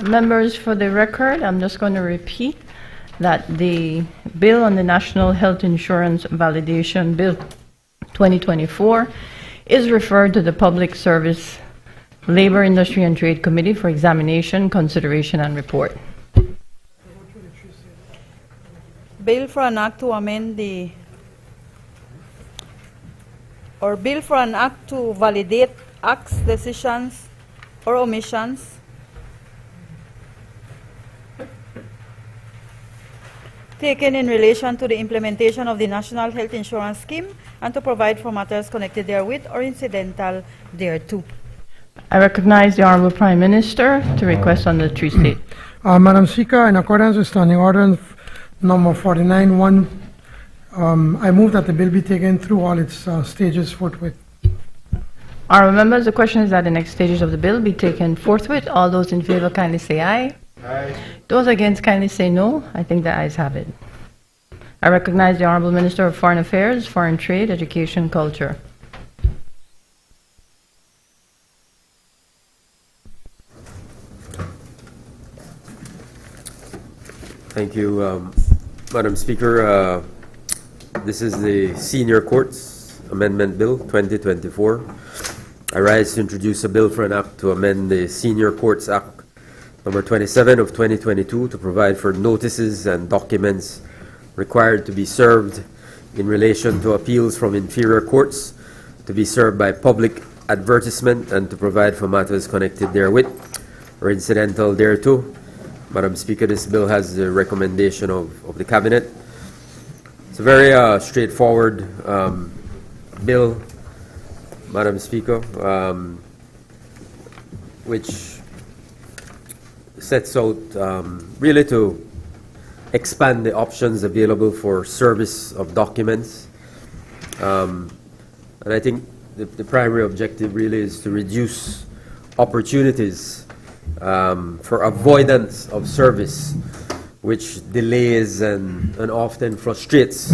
Members, for the record, I'm just going to repeat that the bill on the National Health Insurance Validation Bill 2024 is referred to the Public Service, Labor, Industry and Trade Committee for examination, consideration and report. Bill for an act to amend the, or bill for an act to validate acts, decisions, or omissions taken in relation to the implementation of the National Health Insurance Scheme and to provide for matters connected therewith or incidental thereto. I recognize the Honorable Prime Minister to request on the true state. Madam Speaker, in accordance with Standing Order number 49-1, I move that the bill be taken through all its stages forthwith. Honorable members, the question is that the next stages of the bill be taken forthwith. All those in favor kindly say aye. Aye. Those against kindly say no. I think the ayes have it. I recognize the Honorable Minister of Foreign Affairs, Foreign Trade, Education, Culture. Thank you, Madam Speaker. This is the Senior Courts Amendment Bill 2024. I rise to introduce a bill for an act to amend the Senior Courts Act number 27 of 2022 to provide for notices and documents required to be served in relation to appeals from inferior courts to be served by public advertisement and to provide for matters connected therewith or incidental thereto. Madam Speaker, this bill has the recommendation of the Cabinet. It's a very straightforward bill, Madam Speaker, which sets out really to expand the options available for service of documents. And I think the primary objective really is to reduce opportunities for avoidance of service, which delays and often frustrates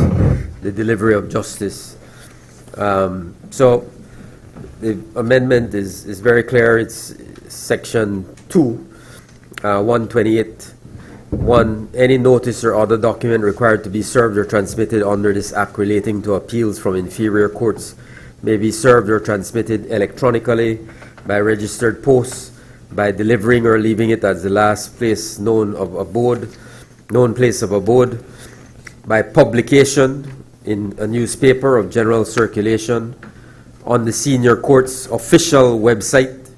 the delivery of justice. So the amendment is very clear. It's section 2, 128. 1. Any notice or other document required to be served or transmitted under this act relating to appeals from inferior courts may be served or transmitted electronically, by registered post, by delivering or leaving it as the last place known place of abode, by publication in a newspaper of general circulation, on the senior court's official website,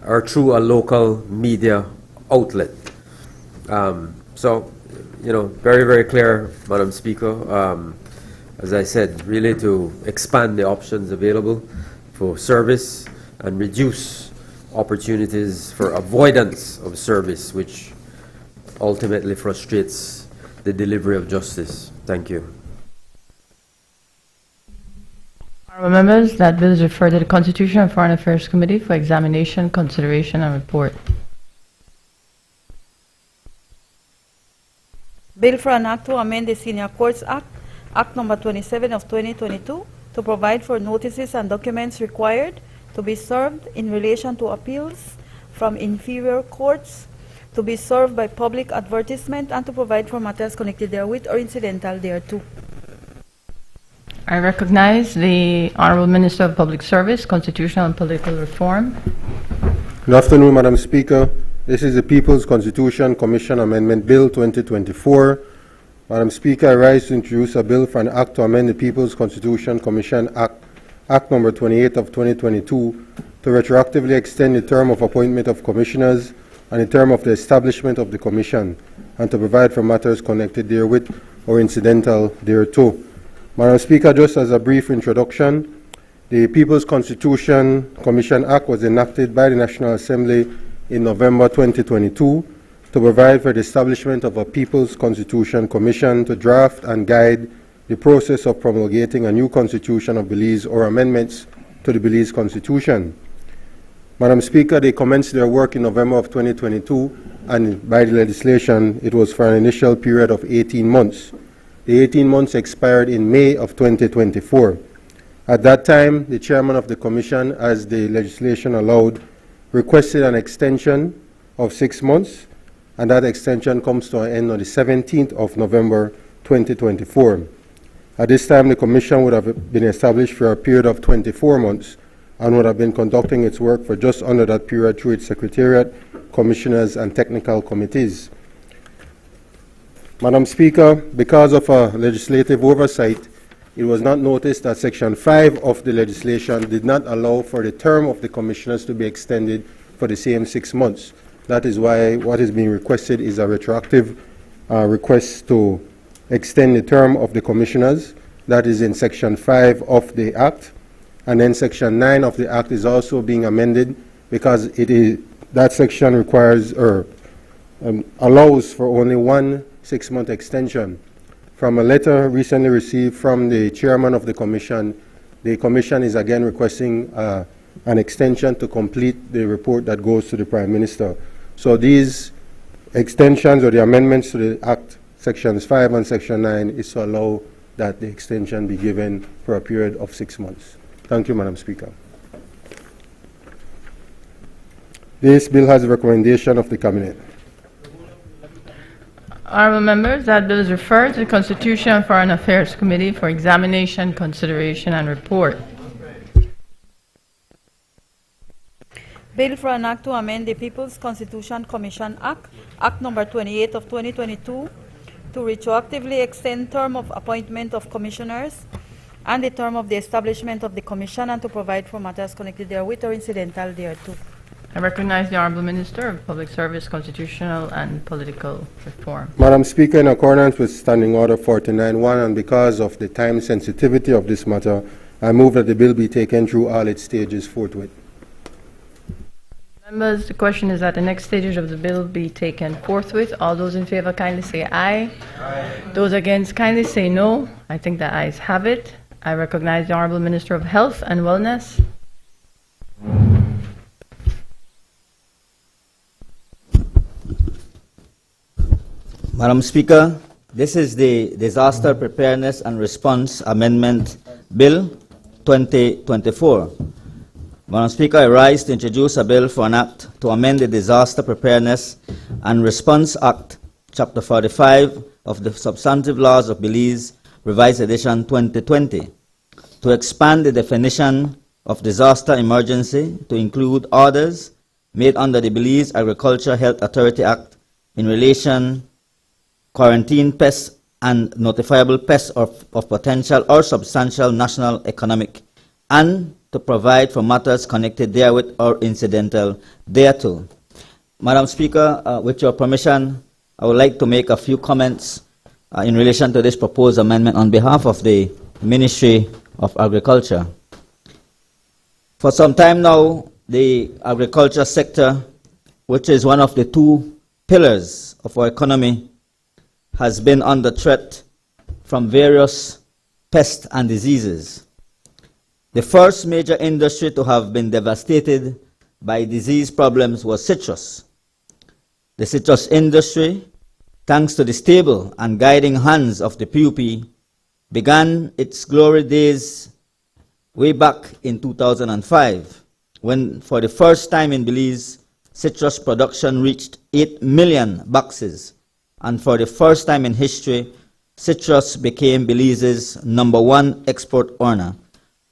or through a local media outlet. So, very, very clear, Madam Speaker. As I said, really to expand the options available for service and reduce opportunities for avoidance of service, which ultimately frustrates the delivery of justice. Thank you. Honorable members, that bill is referred to the Constitution and Foreign Affairs Committee for examination, consideration, and report. Bill for an act to amend the Senior Courts Act, Act number 27 of 2022, to provide for notices and documents required to be served in relation to appeals from inferior courts, to be served by public advertisement, and to provide for matters connected therewith or incidental thereto. I recognize the Honorable Minister of Public Service, Constitutional and Political Reform. Good afternoon, Madam Speaker. This is the People's Constitution Commission Amendment Bill 2024. Madam Speaker, I rise to introduce a bill for an act to amend the People's Constitution Commission Act number 28 of 2022 to retroactively extend the term of appointment of commissioners and the term of the establishment of the commission, and to provide for matters connected therewith or incidental thereto. Madam Speaker, just as a brief introduction, the People's Constitution Commission Act was enacted by the National Assembly in November 2022 to provide for the establishment of a People's Constitution Commission to draft and guide the process of promulgating a new constitution of Belize or amendments to the Belize Constitution. Madam Speaker, they commenced their work in November of 2022, and by the legislation, it was for an initial period of 18 months. The 18 months expired in May of 2024. At that time, the chairman of the commission, as the legislation allowed, requested an extension of 6 months, and that extension comes to an end on the 17th of November 2024. At this time, the Commission would have been established for a period of 24 months and would have been conducting its work for just under that period through its Secretariat, Commissioners, and Technical Committees. Madam Speaker, because of a legislative oversight, it was not noticed that Section 5 of the legislation did not allow for the term of the Commissioners to be extended for the same 6 months. That is why what is being requested is a retroactive request to extend the term of the Commissioners. That is in Section 5 of the Act. And then Section 9 of the Act is also being amended because that section requires or allows for only one 6-month extension. From a letter recently received from the chairman of the Commission is again requesting an extension to complete the report that goes to the Prime Minister. So these extensions or the amendments to the Act, Sections 5 and Section 9, is to allow that the extension be given for a period of 6 months. Thank you, Madam Speaker. This bill has a recommendation of the Cabinet. Honourable members, that bill is referred to the Constitution and Foreign Affairs Committee for examination, consideration, and report. Bill for an act to amend the People's Constitution Commission Act, Act number 28 of 2022, to retroactively extend term of appointment of commissioners and the term of the establishment of the commission and to provide for matters connected therewith or incidental thereto. I recognize the Honourable Minister of Public Service, Constitutional and Political Reform. Madam Speaker, in accordance with Standing Order 49.1 and because of the time sensitivity of this matter, I move that the bill be taken through all its stages forthwith. Members, the question is that the next stages of the bill be taken forthwith. All those in favor kindly say aye. Aye. Those against kindly say no. I think the ayes have it. I recognize the Honourable Minister of Health and Wellness. Madam Speaker, this is the Disaster Preparedness and Response Amendment Bill 2024. Madam Speaker, I rise to introduce a bill for an act to amend the Disaster Preparedness and Response Act, Chapter 45 of the Substantive Laws of Belize, Revised Edition 2020, to expand the definition of disaster emergency to include orders made under the Belize Agriculture Health Authority Act in relation quarantine pests and notifiable pests of potential or substantial national economic, and to provide for matters connected therewith or incidental thereto. Madam Speaker, with your permission, I would like to make a few comments in relation to this proposed amendment on behalf of the Ministry of Agriculture. For some time now, the agriculture sector, which is one of the two pillars of our economy, has been under threat from various pests and diseases. The first major industry to have been devastated by disease problems was citrus. The citrus industry, thanks to the stable and guiding hands of the PUP, began its glory days way back in 2005, when for the first time in Belize, citrus production reached 8 million boxes. And for the first time in history, citrus became Belize's #1 export earner,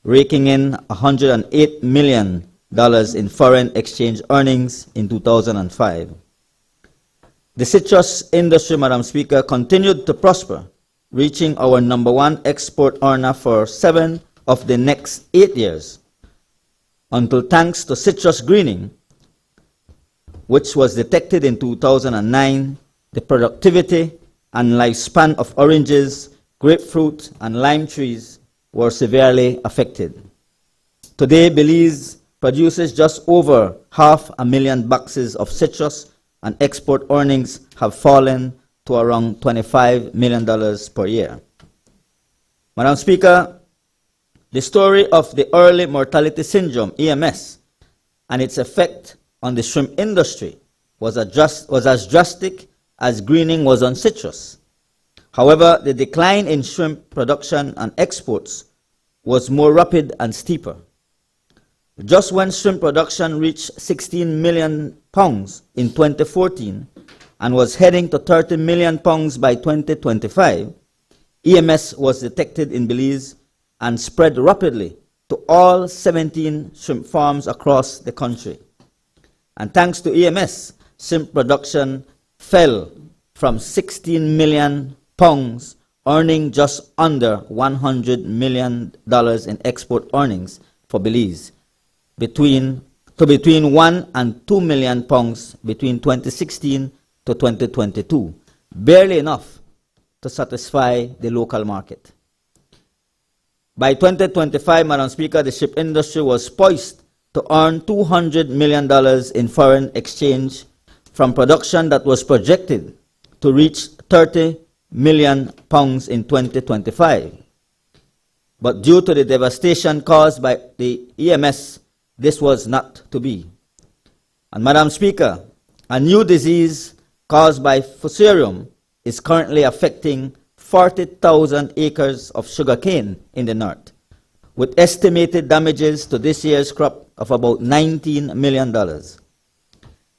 raking in $108 million in foreign exchange earnings in 2005. The citrus industry, Madam Speaker, continued to prosper, reaching our #1 export earner for 7 of the next 8 years, until thanks to citrus greening, which was detected in 2009, the productivity and lifespan of oranges, grapefruit, and lime trees were severely affected. Today, Belize produces just over 500,000 boxes of citrus, and export earnings have fallen to around $25 million per year. Madam Speaker, the story of the early mortality syndrome, EMS, and its effect on the shrimp industry was as drastic as greening was on citrus. However, the decline in shrimp production and exports was more rapid and steeper. Just when shrimp production reached 16 million pounds in 2014 and was heading to 30 million pounds by 2025, EMS was detected in Belize and spread rapidly to all 17 shrimp farms across the country. And thanks to EMS, shrimp production fell from 16 million pounds, earning just under $100 million in export earnings for Belize, between 1 and 2 million pounds between 2016 to 2022, barely enough to satisfy the local market. By 2025, Madam Speaker, the ship industry was poised to earn $200 million in foreign exchange from production that was projected to reach 30 million pounds in 2025. But due to the devastation caused by the EMS, this was not to be. And Madam Speaker, a new disease caused by Fusarium is currently affecting 40,000 acres of sugarcane in the north, with estimated damages to this year's crop of about $19 million.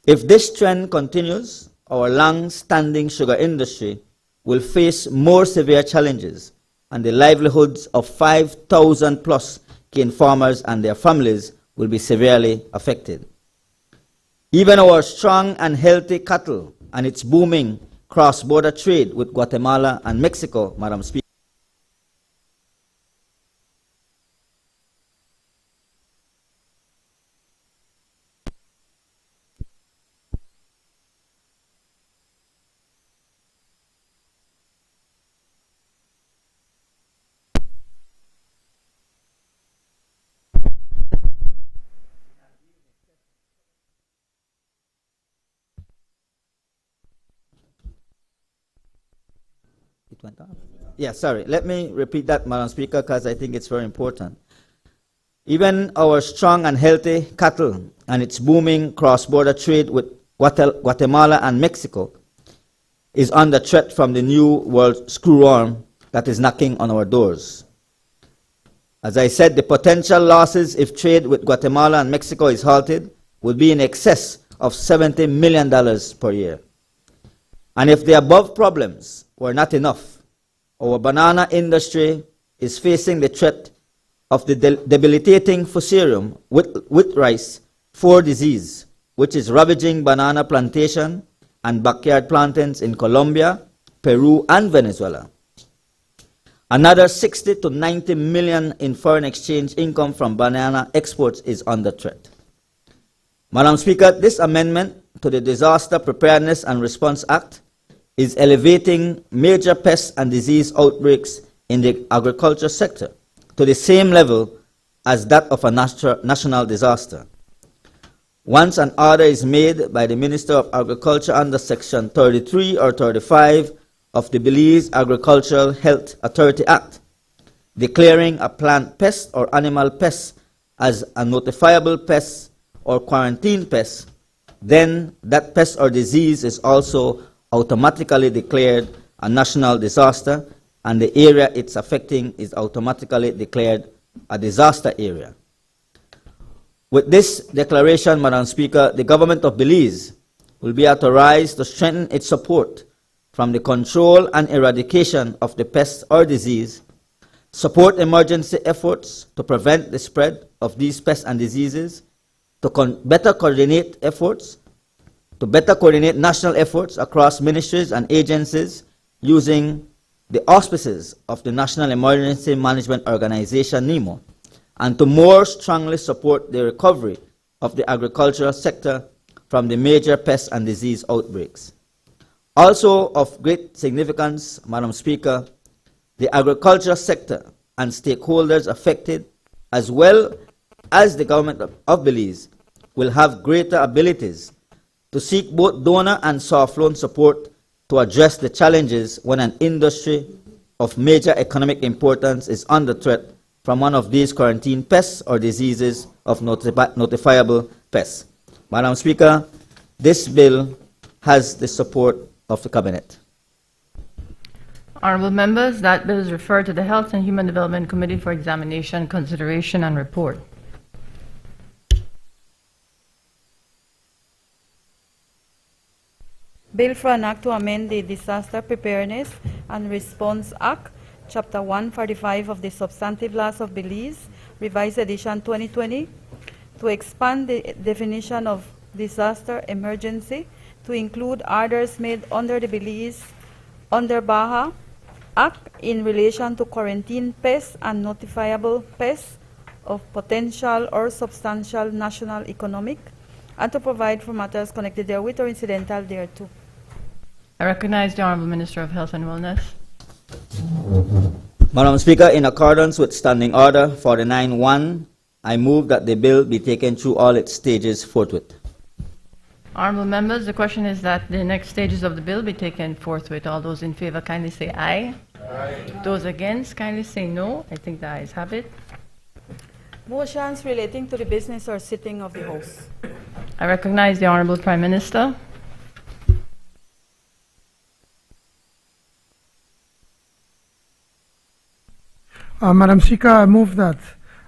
If this trend continues, our long-standing sugar industry will face more severe challenges, and the livelihoods of 5,000 plus cane farmers and their families will be severely affected. Even our strong and healthy cattle and its booming cross-border trade with Guatemala and Mexico, Madam Speaker, it went on. Yeah, sorry. Let me repeat that, Madam Speaker, because I think it's very important. Even our strong and healthy cattle and its booming cross-border trade with Guatemala and Mexico is under threat from the new world screwworm that is knocking on our doors. As I said, the potential losses if trade with Guatemala and Mexico is halted will be in excess of $70 million per year. And if the above problems were not enough, our banana industry is facing the threat of the debilitating Fusarium with rice 4 disease, which is ravaging banana plantation and backyard plantains in Colombia, Peru, and Venezuela. Another 60 to 90 million in foreign exchange income from banana exports is under threat. Madam Speaker, this amendment to the Disaster Preparedness and Response Act is elevating major pest and disease outbreaks in the agriculture sector to the same level as that of a national disaster. Once an order is made by the Minister of Agriculture under Section 33 or 35 of the Belize Agricultural Health Authority Act, declaring a plant pest or animal pest as a notifiable pest or quarantine pest, then that pest or disease is also automatically declared a national disaster, and the area it's affecting is automatically declared a disaster area. With this declaration, Madam Speaker, the government of Belize will be authorized to strengthen its support from the control and eradication of the pest or disease, support emergency efforts to prevent the spread of these pests and diseases, to better coordinate efforts, to better coordinate national efforts across ministries and agencies using the auspices of the National Emergency Management Organization, NEMO, and to more strongly support the recovery of the agricultural sector from the major pest and disease outbreaks. Also of great significance, Madam Speaker, the agriculture sector and stakeholders affected, as well as the government of Belize, will have greater abilities to seek both donor and soft loan support to address the challenges when an industry of major economic importance is under threat from one of these quarantine pests or diseases of notifiable pests. Madam Speaker, this bill has the support of the Cabinet. Honorable members, that bill is referred to the Health and Human Development Committee for examination, consideration, and report. Bill for an act to amend the Disaster Preparedness and Response Act, Chapter 145 of the Substantive Laws of Belize, Revised Edition 2020, to expand the definition of disaster emergency to include orders made under the Belize under Baja Act in relation to quarantine pests and notifiable pests of potential or substantial national economic, and to provide for matters connected therewith or incidental thereto. I recognize the Honorable Minister of Health and Wellness. Madam Speaker, in accordance with Standing Order 49-1, I move that the bill be taken through all its stages forthwith. Honorable members, the question is that the next stages of the bill be taken forthwith. All those in favor kindly say aye. Aye. Those against kindly say no. I think the ayes have it. Motions relating to the business or sitting of the House. I recognize the Honorable Prime Minister. Madam Speaker, I move that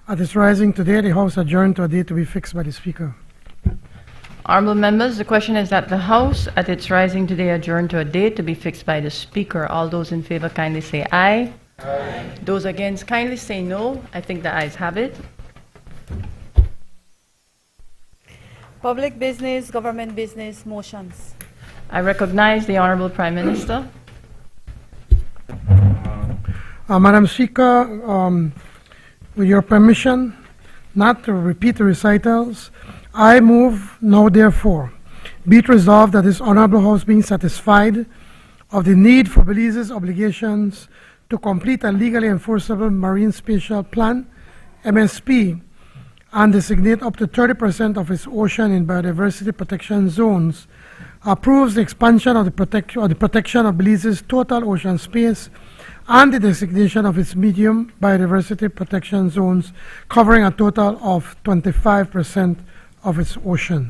at its rising today, the House adjourn to a date to be fixed by the Speaker. Honorable members, the question is that the House at its rising today adjourn to a date to be fixed by the Speaker. All those in favor kindly say aye. Aye. Those against kindly say no. I think the ayes have it. Public business, government business, motions. I recognize the Honorable Prime Minister. Madam Speaker, with your permission, not to repeat the recitals, I move now therefore, be it resolved that this Honorable House being satisfied of the need for Belize's obligations to complete a legally enforceable Marine Spatial Plan, MSP, and designate up to 30% of its ocean in biodiversity protection zones, approves the expansion of the protection of Belize's total ocean space and the designation of its medium biodiversity protection zones covering a total of 25% of its ocean.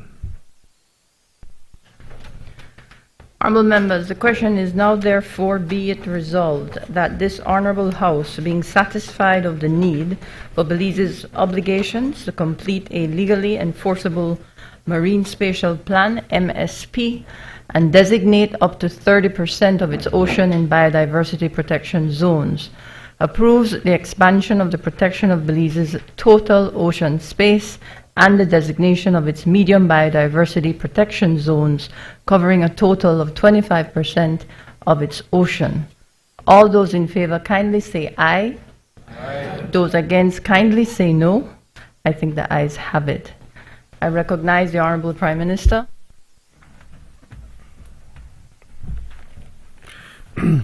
Honorable members, the question is now therefore be it resolved that this Honorable House, being satisfied of the need for Belize's obligations to complete a legally enforceable Marine Spatial Plan, MSP, and designate up to 30% of its ocean in biodiversity protection zones, approves the expansion of the protection of Belize's total ocean space and the designation of its medium biodiversity protection zones covering a total of 25% of its ocean. All those in favor kindly say aye. Aye. Those against kindly say no. I think the ayes have it. I recognize the Honorable Prime Minister.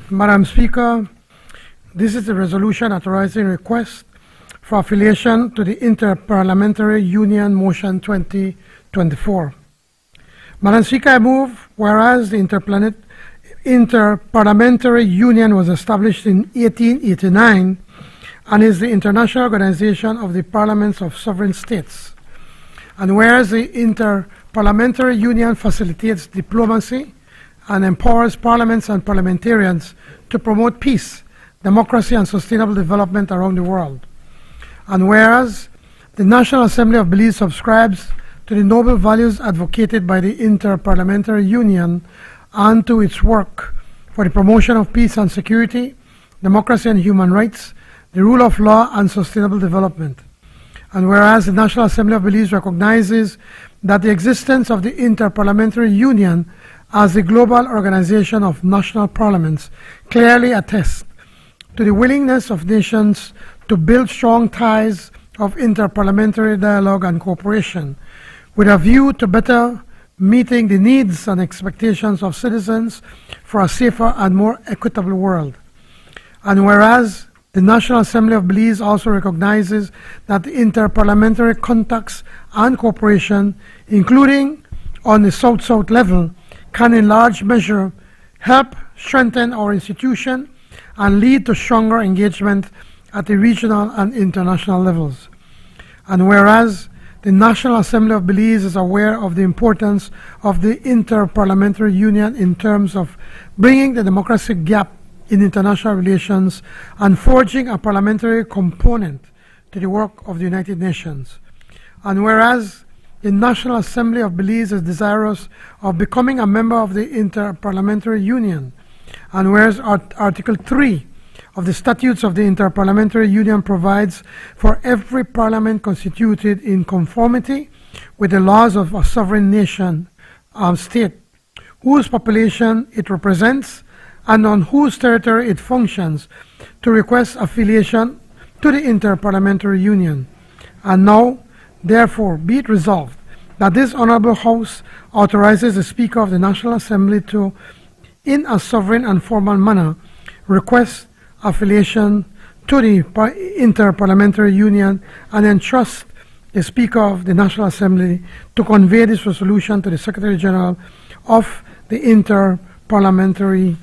Madam Speaker, this is a resolution authorizing request for affiliation to the Inter-Parliamentary Union Motion 2024. Madam Speaker, I move, whereas the Inter-Parliamentary Union was established in 1889 and is the international organization of the parliaments of sovereign states, and whereas the Inter-Parliamentary Union facilitates diplomacy and empowers parliaments and parliamentarians to promote peace, democracy, and sustainable development around the world. And whereas the National Assembly of Belize subscribes to the noble values advocated by the Inter-Parliamentary Union and to its work for the promotion of peace and security, democracy and human rights, the rule of law, and sustainable development. And whereas the National Assembly of Belize recognizes that the existence of the Inter-Parliamentary Union as the global organization of national parliaments clearly attests to the willingness of nations to build strong ties of interparliamentary dialogue and cooperation with a view to better meeting the needs and expectations of citizens for a safer and more equitable world. And whereas the National Assembly of Belize also recognizes that the interparliamentary contacts and cooperation, including on the South-South level, can in large measure help strengthen our institution and lead to stronger engagement at the regional and international levels. And whereas the National Assembly of Belize is aware of the importance of the Inter-Parliamentary Union in terms of bringing the democratic gap in international relations and forging a parliamentary component to the work of the United Nations. And whereas the National Assembly of Belize is desirous of becoming a member of the Inter-Parliamentary Union, and whereas Article 3 of the Statutes of the Inter-Parliamentary Union provides for every parliament constituted in conformity with the laws of a sovereign nation state, whose population it represents and on whose territory it functions, to request affiliation to the Inter-Parliamentary Union. And now, therefore, be it resolved that this Honorable House authorizes the Speaker of the National Assembly to, in a sovereign and formal manner, request affiliation to the Inter-Parliamentary Union and entrust the Speaker of the National Assembly to convey this resolution to the Secretary General of the Inter-Parliamentary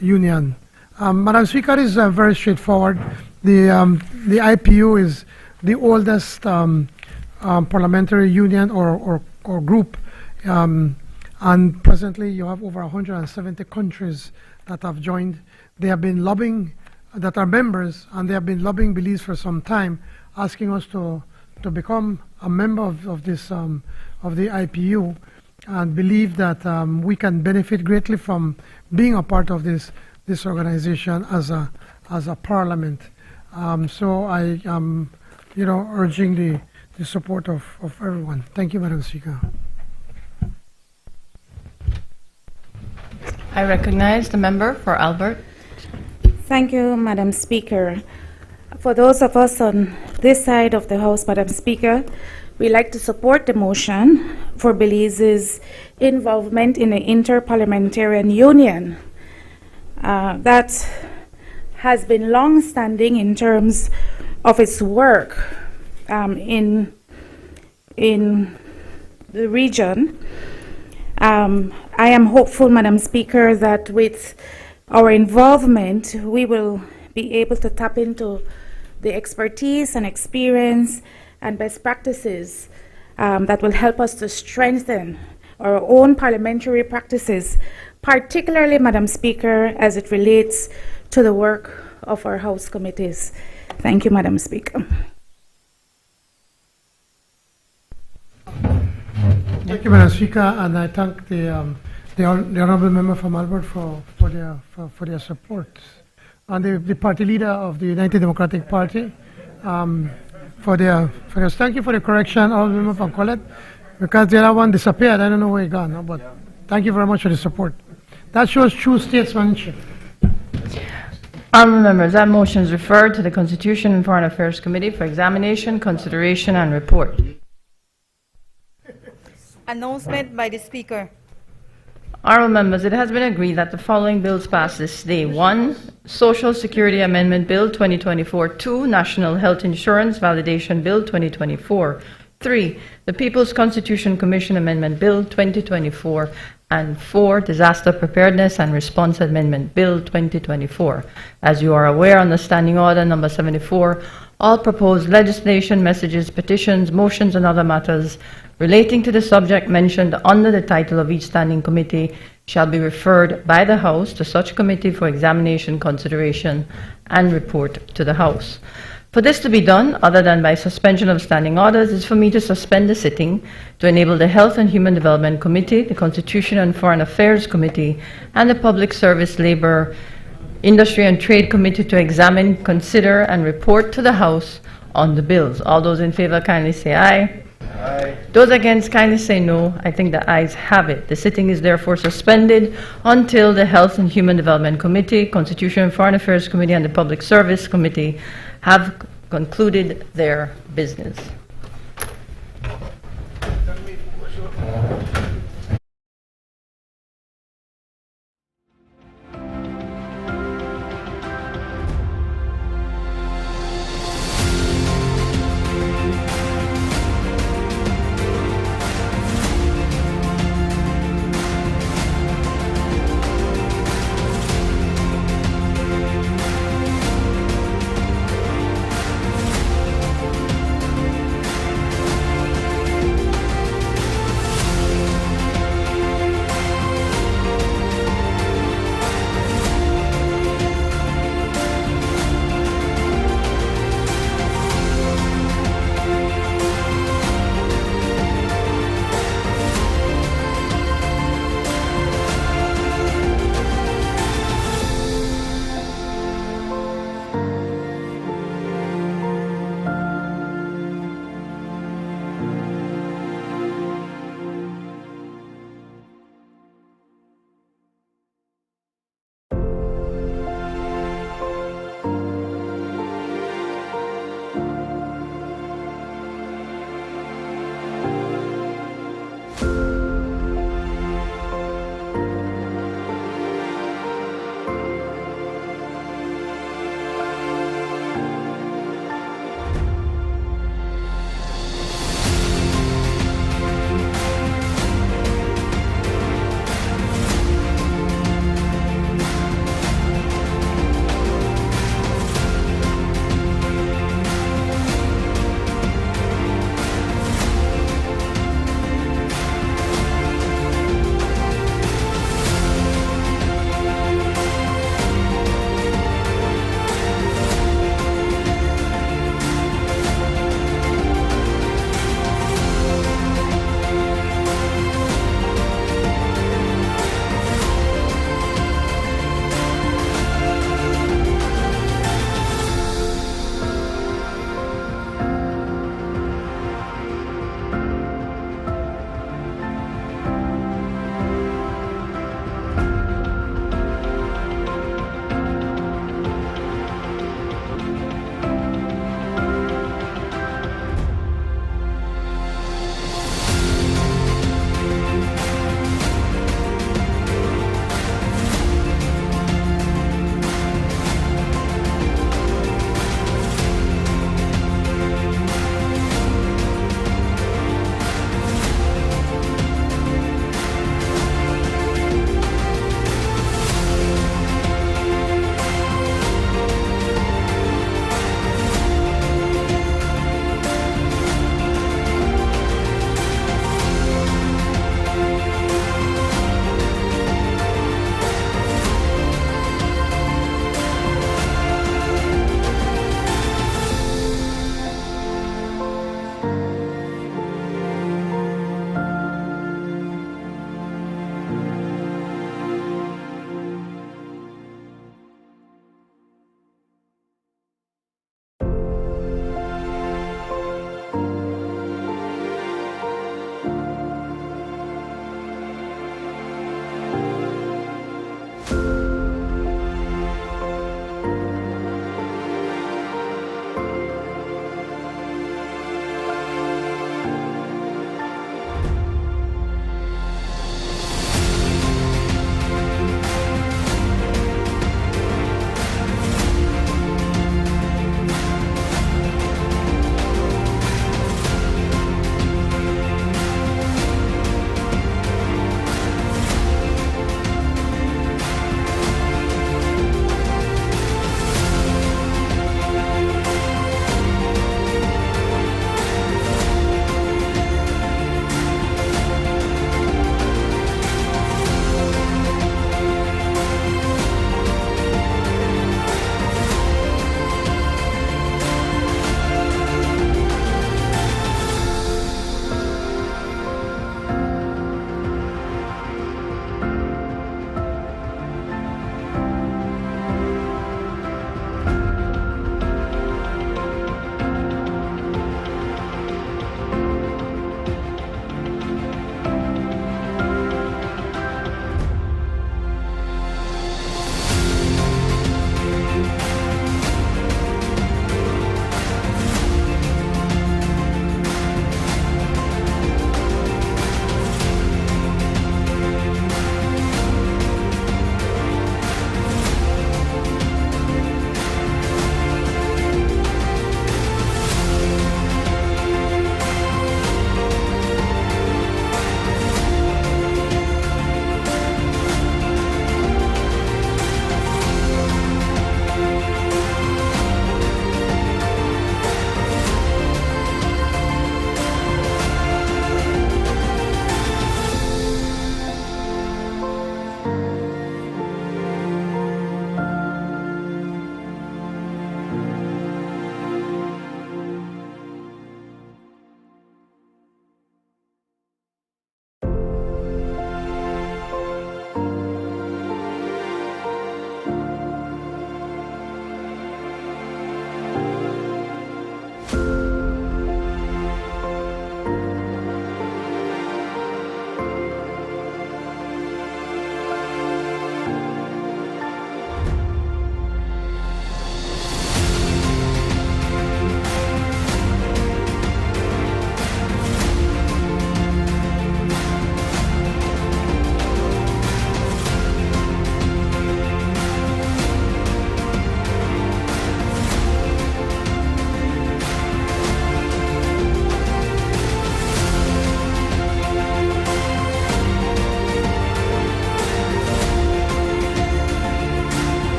Union. Madam Speaker, this is very straightforward. The IPU is the oldest parliamentary union or group, and presently you have over 170 countries that have joined. They have been lobbying, that are members, and they have been lobbying Belize for some time, asking us to become a member of this of the IPU, and believe that we can benefit greatly from being a part of this organization as a parliament. So I am, urging the support of everyone. Thank you, Madam Speaker. I recognize the member for Albert. Thank you, Madam Speaker. For those of us on this side of the House, Madam Speaker, we like to support the motion for Belize's involvement in the Inter-Parliamentary Union. That has been long-standing in terms of its work in the region. I am hopeful, Madam Speaker, that with our involvement, we will be able to tap into the expertise and experience and best practices that will help us to strengthen our own parliamentary practices, particularly, Madam Speaker, as it relates to the work of our House committees. Thank you, Madam Speaker. Thank you, Madam Speaker, and I thank the honourable member from Albert for their support, and the party leader of the United Democratic Party for their thank you for the correction, honourable member from Colette, because the other one disappeared. I don't know where he gone, but thank you very much for the support. That shows true statesmanship. Honourable members, that motion is referred to the Constitution and Foreign Affairs Committee for examination, consideration, and report. Announcement by the Speaker. Honourable members, it has been agreed that the following bills pass this day. 1. Social Security Amendment Bill 2024. 2. National Health Insurance Validation Bill 2024. 3. The People's Constitution Commission Amendment Bill 2024. And 4. Disaster Preparedness and Response Amendment Bill 2024. As you are aware, under Standing Order number 74, all proposed legislation, messages, petitions, motions, and other matters relating to the subject mentioned under the title of each standing committee shall be referred by the House to such committee for examination, consideration, and report to the House. For this to be done, other than by suspension of standing orders, is for me to suspend the sitting to enable the Health and Human Development Committee, the Constitution and Foreign Affairs Committee, and the Public Service, Labor, Industry and Trade Committee to examine, consider, and report to the House on the bills. All those in favor kindly say aye. Aye. Those against kindly say no. I think the ayes have it. The sitting is therefore suspended until the Health and Human Development Committee, Constitution and Foreign Affairs Committee, and the Public Service Committee have concluded their business.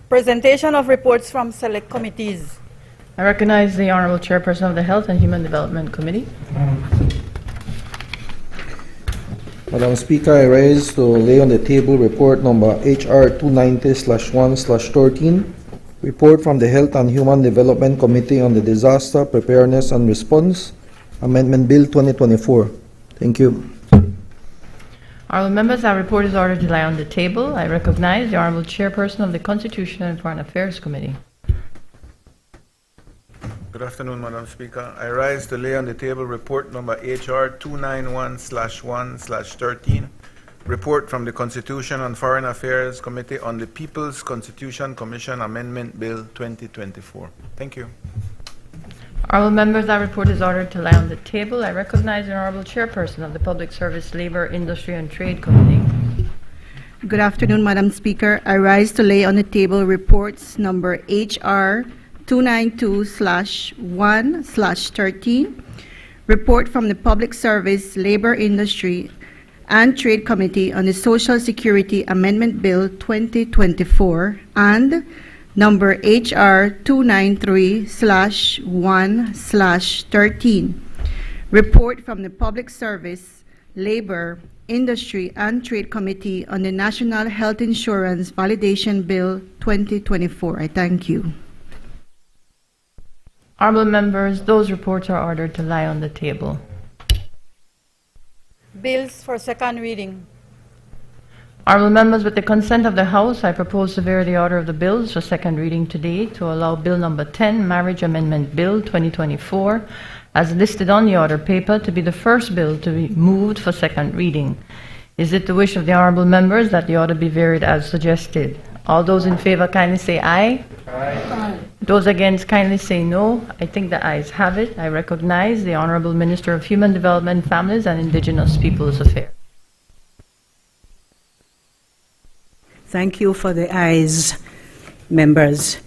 Presentation of reports from select committees. I recognize the Honorable Chairperson of the Health and Human Development Committee. Madam Speaker, I rise to lay on the table report number HR 290/1/13, report from the Health and Human Development Committee on the Disaster Preparedness and Response, Amendment Bill 2024. Thank you. Honorable members, our report is ordered to lie on the table. I recognize the Honorable Chairperson of the Constitution and Foreign Affairs Committee. Good afternoon, Madam Speaker. I rise to lay on the table report number HR 291/1/13, report from the Constitution and Foreign Affairs Committee on the People's Constitution Commission Amendment Bill 2024. Thank you. Honorable members, our report is ordered to lie on the table. I recognize the Honorable Chairperson of the Public Service, Labor, Industry and Trade Committee. Good afternoon, Madam Speaker. I rise to lay on the table reports number HR 292/1/13, report from the Public Service, Labor, Industry and Trade Committee on the Social Security Amendment Bill 2024, and number HR 293/1/13, report from the Public Service, Labor, Industry and Trade Committee on the National Health Insurance Validation Bill 2024. I thank you. Honorable members, those reports are ordered to lie on the table. Bills for second reading. Honorable members, with the consent of the House, I propose to vary the order of the bills for second reading today to allow Bill number 10, Marriage Amendment Bill 2024, as listed on the order paper, to be the first bill to be moved for second reading. Is it the wish of the honorable members that the order be varied as suggested? All those in favor kindly say aye. Aye. Those against kindly say no. I think the ayes have it. I recognize the Honorable Minister of Human Development, Families and Indigenous Peoples Affairs. Thank you for the ayes, members.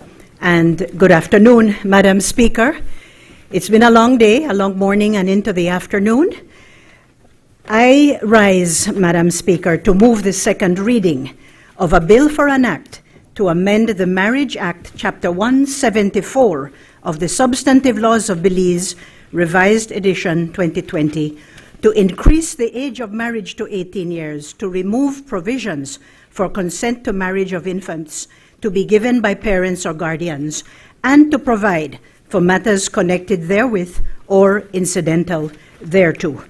And good afternoon, Madam Speaker. It's been a long day, a long morning and into the afternoon. I rise, Madam Speaker, to move the second reading of a bill for an act to amend the Marriage Act, Chapter 174 of the Substantive Laws of Belize, Revised Edition 2020, to increase the age of marriage to 18 years, to remove provisions for consent to marriage of infants to be given by parents or guardians, and to provide for matters connected therewith or incidental thereto.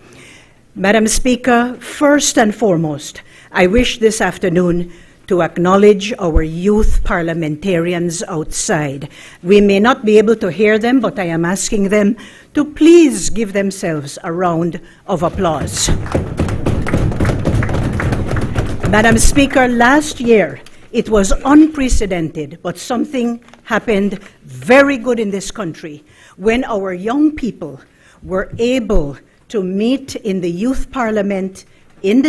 Madam Speaker, first and foremost, I wish this afternoon to acknowledge our youth parliamentarians outside. We may not be able to hear them, but I am asking them to please give themselves a round of applause. Madam Speaker, last year it was unprecedented, but something happened very good in this country when our young people were able to meet in the Youth Parliament in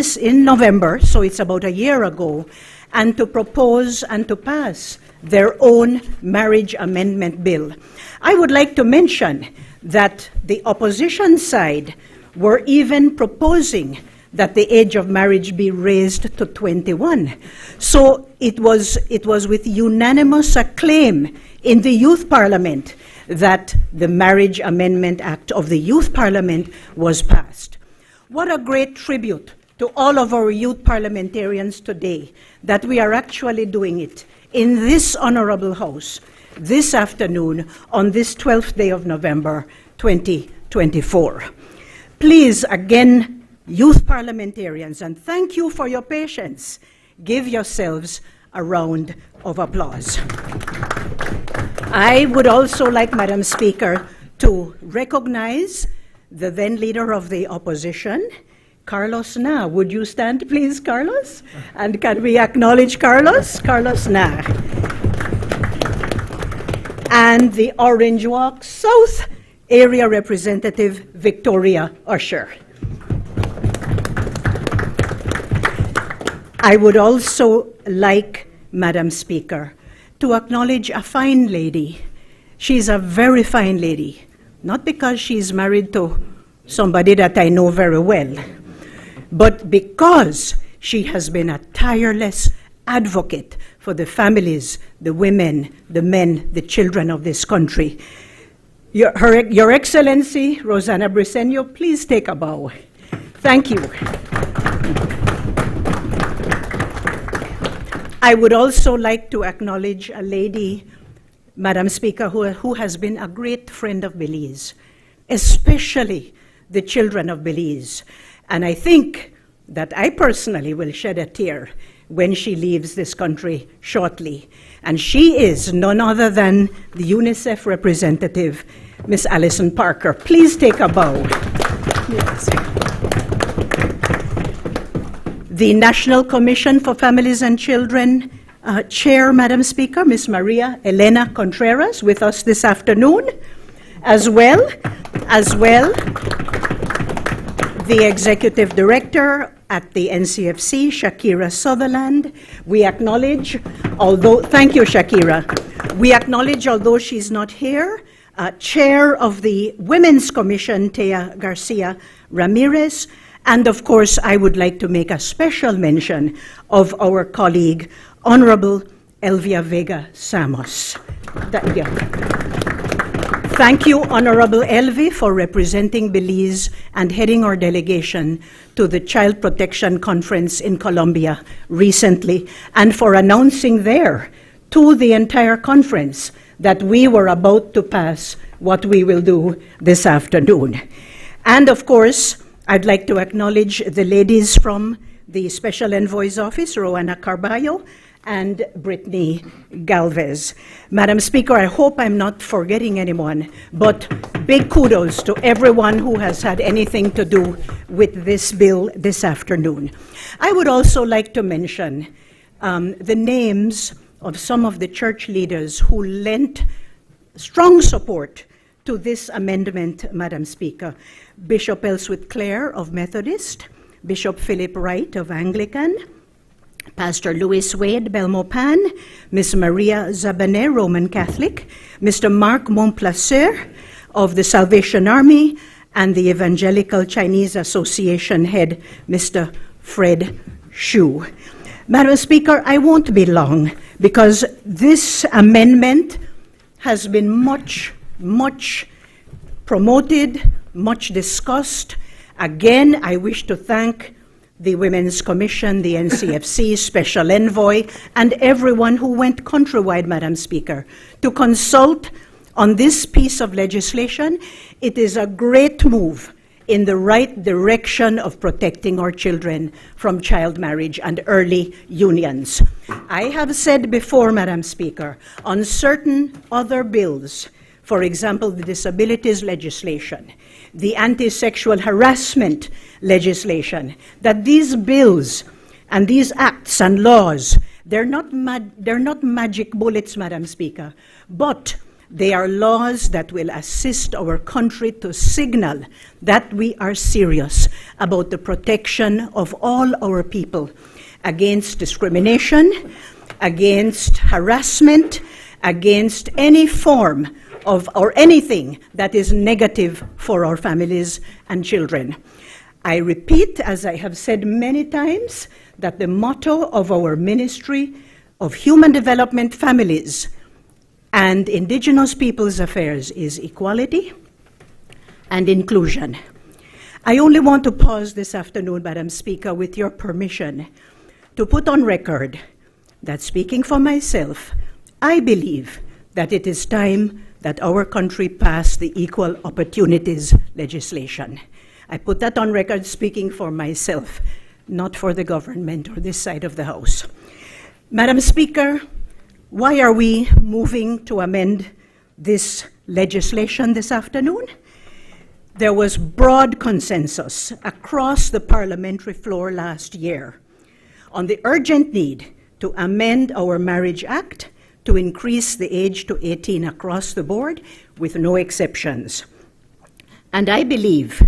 November, so it's about a year ago, and to propose and to pass their own marriage amendment bill. I would like to mention that the opposition side were even proposing that the age of marriage be raised to 21. So it was with unanimous acclaim in the Youth Parliament that the Marriage Amendment Act of the Youth Parliament was passed. What a great tribute to all of our youth parliamentarians today that we are actually doing it in this honorable House this afternoon on this 12th day of November 2024. Please, again, youth parliamentarians, and thank you for your patience, give yourselves a round of applause. I would also like, Madam Speaker, to recognize the then leader of the opposition, Carlos Na. Would you stand, please, Carlos? And can we acknowledge Carlos? Carlos Na. And the Orange Walk South Area Representative, Victoria Usher. I would also like, Madam Speaker, to acknowledge a fine lady. She's a very fine lady, not because she's married to somebody that I know very well, but because she has been a tireless advocate for the families, the women, the men, the children of this country. Your Excellency, Rosanna Briceño, please take a bow. Thank you. I would also like to acknowledge a lady, Madam Speaker, who has been a great friend of Belize, especially the children of Belize. And I think that I personally will shed a tear when she leaves this country shortly. And she is none other than the UNICEF representative, Miss Alison Parker. Please take a bow. Yes. The National Commission for Families and Children Chair, Madam Speaker, Miss Maria Elena Contreras, with us this afternoon, as well, the Executive Director at the NCFC, Shakira Sutherland. We acknowledge, thank you, Shakira. We acknowledge, although she's not here, Chair of the Women's Commission, Tea Garcia Ramirez, and of course, I would like to make a special mention of our colleague, Honorable Elvia Vega Samos. Thank you, Honorable Elvi, for representing Belize and heading our delegation to the Child Protection Conference in Colombia recently, and for announcing there to the entire conference that we were about to pass what we will do this afternoon. And of course, I'd like to acknowledge the ladies from the Special Envoy's Office, Roana Carballo and Brittany Galvez. Madam Speaker, I hope I'm not forgetting anyone, but big kudos to everyone who has had anything to do with this bill this afternoon. I would also like to mention the names of some of the church leaders who lent strong support to this amendment, Madam Speaker. Bishop Ellsworth Clare of Methodist, Bishop Philip Wright of Anglican, Pastor Louis Wade Belmopan, Miss Maria Zabanet, Roman Catholic, Mr. Mark Montplacer of the Salvation Army, and the Evangelical Chinese Association head, Mr. Fred Shu. Madam Speaker, I won't be long because this amendment has been much promoted, much discussed. Again, I wish to thank the Women's Commission, the NCFC, Special Envoy, and everyone who went countrywide, Madam Speaker, to consult on this piece of legislation. It is a great move in the right direction of protecting our children from child marriage and early unions. I have said before, Madam Speaker, on certain other bills, for example, the disabilities legislation, the anti-sexual harassment legislation, that these bills and these acts and laws, they're not magic bullets, Madam Speaker, but they are laws that will assist our country to signal that we are serious about the protection of all our people against discrimination, against harassment, against any form of or anything that is negative for our families and children. I repeat, as I have said many times, that the motto of our Ministry of Human Development, Families, and Indigenous Peoples Affairs is equality and inclusion. I only want to pause this afternoon, Madam Speaker, with your permission, to put on record that, speaking for myself, I believe that it is time that our country pass the Equal Opportunities legislation. I put that on record speaking for myself, not for the government or this side of the House. Madam Speaker, why are we moving to amend this legislation this afternoon? There was broad consensus across the parliamentary floor last year on the urgent need to amend our Marriage Act to increase the age to 18 across the board with no exceptions. And I believe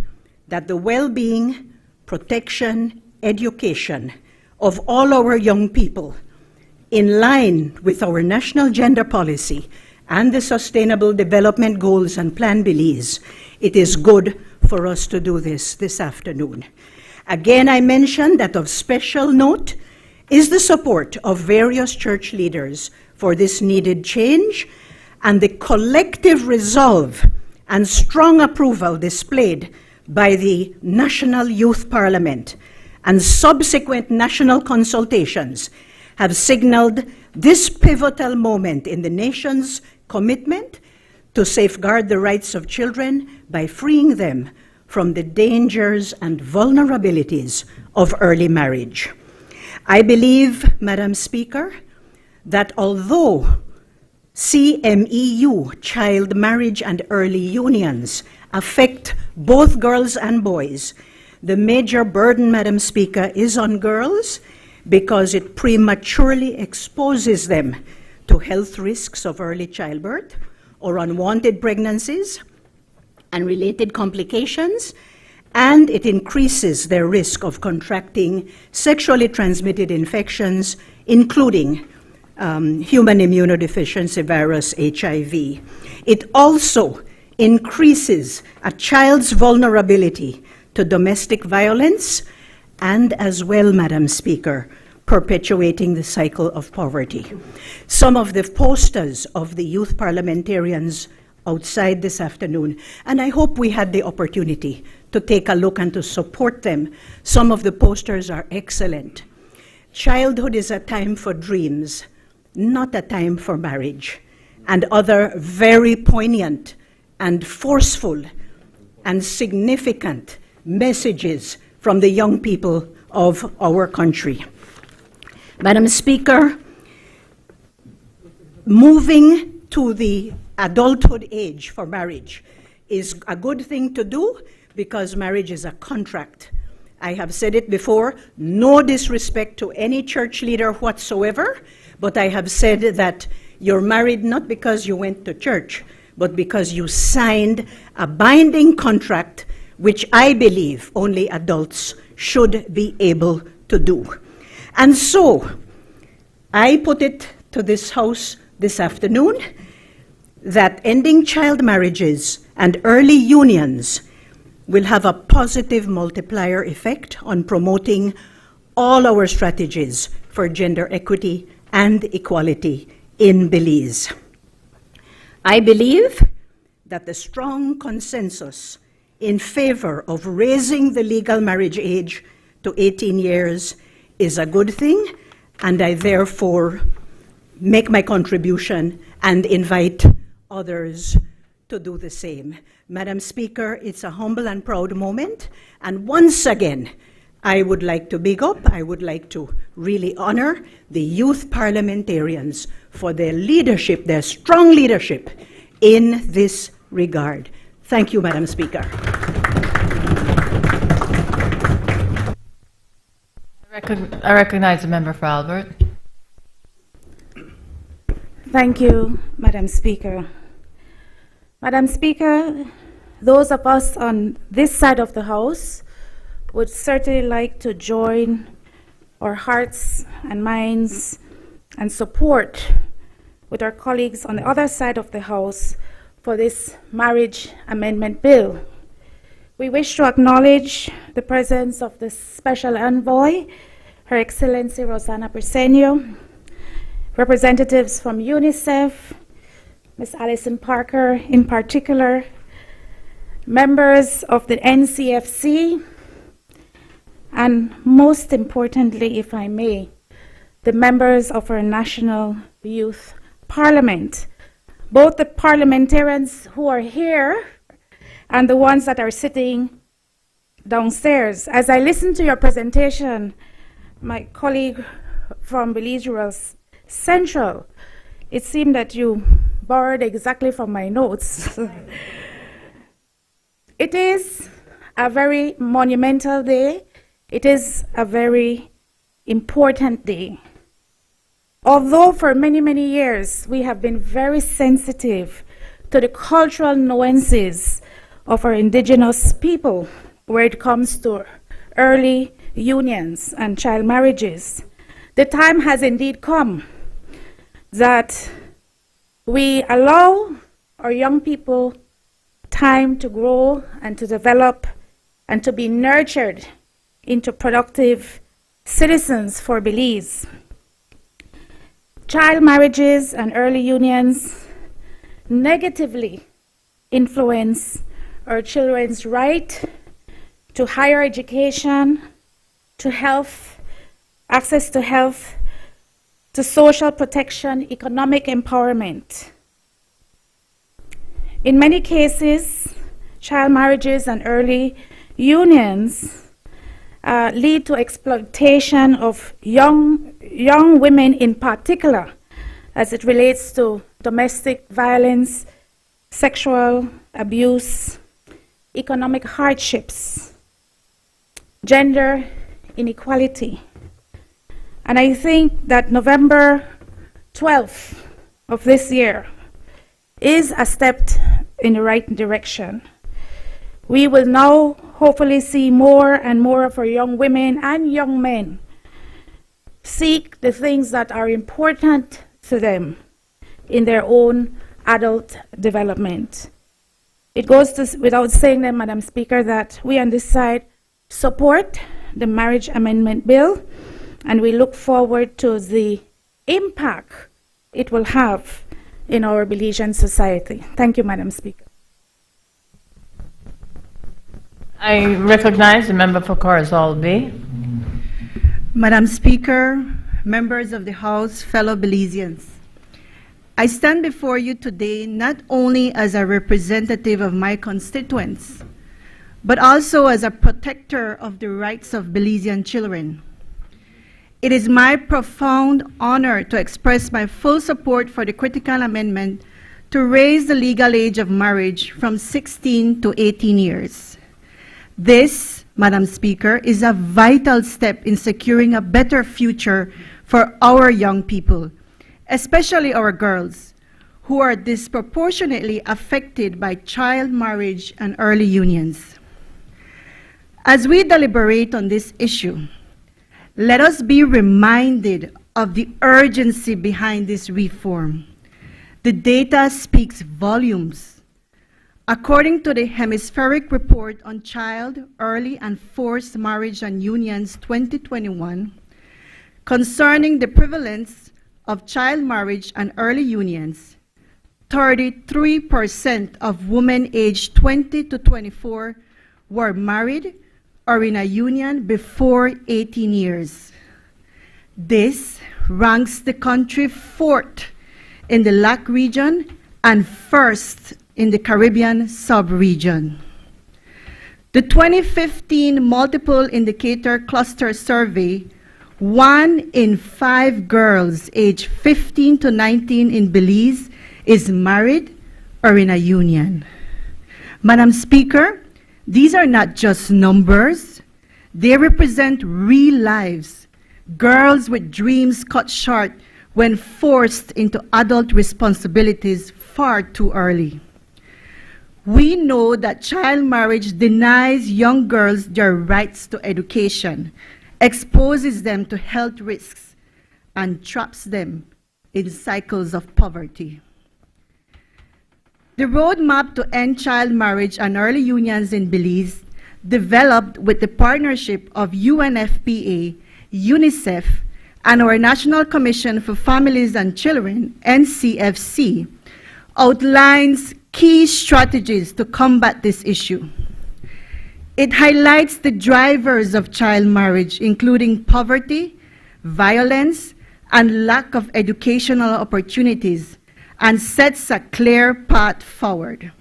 that the well-being, protection, education of all our young people, in line with our national gender policy and the Sustainable Development Goals and Plan Belize, it is good for us to do this afternoon. Again, I mention that of special note is the support of various church leaders for this needed change and the collective resolve and strong approval displayed by the National Youth Parliament and subsequent national consultations have signaled this pivotal moment in the nation's commitment to safeguard the rights of children by freeing them from the dangers and vulnerabilities of early marriage. I believe, Madam Speaker, that although CMEU, child marriage and early unions, affect both girls and boys, the major burden, Madam Speaker, is on girls because it prematurely exposes them to health risks of early childbirth or unwanted pregnancies and related complications, and it increases their risk of contracting sexually transmitted infections, including human immunodeficiency virus, HIV. It also increases a child's vulnerability to domestic violence and as well, Madam Speaker, perpetuating the cycle of poverty. Some of the posters of the youth parliamentarians outside this afternoon, and I hope we had the opportunity to take a look and to support them. Some of the posters are excellent. Childhood is a time for dreams, not a time for marriage, and other very poignant and forceful and significant messages from the young people of our country. Madam Speaker, moving to the adulthood age for marriage is a good thing to do because marriage is a contract. I have said it before, no disrespect to any church leader whatsoever, but I have said that you're married not because you went to church, but because you signed a binding contract, which I believe only adults should be able to do. And so, I put it to this House this afternoon that ending child marriages and early unions will have a positive multiplier effect on promoting all our strategies for gender equity and equality in Belize. I believe that the strong consensus in favor of raising the legal marriage age to 18 years is a good thing, and I therefore make my contribution and invite others to do the same. Madam Speaker, it's a humble and proud moment, and once again, I would like to big up, I would like to really honor the youth parliamentarians for their leadership, their strong leadership in this regard. Thank you, Madam Speaker. I recognize the member for Albert. Thank you, Madam Speaker. Madam Speaker, those of us on this side of the House would certainly like to join our hearts and minds and support with our colleagues on the other side of the House for this marriage amendment bill. We wish to acknowledge the presence of the Special Envoy, Her Excellency Rosanna Briceño, representatives from UNICEF, Ms. Alison Parker in particular, members of the NCFC, and most importantly, if I may, the members of our National Youth Parliament, both the parliamentarians who are here and the ones that are sitting downstairs. As I listened to your presentation, my colleague from Belize Rural Central, it seemed that you borrowed exactly from my notes. It is a very monumental day. It is a very important day. Although for many, many years we have been very sensitive to the cultural nuances of our indigenous people where it comes to early unions and child marriages, the time has indeed come that we allow our young people time to grow and to develop and to be nurtured into productive citizens for Belize. Child marriages and early unions negatively influence our children's right to higher education, to health, access to health, to social protection, economic empowerment. In many cases, child marriages and early unions lead to exploitation of young women in particular, as it relates to domestic violence, sexual abuse, economic hardships, gender inequality. And I think that November 12th of this year is a step in the right direction. We will now hopefully see more and more of our young women and young men seek the things that are important to them in their own adult development. It goes without saying then, Madam Speaker, that we on this side support the Marriage Amendment Bill, and we look forward to the impact it will have in our Belizean society. Thank you, Madam Speaker. I recognize the member for Corozal Bay. Madam Speaker, members of the House, fellow Belizeans, I stand before you today not only as a representative of my constituents, but also as a protector of the rights of Belizean children. It is my profound honor to express my full support for the critical amendment to raise the legal age of marriage from 16 to 18 years. This, Madam Speaker, is a vital step in securing a better future for our young people, especially our girls, who are disproportionately affected by child marriage and early unions. As we deliberate on this issue, let us be reminded of the urgency behind this reform. The data speaks volumes. According to the Hemispheric Report on Child, Early and Forced Marriage and Unions 2021, concerning the prevalence of child marriage and early unions, 33% of women aged 20 to 24 were married or in a union before 18 years. This ranks the country fourth in the LAC region and first in the Caribbean sub-region. The 2015 Multiple Indicator Cluster Survey, 1 in 5 girls aged 15 to 19 in Belize is married or in a union. Madam Speaker, these are not just numbers. They represent real lives, girls with dreams cut short when forced into adult responsibilities far too early. We know that child marriage denies young girls their rights to education, exposes them to health risks, and traps them in cycles of poverty. The roadmap to end child marriage and early unions in Belize, developed with the partnership of UNFPA, UNICEF, and our National Commission for Families and Children, NCFC, outlines key strategies to combat this issue. It highlights the drivers of child marriage, including poverty, violence, and lack of educational opportunities, and sets a clear path forward.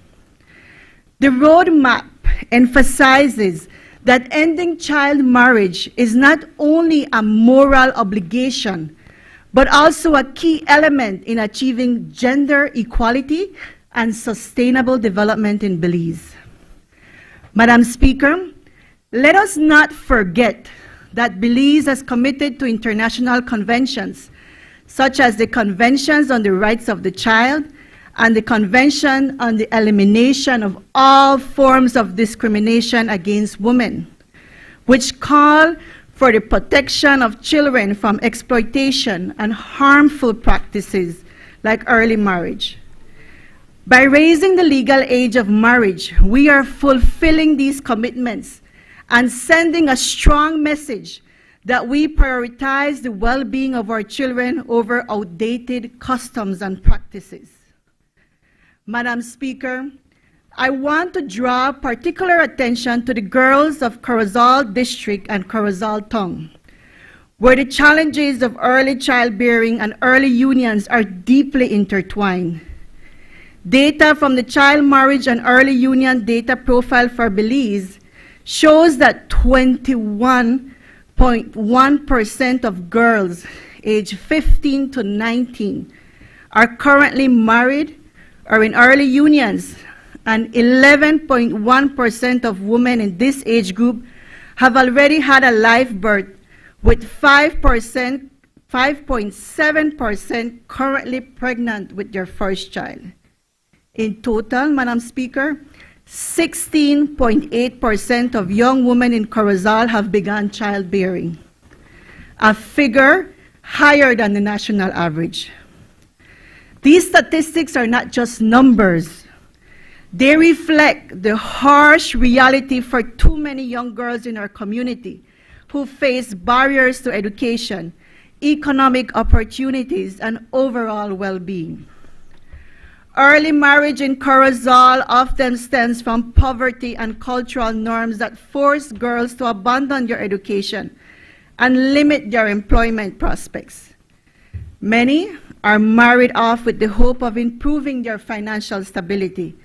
The roadmap emphasizes that ending child marriage is not only a moral obligation, but also a key element in achieving gender equality and sustainable development in Belize. Madam Speaker, let us not forget that Belize has committed to international conventions, such as the Conventions on the Rights of the Child and the Convention on the Elimination of All Forms of Discrimination Against Women, which call for the protection of children from exploitation and harmful practices like early marriage. By raising the legal age of marriage, we are fulfilling these commitments and sending a strong message that we prioritize the well-being of our children over outdated customs and practices. Madam Speaker, I want to draw particular attention to the girls of Corozal District and Corozal Town, where the challenges of early childbearing and early unions are deeply intertwined. Data from the Child Marriage and Early Union Data Profile for Belize shows that 21.1% of girls aged 15 to 19 are currently married or in early unions, and 11.1% of women in this age group have already had a live birth, with 5.7% currently pregnant with their first child. In total, Madam Speaker, 16.8% of young women in Corozal have begun childbearing, a figure higher than the national average. These statistics are not just numbers. They reflect the harsh reality for too many young girls in our community who face barriers to education, economic opportunities, and overall well-being. Early marriage in Corozal often stems from poverty and cultural norms that force girls to abandon their education and limit their employment prospects. Many are married off with the hope of improving their financial stability,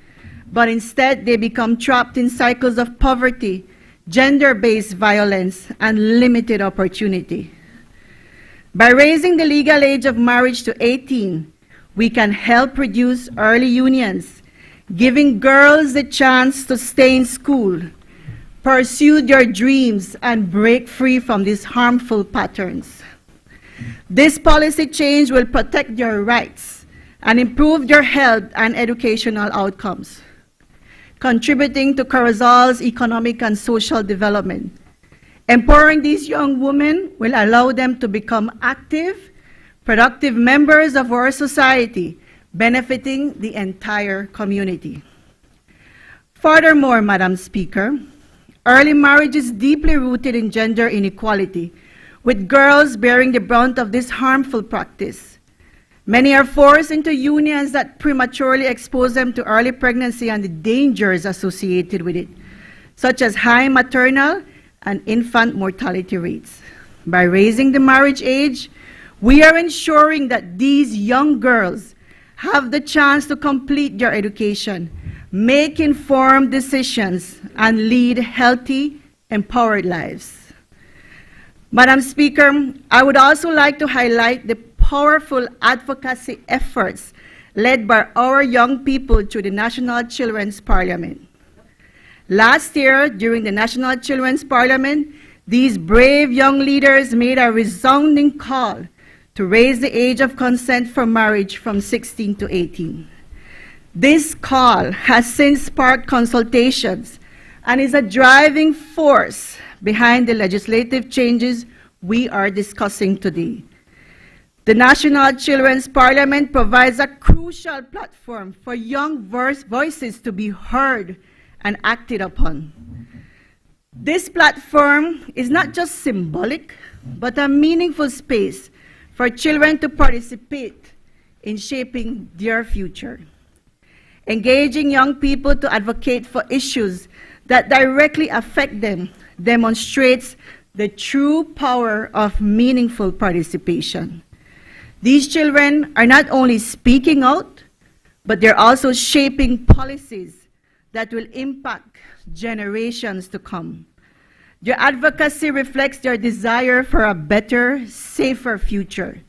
but instead they become trapped in cycles of poverty, gender-based violence, and limited opportunity. By raising the legal age of marriage to 18, we can help reduce early unions, giving girls the chance to stay in school, pursue their dreams, and break free from these harmful patterns. This policy change will protect their rights and improve their health and educational outcomes, contributing to Corozal's economic and social development. Empowering these young women will allow them to become active, productive members of our society, benefiting the entire community. Furthermore, Madam Speaker, early marriage is deeply rooted in gender inequality, with girls bearing the brunt of this harmful practice. Many are forced into unions that prematurely expose them to early pregnancy and the dangers associated with it, such as high maternal and infant mortality rates. By raising the marriage age, we are ensuring that these young girls have the chance to complete their education, make informed decisions, and lead healthy, empowered lives. Madam Speaker, I would also like to highlight the powerful advocacy efforts led by our young people through the National Children's Parliament. Last year, during the National Children's Parliament, these brave young leaders made a resounding call to raise the age of consent for marriage from 16 to 18. This call has since sparked consultations and is a driving force behind the legislative changes we are discussing today. The National Children's Parliament provides a crucial platform for young voices to be heard and acted upon. This platform is not just symbolic, but a meaningful space for children to participate in shaping their future. Engaging young people to advocate for issues that directly affect them demonstrates the true power of meaningful participation. These children are not only speaking out, but they're also shaping policies that will impact generations to come. Their advocacy reflects their desire for a better, safer future,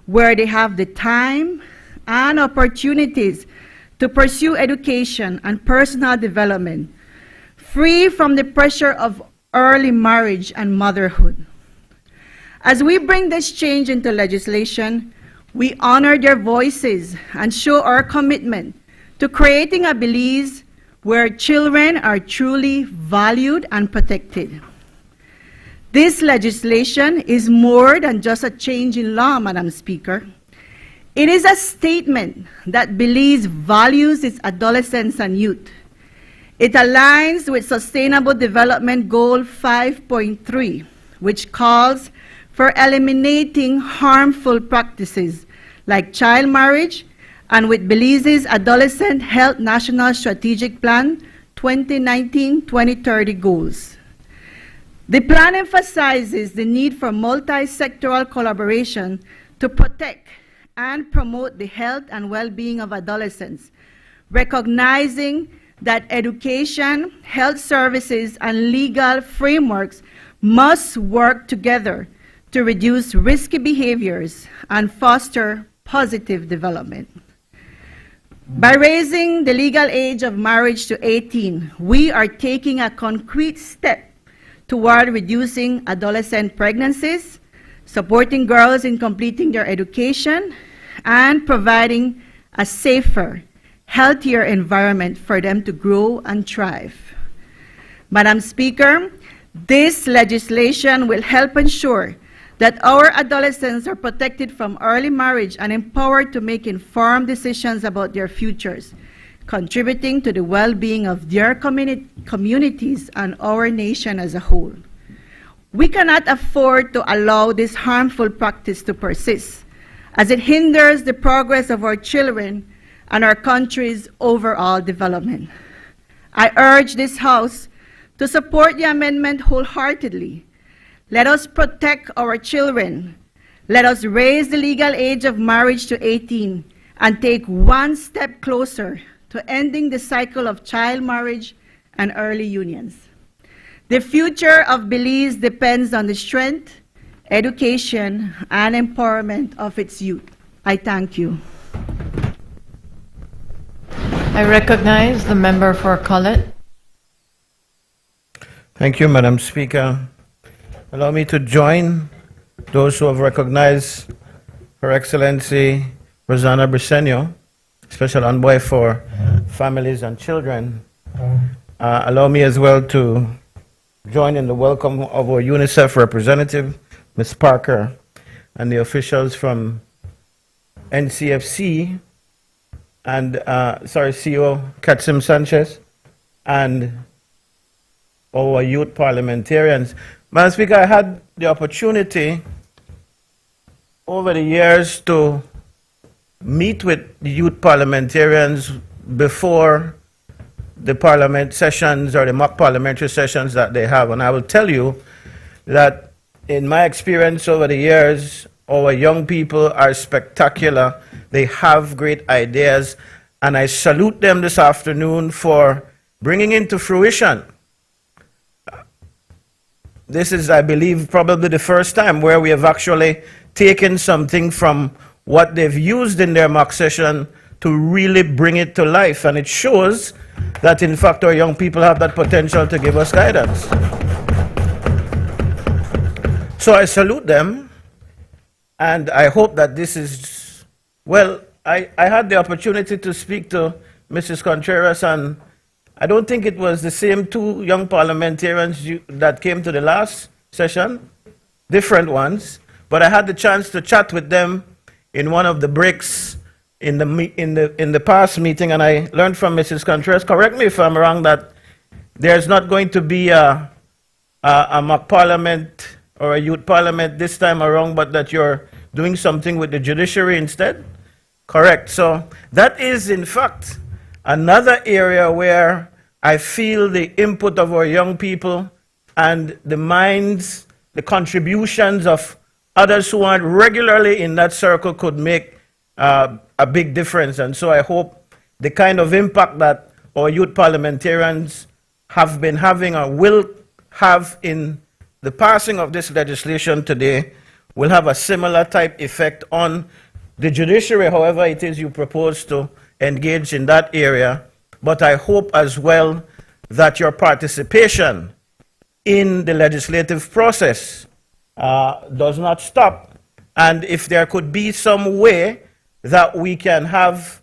where they have the time and opportunities to pursue education and personal development, free from the pressure of early marriage and motherhood. As we bring this change into legislation, we honor their voices and show our commitment to creating a Belize where children are truly valued and protected. This legislation is more than just a change in law, Madam Speaker. It is a statement that Belize values its adolescents and youth. It aligns with Sustainable Development Goal 5.3, which calls for eliminating harmful practices like child marriage, and with Belize's Adolescent Health National Strategic Plan 2019-2030 goals. The plan emphasizes the need for multi-sectoral collaboration to protect and promote the health and well-being of adolescents, recognizing that education, health services, and legal frameworks must work together to reduce risky behaviors and foster positive development. By raising the legal age of marriage to 18, we are taking a concrete step toward reducing adolescent pregnancies, supporting girls in completing their education, and providing a safer, healthier environment for them to grow and thrive. Madam Speaker, this legislation will help ensure that our adolescents are protected from early marriage and empowered to make informed decisions about their futures, contributing to the well-being of their communities and our nation as a whole. We cannot afford to allow this harmful practice to persist, as it hinders the progress of our children and our country's overall development. I urge this House to support the amendment wholeheartedly. Let us protect our children. Let us raise the legal age of marriage to 18 and take one step closer to ending the cycle of child marriage and early unions. The future of Belize depends on the strength, education, and empowerment of its youth. I thank you. I recognize the member for Collett. Thank you, Madam Speaker. Allow me to join those who have recognized Her Excellency Rosanna Briceño, Special Envoy for Families and Children. Allow me as well to join in the welcome of our UNICEF representative, Ms. Parker, and the officials from NCFC and, CEO Katsim Sanchez, and our youth parliamentarians. Madam Speaker, I had the opportunity over the years to meet with the youth parliamentarians before the parliament sessions or the mock parliamentary sessions that they have. And I will tell you that in my experience over the years, our young people are spectacular. They have great ideas. And I salute them this afternoon for bringing into fruition. This is, I believe, probably the first time where we have actually taken something from what they've used in their mock session to really bring it to life. And it shows that, in fact, our young people have that potential to give us guidance. So I salute them, and I hope that this is, well, I had the opportunity to speak to Mrs. Contreras, and I don't think it was the same two young parliamentarians that came to the last session, different ones, but I had the chance to chat with them in one of the breaks in the past meeting, and I learned from Mrs. Contreras, correct me if I'm wrong, that there's not going to be a mock parliament or a youth parliament this time around, but that you're doing something with the judiciary instead? Correct. So that is, in fact, another area where I feel the input of our young people and the minds, the contributions of others who aren't regularly in that circle could make a big difference. And so I hope the kind of impact that our youth parliamentarians have been having or will have in the passing of this legislation today will have a similar type effect on the judiciary, however it is you propose to engage in that area. But I hope as well that your participation in the legislative process does not stop. And if there could be some way that we can have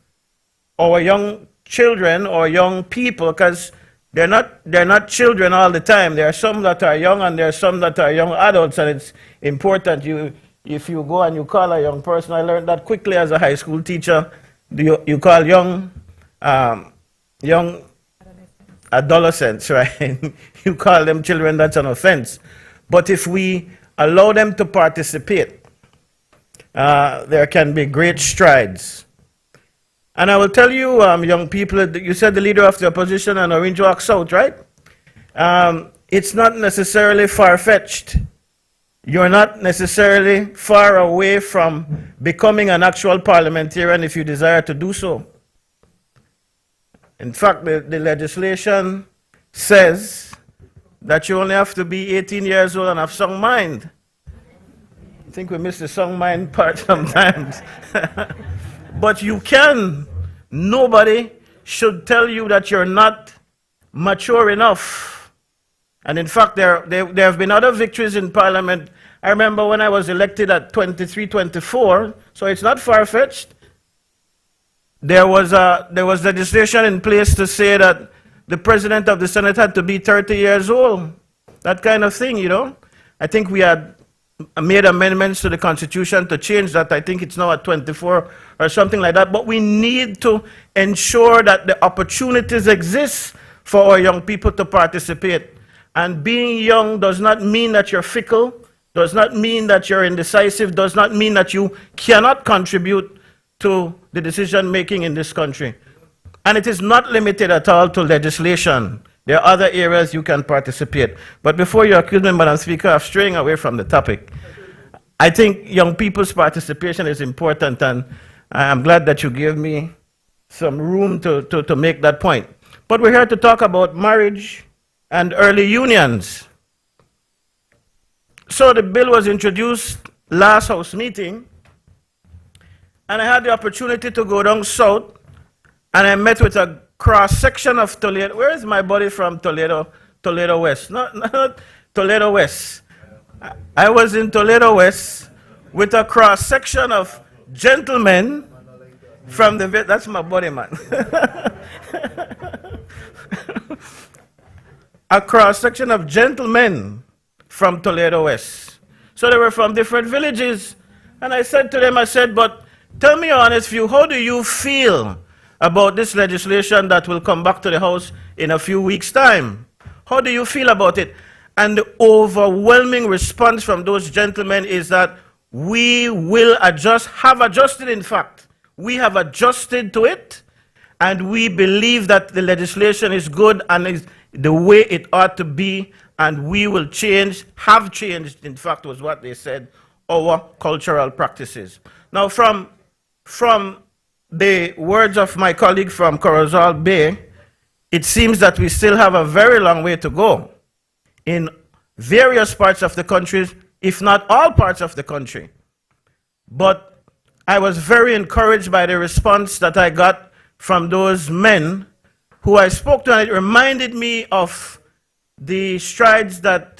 our young children or young people, because they're not children all the time. There are some that are young and there are some that are young adults, and it's important if you go and you call a young person, I learned that quickly as a high school teacher, you call young adolescents, right? You call them children, that's an offense. But if we allow them to participate, there can be great strides. And I will tell you, young people, you said the leader of the opposition and Orange Walk South, right? It's not necessarily far-fetched. You're not necessarily far away from becoming an actual parliamentarian if you desire to do so. In fact, the legislation says that you only have to be 18 years old and have sound mind. I think we miss the sound mind part sometimes. But you can. Nobody should tell you that you're not mature enough. And in fact, there have been other victories in Parliament. I remember when I was elected at 23, 24, so it's not far-fetched. There was legislation in place to say that the President of the Senate had to be 30 years old. That kind of thing, you know. I think we had made amendments to the Constitution to change that. I think it's now at 24 or something like that. But we need to ensure that the opportunities exist for our young people to participate. And being young does not mean that you're fickle, does not mean that you're indecisive, does not mean that you cannot contribute to the decision making in this country. And it is not limited at all to legislation. There are other areas you can participate. But before you accuse me, Madam Speaker, of straying away from the topic, I think young people's participation is important, and I'm glad that you gave me some room to make that point. But we're here to talk about marriage and early unions. So the bill was introduced last House meeting, and I had the opportunity to go down south, and I met with a cross-section of Toledo. Where is my buddy from Toledo? Toledo West. Not Toledo West. I was in Toledo West with a cross-section of gentlemen from the... That's my buddy, man. A cross-section of gentlemen from Toledo West. So they were from different villages. And I said to them, I said, but tell me honest view, how do you feel about this legislation that will come back to the House in a few weeks' time? How do you feel about it? And the overwhelming response from those gentlemen is that we will have adjusted, in fact. We have adjusted to it, and we believe that the legislation is good and is the way it ought to be, and we will change, have changed, in fact, was what they said, our cultural practices. Now, from the words of my colleague from Corozal Bay, it seems that we still have a very long way to go in various parts of the country, if not all parts of the country. But I was very encouraged by the response that I got from those men who I spoke to, and it reminded me of the strides that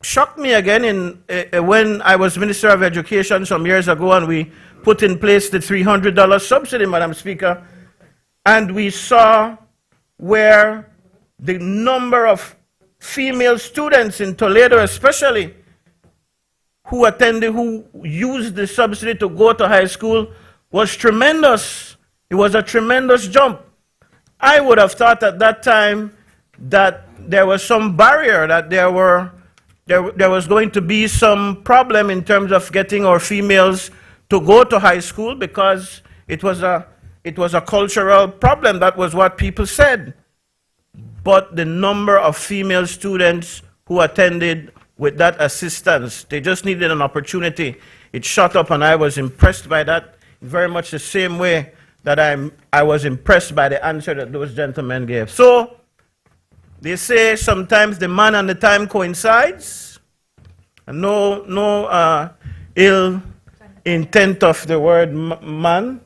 shocked me again when I was Minister of Education some years ago, and we put in place the $300 subsidy, Madam Speaker, and we saw where the number of female students in Toledo especially who used the subsidy to go to high school was tremendous. It was a tremendous jump. I would have thought at that time that there was some barrier, that there was going to be some problem in terms of getting our females to go to high school, because it was a cultural problem. That was what people said. But the number of female students who attended with that assistance, they just needed an opportunity. It shot up, and I was impressed by that, very much the same way that I was impressed by the answer that those gentlemen gave. So they say sometimes the man and the time coincides, and no ill intent of the word man.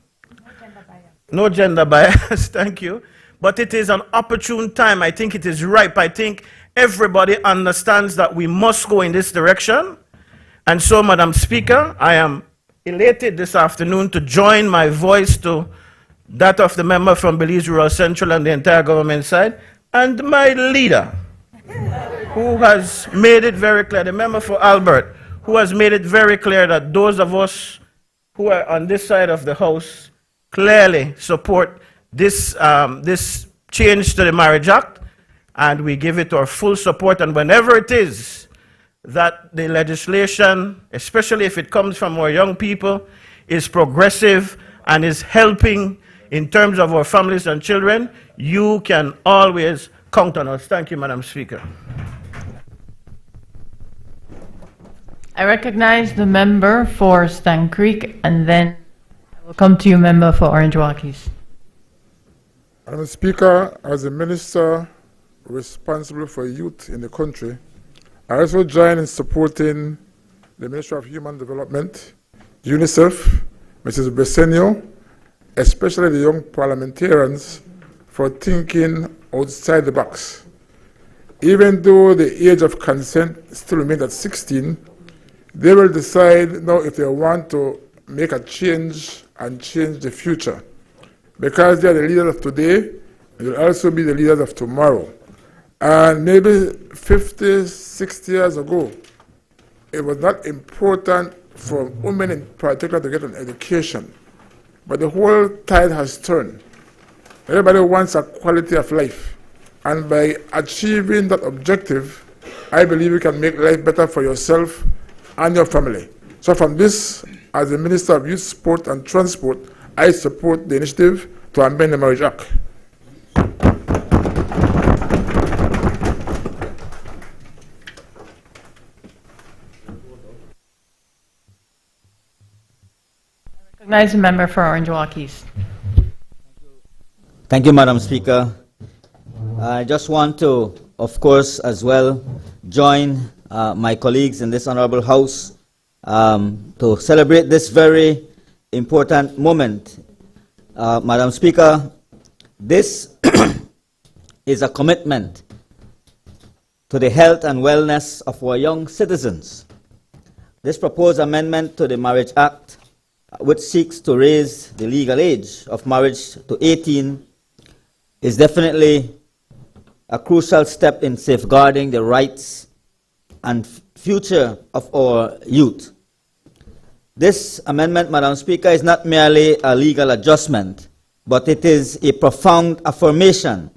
No gender bias, thank you. But it is an opportune time. I think it is ripe. I think everybody understands that we must go in this direction. And so, Madam Speaker, I am elated this afternoon to join my voice to that of the member from Belize Rural Central and the entire government side, and my leader, who has made it very clear, the member for Albert, who has made it very clear that those of us who are on this side of the House clearly support this change to the Marriage Act, and we give it our full support. And whenever it is that the legislation, especially if it comes from our young people, is progressive and is helping in terms of our families and children, you can always count on us. Thank you, Madam Speaker. I recognize the member for Stan Creek, and then I will come to you, member for Orange Rockies. Madam Speaker, as a minister responsible for youth in the country, I also join in supporting the Ministry of Human Development, UNICEF, Mrs. Bresenio, especially the young parliamentarians, for thinking outside the box. Even though the age of consent still remains at 16, they will decide now if they want to make a change and change the future. Because they are the leaders of today, they will also be the leaders of tomorrow. And maybe 50, 60 years ago, it was not important for women in particular to get an education. But the whole tide has turned. Everybody wants a quality of life. And by achieving that objective, I believe you can make life better for yourself and your family. So from this, as the Minister of Youth, Sport and Transport, I support the initiative to amend the Marriage Act. Recognize the member for Orange Rockies. Thank you, Madam Speaker. I just want to, of course, as well, join my colleagues in this honorable House to celebrate this very important moment. Madam Speaker, this is a commitment to the health and wellness of our young citizens. This proposed amendment to the Marriage Act, which seeks to raise the legal age of marriage to 18, is definitely a crucial step in safeguarding the rights and future of our youth. This amendment, Madam Speaker, is not merely a legal adjustment, but it is a profound affirmation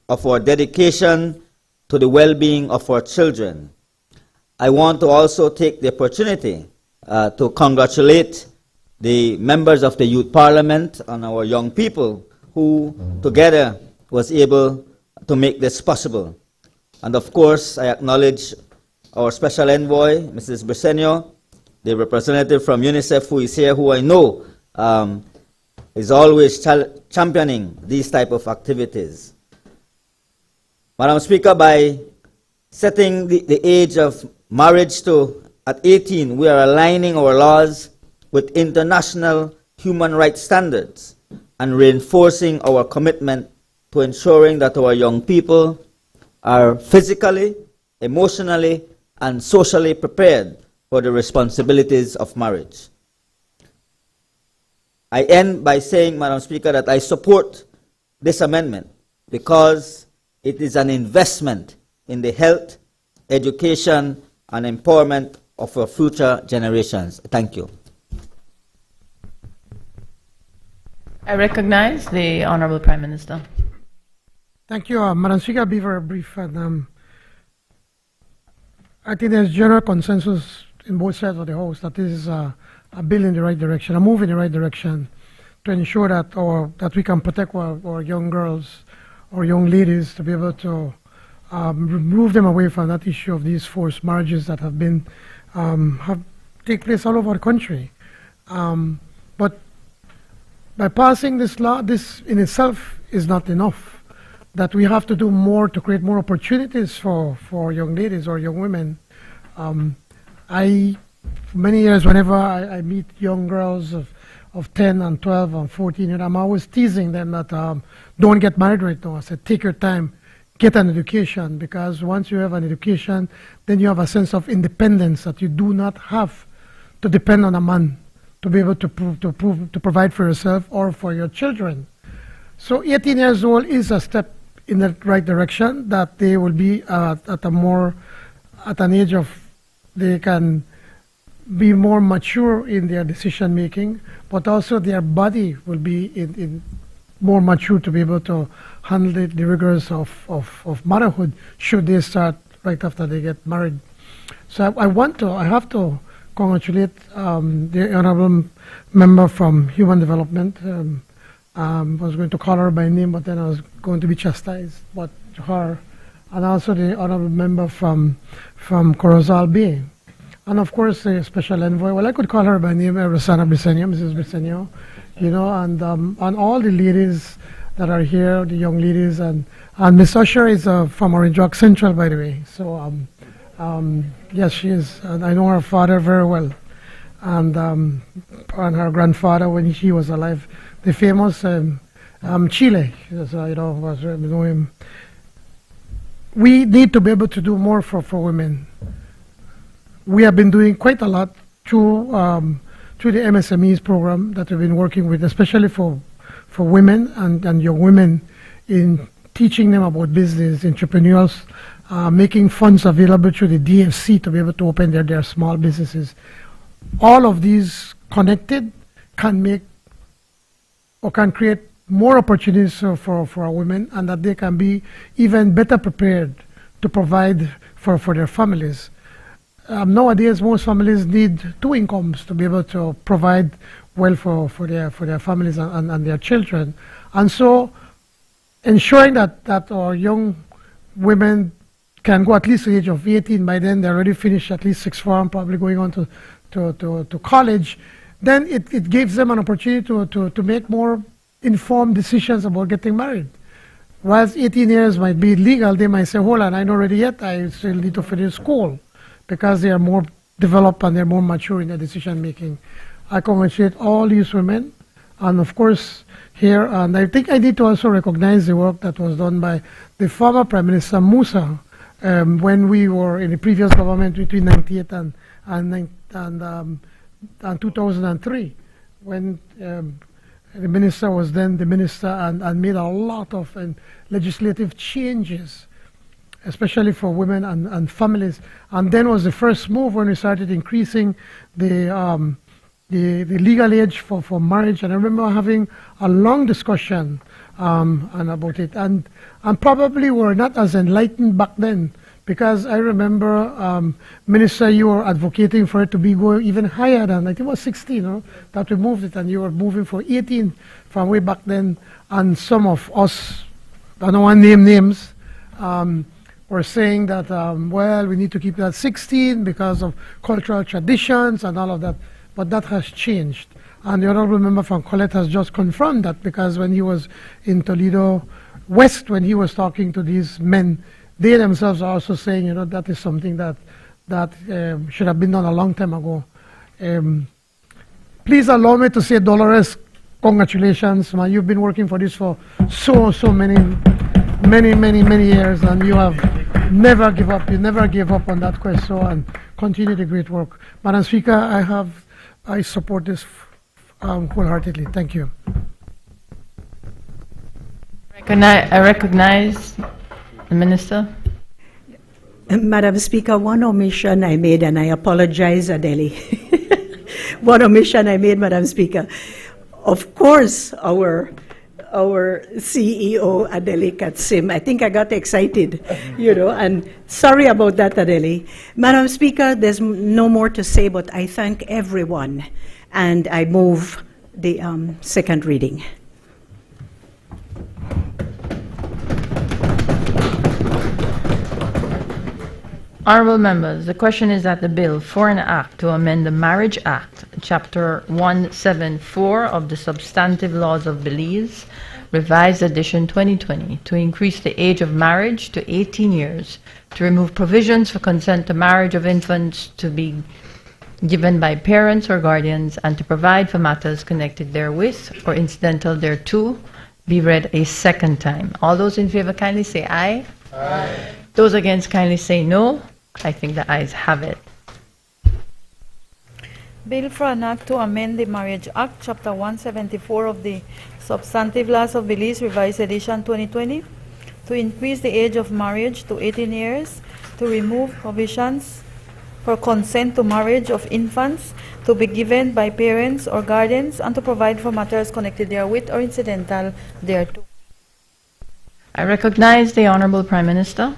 of our dedication to the well-being of our children. I want to also take the opportunity to congratulate the members of the Youth Parliament and our young people who together was able to make this possible. And of course, I acknowledge our Special Envoy, Mrs. Bresenio, the representative from UNICEF who is here, who I know is always championing these type of activities. Madam Speaker, by setting the age of marriage to at 18, we are aligning our laws with international human rights standards and reinforcing our commitment to ensuring that our young people are physically, emotionally, and socially prepared for the responsibilities of marriage. I end by saying, Madam Speaker, that I support this amendment because it is an investment in the health, education, and empowerment of our future generations. Thank you. I recognize the Honorable Prime Minister. Thank you, Madam Speaker. I'll be very brief. And, I think there's general consensus in both sides of the House that this is a bill in the right direction, a move in the right direction to ensure that we can protect our young girls, our young ladies, to be able to remove them away from that issue of these forced marriages that have been take place all over the country. But by passing this law, this in itself is not enough. That we have to do more to create more opportunities for young ladies or young women. For many years, whenever I meet young girls of 10 and 12 and 14, and I'm always teasing them that don't get married right now. I said, take your time, get an education, because once you have an education, then you have a sense of independence that you do not have to depend on a man to be able to provide for yourself or for your children. So 18 years old is a step in the right direction, that they will be at an age of they can be more mature in their decision making, but also their body will be in more mature to be able to handle the rigors of motherhood should they start right after they get married. So I have to congratulate the honorable member from Human Development. I was going to call her by name, but then I was going to be chastised. But her, and also the honorable member from Corozal Bay, and of course the special envoy. Well, I could call her by name, Rosanna Briceño, Mrs. Briceño, you know, and all the ladies that are here, the young ladies, and Miss Usher is from Orange Walk Central, by the way. So yes, she is, and I know her father very well, and her grandfather when he was alive, the famous Chile. So, you know him. We need to be able to do more for women. We have been doing quite a lot through the MSMEs program that we've been working with, especially for women and young women, in teaching them about business, entrepreneurs, making funds available through the DFC to be able to open their small businesses. All of these connected can make or can create more opportunities for our women, and that they can be even better prepared to provide for their families. Nowadays, most families need two incomes to be able to provide well for their families and their children. And so ensuring that our young women can go at least to the age of 18, by then they're already finished at least sixth form, probably going on to college, then it gives them an opportunity to make more informed decisions about getting married. Whilst 18 years might be legal, they might say, hold on, I'm not ready yet, I still need to finish school, because they are more developed and they're more mature in their decision making. I congratulate all these women, and of course here, and I think I need to also recognize the work that was done by the former Prime Minister Musa when we were in the previous government between 98 and 2003, when the minister was then the minister and made a lot of legislative changes, especially for women and families. And then was the first move when we started increasing the legal age for marriage. And I remember having a long discussion and about it. And probably were not as enlightened back then, because I remember, Minister, you were advocating for it to be go even higher than, I think it was 16, that we moved it, and you were moving for 18 from way back then. And some of us, I don't want to name names, were saying that, well, we need to keep that 16 because of cultural traditions and all of that. But that has changed. And the honorable member from Colette has just confirmed that, because when he was in Toledo West, when he was talking to these men, they themselves are also saying, that is something that should have been done a long time ago. Please allow me to say, Dolores, congratulations, man. You've been working for this for so many years, and you have never give up. You never gave up on that quest, and continue the great work. Madam Speaker, I support this wholeheartedly. Thank you. I recognize the Minister. Madam Speaker, one omission I made, and I apologize, Adeli. One omission I made, Madam Speaker. Of course, our CEO, Adeli Katsim, I think I got excited, and sorry about that, Adeli. Madam Speaker, there's no more to say, but I thank everyone, and I move the second reading. Honourable members, the question is that the bill for an act to amend the Marriage Act, Chapter 174 of the Substantive Laws of Belize, Revised Edition 2020, to increase the age of marriage to 18 years, to remove provisions for consent to marriage of infants to be given by parents or guardians, and to provide for matters connected therewith or incidental thereto, be read a second time. All those in favor kindly say aye. Aye. Those against kindly say no. I think the ayes have it. Bill for an act to amend the Marriage Act, Chapter 174 of the Substantive Laws of Belize, Revised Edition 2020, to increase the age of marriage to 18 years, to remove provisions for consent to marriage of infants to be given by parents or guardians, and to provide for matters connected therewith or incidental thereto. I recognize the Honourable Prime Minister.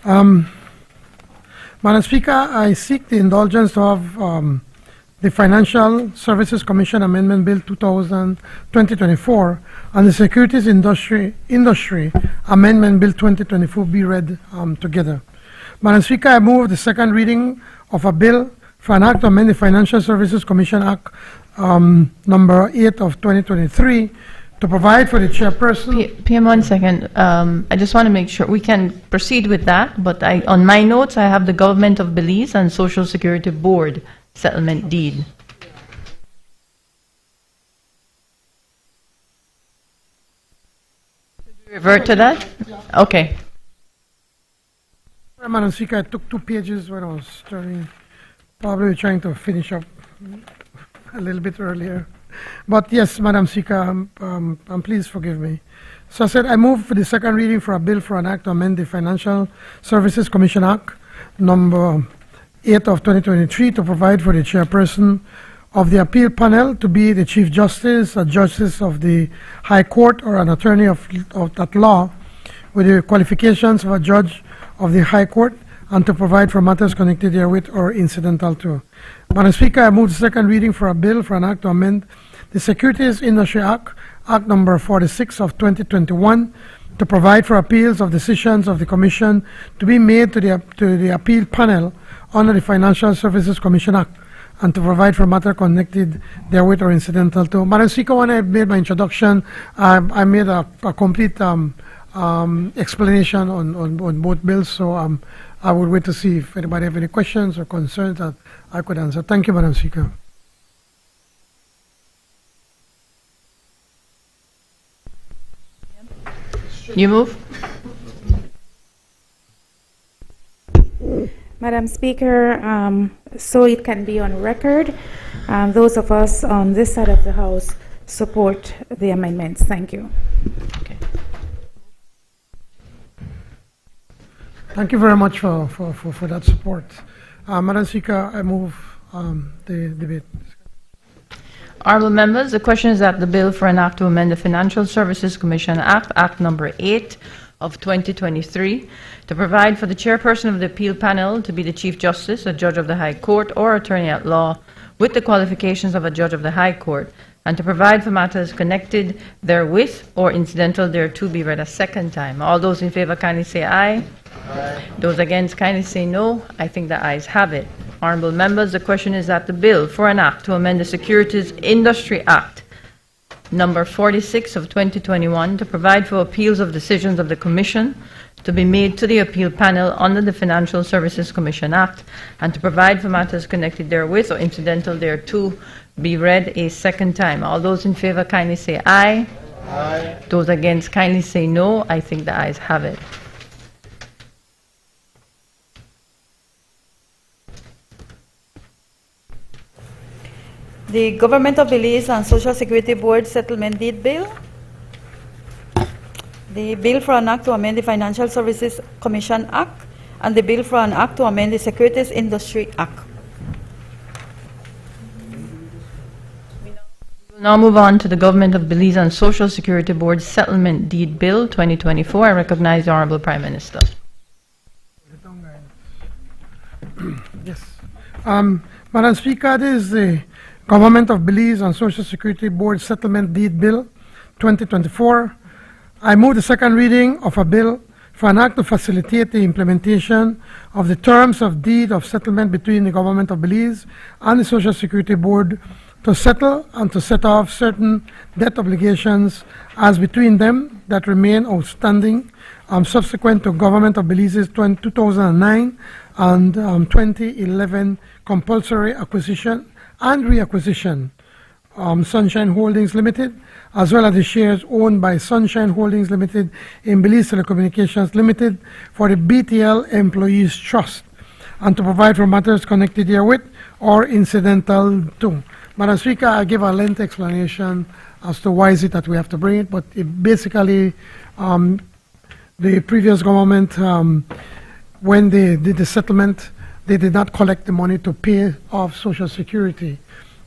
Madam Speaker, I seek the indulgence of the Financial Services Commission Amendment Bill 2024 and the Securities Industry Amendment Bill 2024 be read together. Madam Speaker, I move the second reading of a bill for an act to amend the Financial Services Commission Act number 8 of 2023 to provide for the chairperson. PM, 1 second. I just want to make sure we can proceed with that, but on my notes, I have the Government of Belize and Social Security Board settlement deed. Revert to that? Okay. Madam Speaker, I took 2 pages when I was starting, probably trying to finish up a little bit earlier. But yes, Madam Speaker, please forgive me. So I said I move for the second reading for a bill for an act to amend the Financial Services Commission Act number 8 of 2023 to provide for the chairperson of the appeal panel to be the Chief Justice, a Justice of the High Court, or an attorney of that law with the qualifications of a judge of the High Court, and to provide for matters connected therewith or incidental to. Madam Speaker, I move the second reading for a bill for an act to amend the Securities Industry Act, Act number 46 of 2021, to provide for appeals of decisions of the Commission to be made to the appeal panel under the Financial Services Commission Act, and to provide for matter connected therewith or incidental to. Madam Speaker, when I made my introduction, I made a complete explanation on both bills, so I would wait to see if anybody have any questions or concerns that I could answer. Thank you, Madam Speaker. You move? Madam Speaker, so it can be on record, those of us on this side of the House support the amendments. Thank you. Okay. Thank you very much for that support. Madam Speaker, I move the debate. Honorable members, the question is that the bill for an act to amend the Financial Services Commission Act, Act number 8 of 2023, to provide for the chairperson of the appeal panel to be the Chief Justice, a judge of the High Court, or attorney at law with the qualifications of a judge of the High Court, and to provide for matters connected therewith or incidental thereto be read a second time. All those in favor kindly say aye. Aye. Those against kindly say no. I think the ayes have it. Honorable members, the question is that the bill for an act to amend the Securities Industry Act number 46 of 2021 to provide for appeals of decisions of the Commission to be made to the appeal panel under the Financial Services Commission Act, and to provide for matters connected therewith or incidental thereto be read a second time. All those in favor kindly say aye. Aye. Those against kindly say no. I think the ayes have it. The Government of Belize and Social Security Board Settlement Deed Bill. The bill for an act to amend the Financial Services Commission Act, and the bill for an act to amend the Securities Industry Act. We will now move on to the Government of Belize and Social Security Board Settlement Deed Bill 2024. I recognize the Honorable Prime Minister. Yes. Madam Speaker, this is the Government of Belize and Social Security Board Settlement Deed Bill 2024. I move the second reading of a bill for an act to facilitate the implementation of the terms of deed of settlement between the Government of Belize and the Social Security Board to settle and to set off certain debt obligations as between them that remain outstanding subsequent to Government of Belize's 2009 and 2011 compulsory acquisition and reacquisition Sunshine Holdings Limited, as well as the shares owned by Sunshine Holdings Limited in Belize Telecommunications Limited for the BTL Employees Trust, and to provide for matters connected therewith or incidental to. Madam Speaker, I give a lengthy explanation as to why is it that we have to bring it, but it basically the previous government, when they did the settlement, they did not collect the money to pay off Social Security.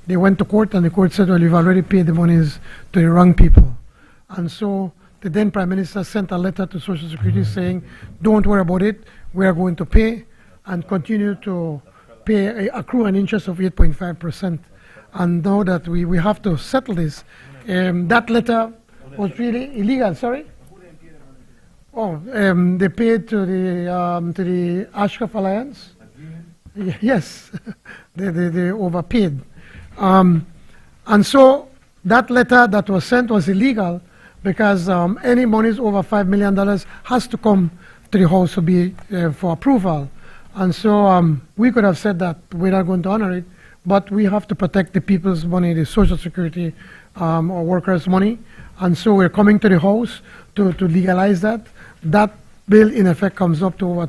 They went to court, and the court said, well, you've already paid the monies to the wrong people. And so the then Prime Minister sent a letter to Social Security saying, don't worry about it, we are going to pay and continue to pay, accrue an interest of 8.5%. And now that we have to settle this, that letter was really illegal, sorry? Oh, they paid to the Ashcroft Alliance? Yes, they overpaid. And so that letter that was sent was illegal because any monies over $5 million has to come to the House to be for approval. And so we could have said that we're not going to honor it, but we have to protect the people's money, the Social Security or workers' money. And so we're coming to the House to legalize that. That bill, in effect, comes up to what?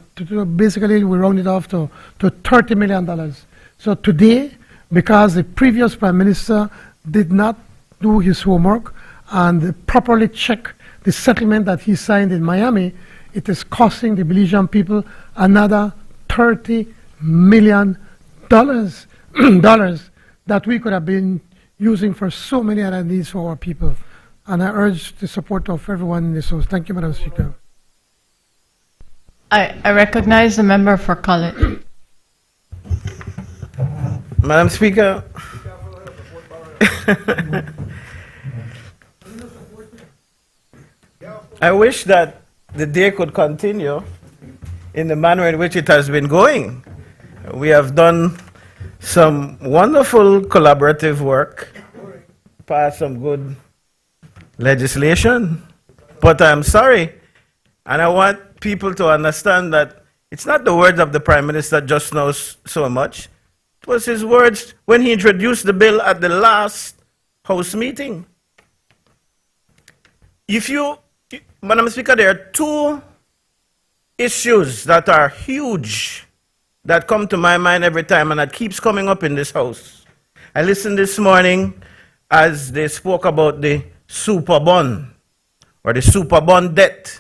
Basically, we round it off to $30 million. So today, because the previous Prime Minister did not do his homework and properly check the settlement that he signed in Miami, it is costing the Belizean people another $30 million that we could have been using for so many other needs for our people. And I urge the support of everyone in this House. Thank you, Madam Speaker. I recognize the member for College. Madam Speaker, I wish that the day could continue in the manner in which it has been going. We have done some wonderful collaborative work, passed some good legislation, but I'm sorry, and I want people to understand that it's not the words of the Prime Minister just now so much. It was his words when he introduced the bill at the last House meeting. Madam Speaker, there are two issues that are huge that come to my mind every time, and that keeps coming up in this House. I listened this morning as they spoke about the super bond, or the super bond debt,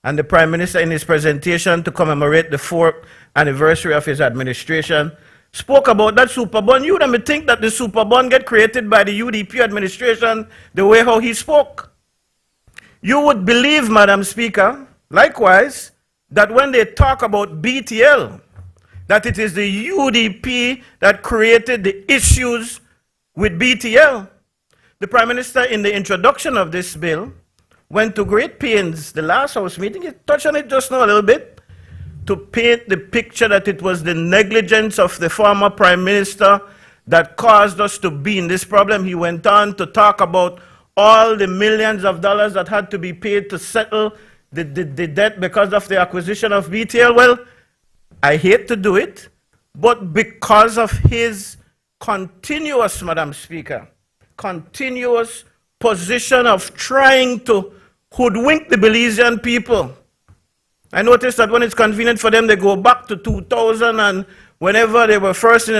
and the Prime Minister in his presentation to commemorate the 4th anniversary of his administration spoke about that super bond. You don't think that the super bond get created by the UDP administration the way how he spoke. You would believe, Madam Speaker, likewise, that when they talk about BTL, that it is the UDP that created the issues with BTL. The Prime Minister, in the introduction of this bill, went to great pains, the last House meeting, he touched on it just now a little bit, to paint the picture that it was the negligence of the former Prime Minister that caused us to be in this problem. He went on to talk about all the millions of dollars that had to be paid to settle the debt because of the acquisition of BTL. Well, I hate to do it, but because of his continuous, Madam Speaker, continuous position of trying to hoodwink the Belizean people. I noticed that when it's convenient for them, they go back to 2000, and whenever they were first in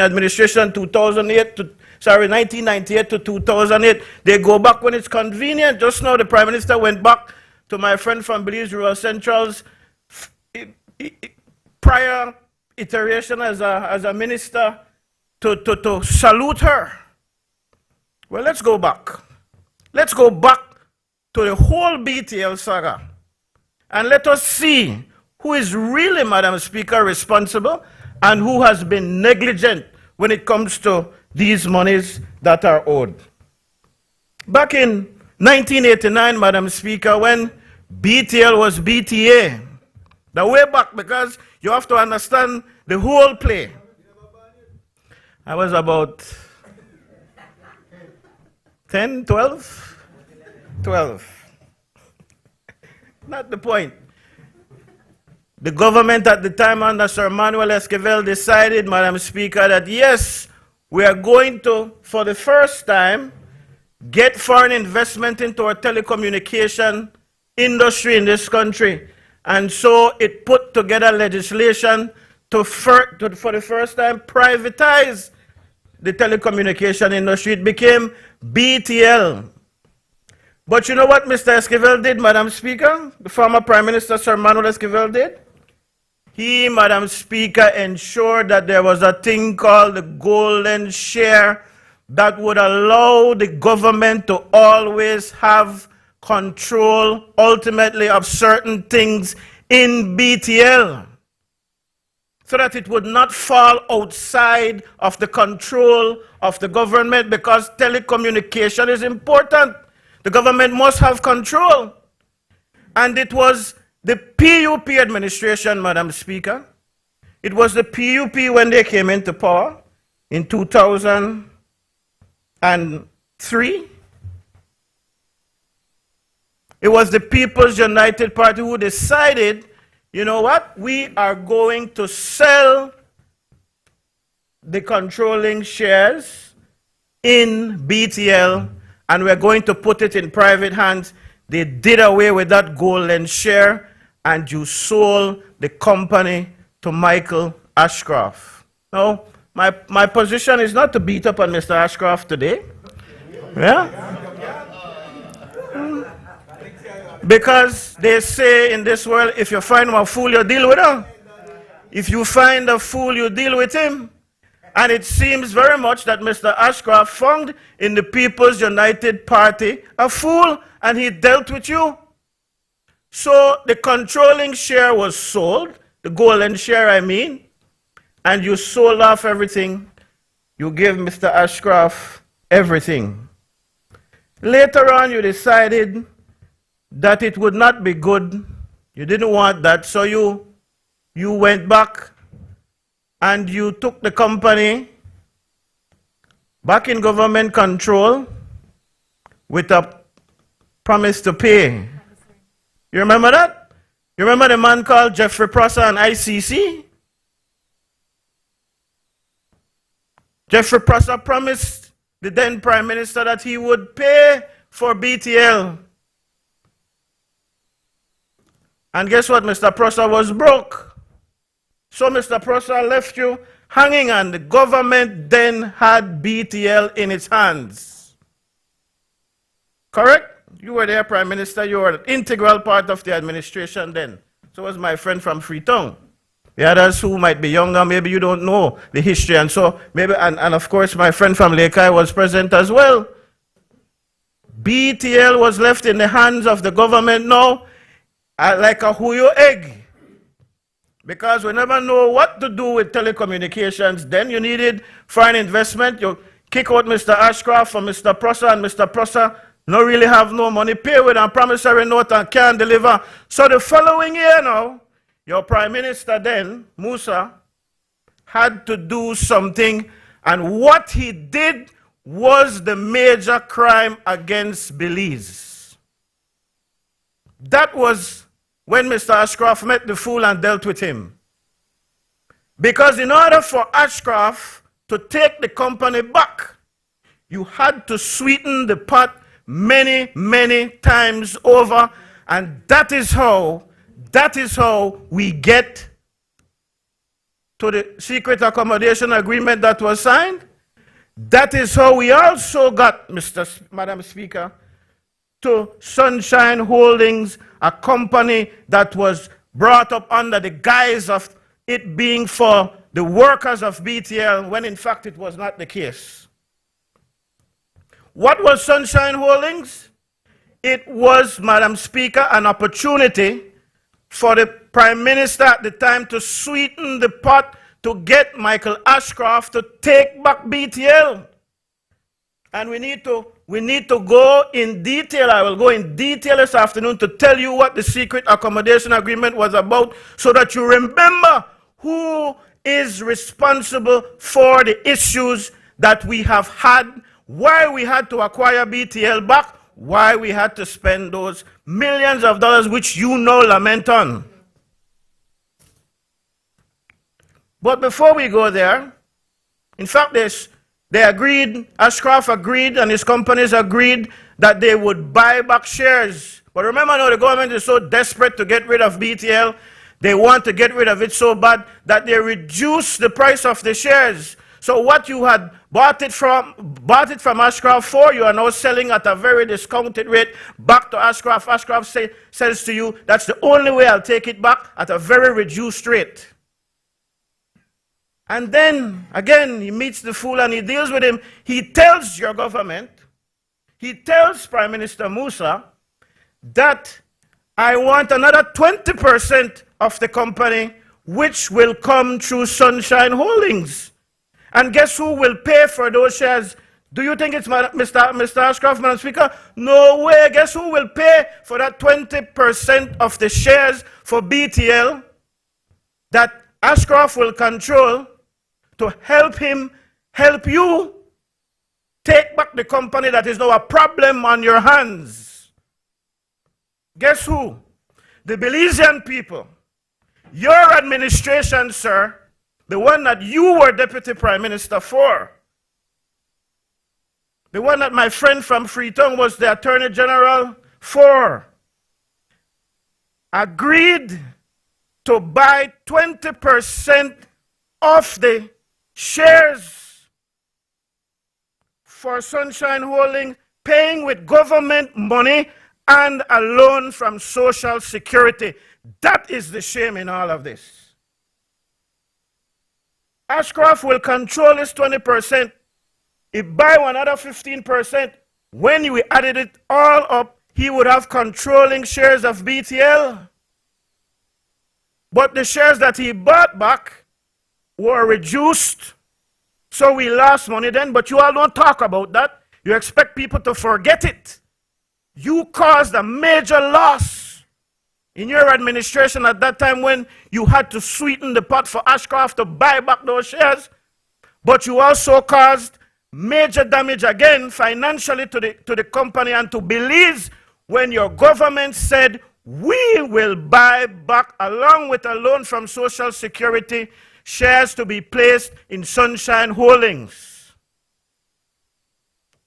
administration, 1998 to 2008, they go back when it's convenient. Just now, the Prime Minister went back to my friend from Belize Rural Central's prior iteration as a minister to salute her. Well, let's go back. Let's go back to the whole BTL saga. And let us see who is really, Madam Speaker, responsible and who has been negligent when it comes to these monies that are owed. Back in 1989, Madam Speaker, when BTL was BTA, the way back, because you have to understand the whole play. I was about 10, 12? 12. Not the point. The government at the time under Sir Manuel Esquivel decided, Madam Speaker, that yes, we are going to, for the first time, get foreign investment into our telecommunication industry in this country. And so it put together legislation to for the first time, privatize the telecommunication industry. It became BTL. But you know what Mr. Esquivel did, Madam Speaker? The former Prime Minister, Sir Manuel Esquivel, did? He, Madam Speaker, ensured that there was a thing called the golden share that would allow the government to always have control ultimately of certain things in BTL, so that it would not fall outside of the control of the government, because telecommunication is important. The government must have control. And it was the PUP administration, Madam Speaker. It was the PUP when they came into power in 2003. It was the People's United Party who decided, you know what, we are going to sell the controlling shares in BTL and we're going to put it in private hands. They did away with that golden share and you sold the company to Michael Ashcroft. Now, my position is not to beat up on Mr. Ashcroft today. Yeah? Because they say in this world, if you find a fool, you deal with him. If you find a fool, you deal with him. And it seems very much that Mr. Ashcroft found in the People's United Party a fool, and he dealt with you. So the controlling share was sold, the golden share I mean, and you sold off everything. You gave Mr. Ashcroft everything. Later on, you decided that it would not be good. You didn't want that, so you went back and you took the company back in government control with a promise to pay. You remember that? You remember the man called Jeffrey Prosser and ICC? Jeffrey Prosser promised the then Prime Minister that he would pay for BTL. And guess what? Mr. Prosser was broke. So Mr. Prosser left you hanging, and the government then had BTL in its hands. Correct? You were there, Prime Minister. You were an integral part of the administration then. So was my friend from Freetown. The others who might be younger, maybe you don't know the history. And so maybe, and of course, my friend from Lakei was present as well. BTL was left in the hands of the government now, like a Huyo egg. Because we never know what to do with telecommunications. Then you needed foreign investment. You kick out Mr. Ashcroft from Mr. Prosser, and Mr. Prosser no really have no money, pay with a promissory note and can't deliver. So the following year now, your Prime Minister then, Musa, had to do something, and what he did was the major crime against Belize. That was when Mr. Ashcroft met the fool and dealt with him. Because in order for Ashcroft to take the company back, you had to sweeten the pot many, many times over, and that is how we get to the secret accommodation agreement that was signed. That is how we also got, Madam Speaker, to Sunshine Holdings, a company that was brought up under the guise of it being for the workers of BTL, when in fact it was not the case. What was Sunshine Holdings? It was, Madam Speaker, an opportunity for the Prime Minister at the time to sweeten the pot to get Michael Ashcroft to take back BTL. And we need to go in detail. I will go in detail this afternoon to tell you what the secret accommodation agreement was about, so that you remember who is responsible for the issues that we have had, why we had to acquire BTL back, why we had to spend those millions of dollars which you now lament on. But before we go there, in fact, they agreed, Ashcroft agreed, and his companies agreed that they would buy back shares. But remember now, the government is so desperate to get rid of BTL, they want to get rid of it so bad that they reduce the price of the shares. So what you had bought it from Ashcroft for, you are now selling at a very discounted rate back to Ashcroft. Ashcroft says to you, that's the only way I'll take it back, at a very reduced rate. And then, again, he meets the fool and he deals with him. He tells your government, he tells Prime Minister Musa, that I want another 20% of the company, which will come through Sunshine Holdings. And guess who will pay for those shares? Do you think it's Mr. Ashcroft, Madam Speaker? No way. Guess who will pay for that 20% of the shares for BTL that Ashcroft will control to help him help you take back the company that is now a problem on your hands? Guess who? The Belizean people. Your administration, sir, the one that you were Deputy Prime Minister for, the one that my friend from Freetown was the Attorney General for, agreed to buy 20% of the shares for Sunshine Holding, paying with government money and a loan from Social Security. That is the shame in all of this. Ashcroft will control his 20%. He buy another 15%. When we added it all up, he would have controlling shares of BTL. But the shares that he bought back were reduced, so we lost money then. But you all don't talk about that. You expect people to forget it. You caused a major loss in your administration at that time when you had to sweeten the pot for Ashcroft to buy back those shares. But you also caused major damage again financially to the company and to Belize when your government said, we will buy back, along with a loan from Social Security, shares to be placed in Sunshine Holdings.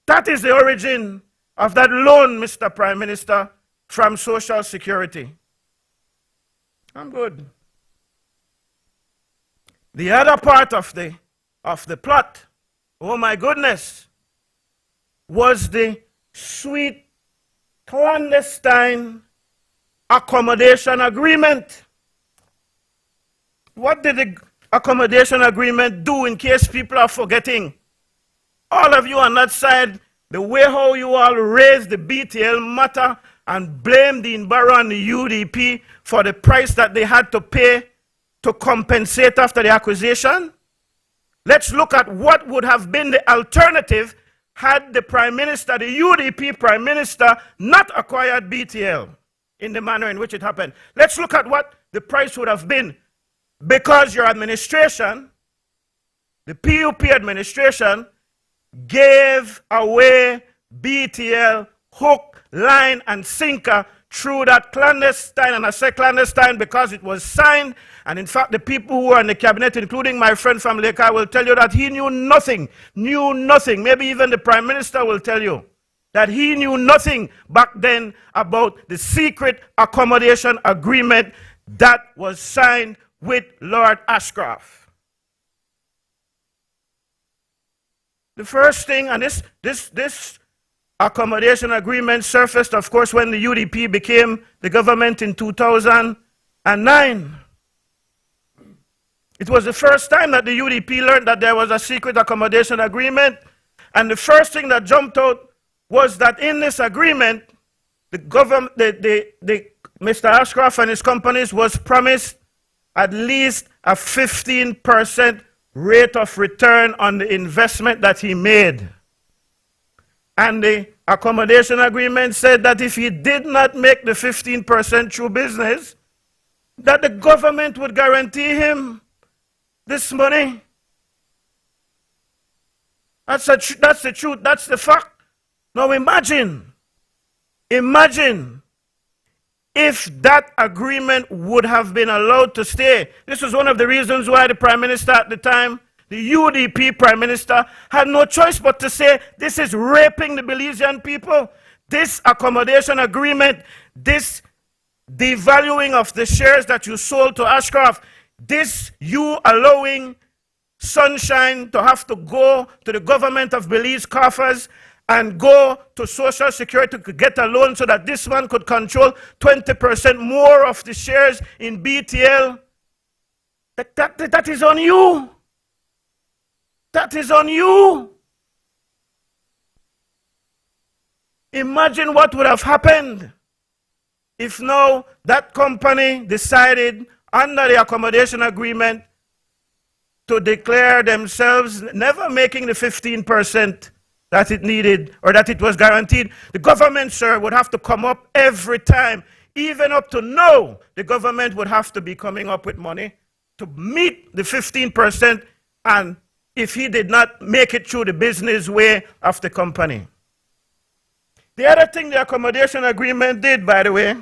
That is the origin of that loan, Mr. Prime Minister, from Social Security. I'm good. The other part of the plot, oh my goodness, was the sweet clandestine accommodation agreement. What did the accommodation agreement do, in case people are forgetting? All of you on that side, the way how you all raised the BTL matter and blamed the Inbaro and the UDP for the price that they had to pay to compensate after the acquisition. Let's look at what would have been the alternative had the Prime Minister, the UDP Prime Minister, not acquired BTL in the manner in which it happened. Let's look at what the price would have been, because your administration, the PUP administration, gave away BTL hook, line, and sinker through that clandestine. And I say clandestine because it was signed, and in fact the people who were in the cabinet, including my friend from Leka, will tell you that he knew nothing. Maybe even the Prime Minister will tell you that he knew nothing back then about the secret accommodation agreement that was signed with Lord Ashcroft. The first thing, and this accommodation agreement surfaced, of course, when the UDP became the government in 2009. It was the first time that the UDP learned that there was a secret accommodation agreement, and the first thing that jumped out was that in this agreement, Mr. Ashcroft and his companies was promised at least a 15% rate of return on the investment that he made. And the accommodation agreement said that if he did not make the 15% through business, that the government would guarantee him this money. That's the truth, that's the fact. Now imagine if that agreement would have been allowed to stay. This was one of the reasons why the Prime Minister at the time, the UDP Prime Minister, had no choice but to say, this is raping the Belizean people. This accommodation agreement, this devaluing of the shares that you sold to Ashcroft, this you allowing Sunshine to have to go to the government of Belize coffers and go to Social Security to get a loan so that this man could control 20% more of the shares in BTL. That is on you. That is on you. Imagine what would have happened if now that company decided under the accommodation agreement to declare themselves never making the 15% that it needed or that it was guaranteed, the government, sir, would have to come up every time. Even up to now, the government would have to be coming up with money to meet the 15%, and if he did not make it through the business way of the company. The other thing the accommodation agreement did, by the way,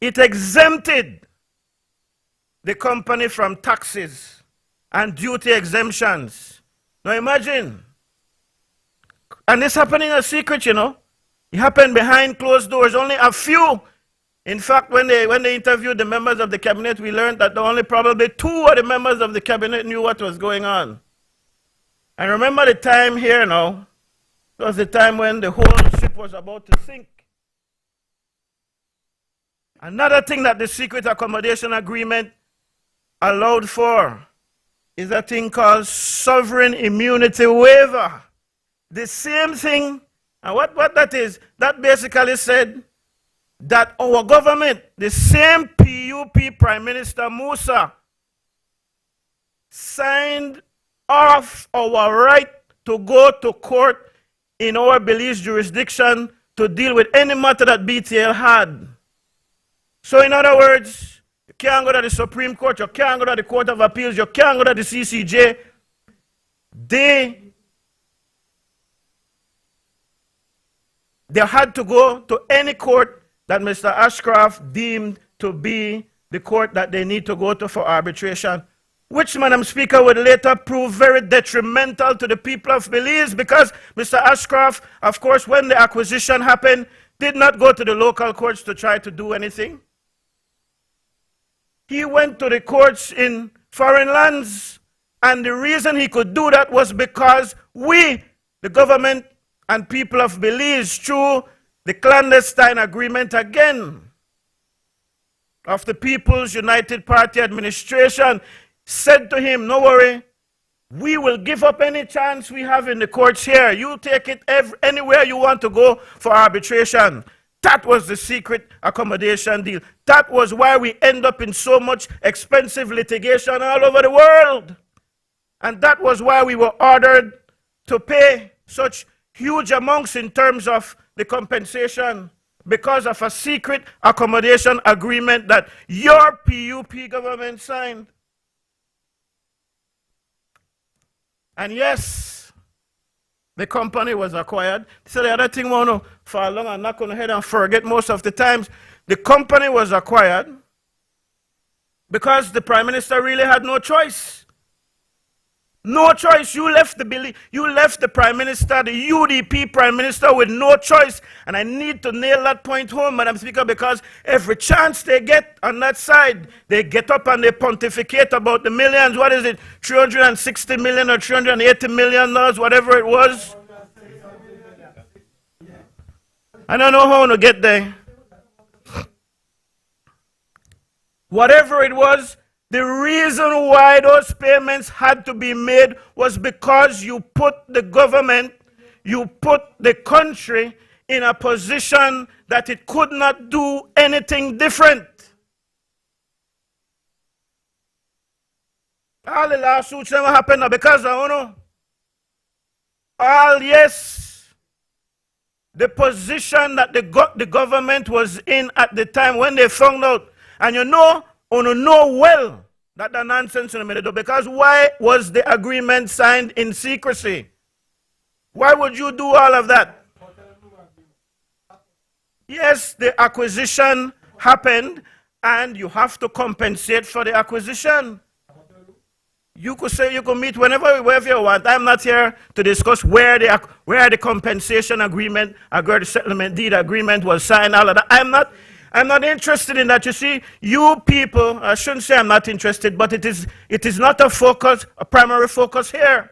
it exempted the company from taxes and duty exemptions. Now imagine, and this happened in a secret, you know. It happened behind closed doors. Only a few. In fact, when they interviewed the members of the cabinet, we learned that only probably 2 of the members of the cabinet knew what was going on. And remember the time here now, it was the time when the whole ship was about to sink. Another thing that the secret accommodation agreement allowed for is a thing called sovereign immunity waiver. The same thing, and what that is, that basically said that our government, the same PUP Prime Minister Musa, signed off our right to go to court in our Belize jurisdiction to deal with any matter that BTL had. So in other words, you can't go to the Supreme Court, you can't go to the Court of Appeals, you can't go to the CCJ. They had to go to any court that Mr. Ashcroft deemed to be the court that they need to go to for arbitration, which, Madam Speaker, would later prove very detrimental to the people of Belize, because Mr. Ashcroft, of course, when the acquisition happened, did not go to the local courts to try to do anything. He went to the courts in foreign lands, and the reason he could do that was because we, the government and people of Belize, through the clandestine agreement again of the People's United Party administration, said to him, no worry, we will give up any chance we have in the courts here. You take it anywhere you want to go for arbitration. That was the secret accommodation deal. That was why we end up in so much expensive litigation all over the world. And that was why we were ordered to pay such huge amounts in terms of the compensation, because of a secret accommodation agreement that your PUP government signed. And yes, the company was acquired. So the other thing I want to fall along and knock on the head and forget most of the times, the company was acquired because the Prime Minister really had no choice. No choice. You left the Prime Minister, the UDP Prime Minister, with no choice. And I need to nail that point home, Madam Speaker, because every chance they get on that side, they get up and they pontificate about the millions. What is it? 360 million or 380 million dollars, whatever it was. I don't know how to get there. Whatever it was, the reason why those payments had to be made was because you put the government, you put the country in a position that it could not do anything different. All the lawsuits never happened because I don't know. All, yes, the position that the government was in at the time when they found out, and you know well that the nonsense in the middle, because why was the agreement signed in secrecy? Why would you do all of that? Yes, the acquisition happened, and you have to compensate for the acquisition. You could say you could meet wherever you want. I'm not here to discuss where the compensation agreement, where the settlement deed agreement was signed, all of that. I'm not interested in that. You see, you people, I shouldn't say I'm not interested, but it is not a primary focus here.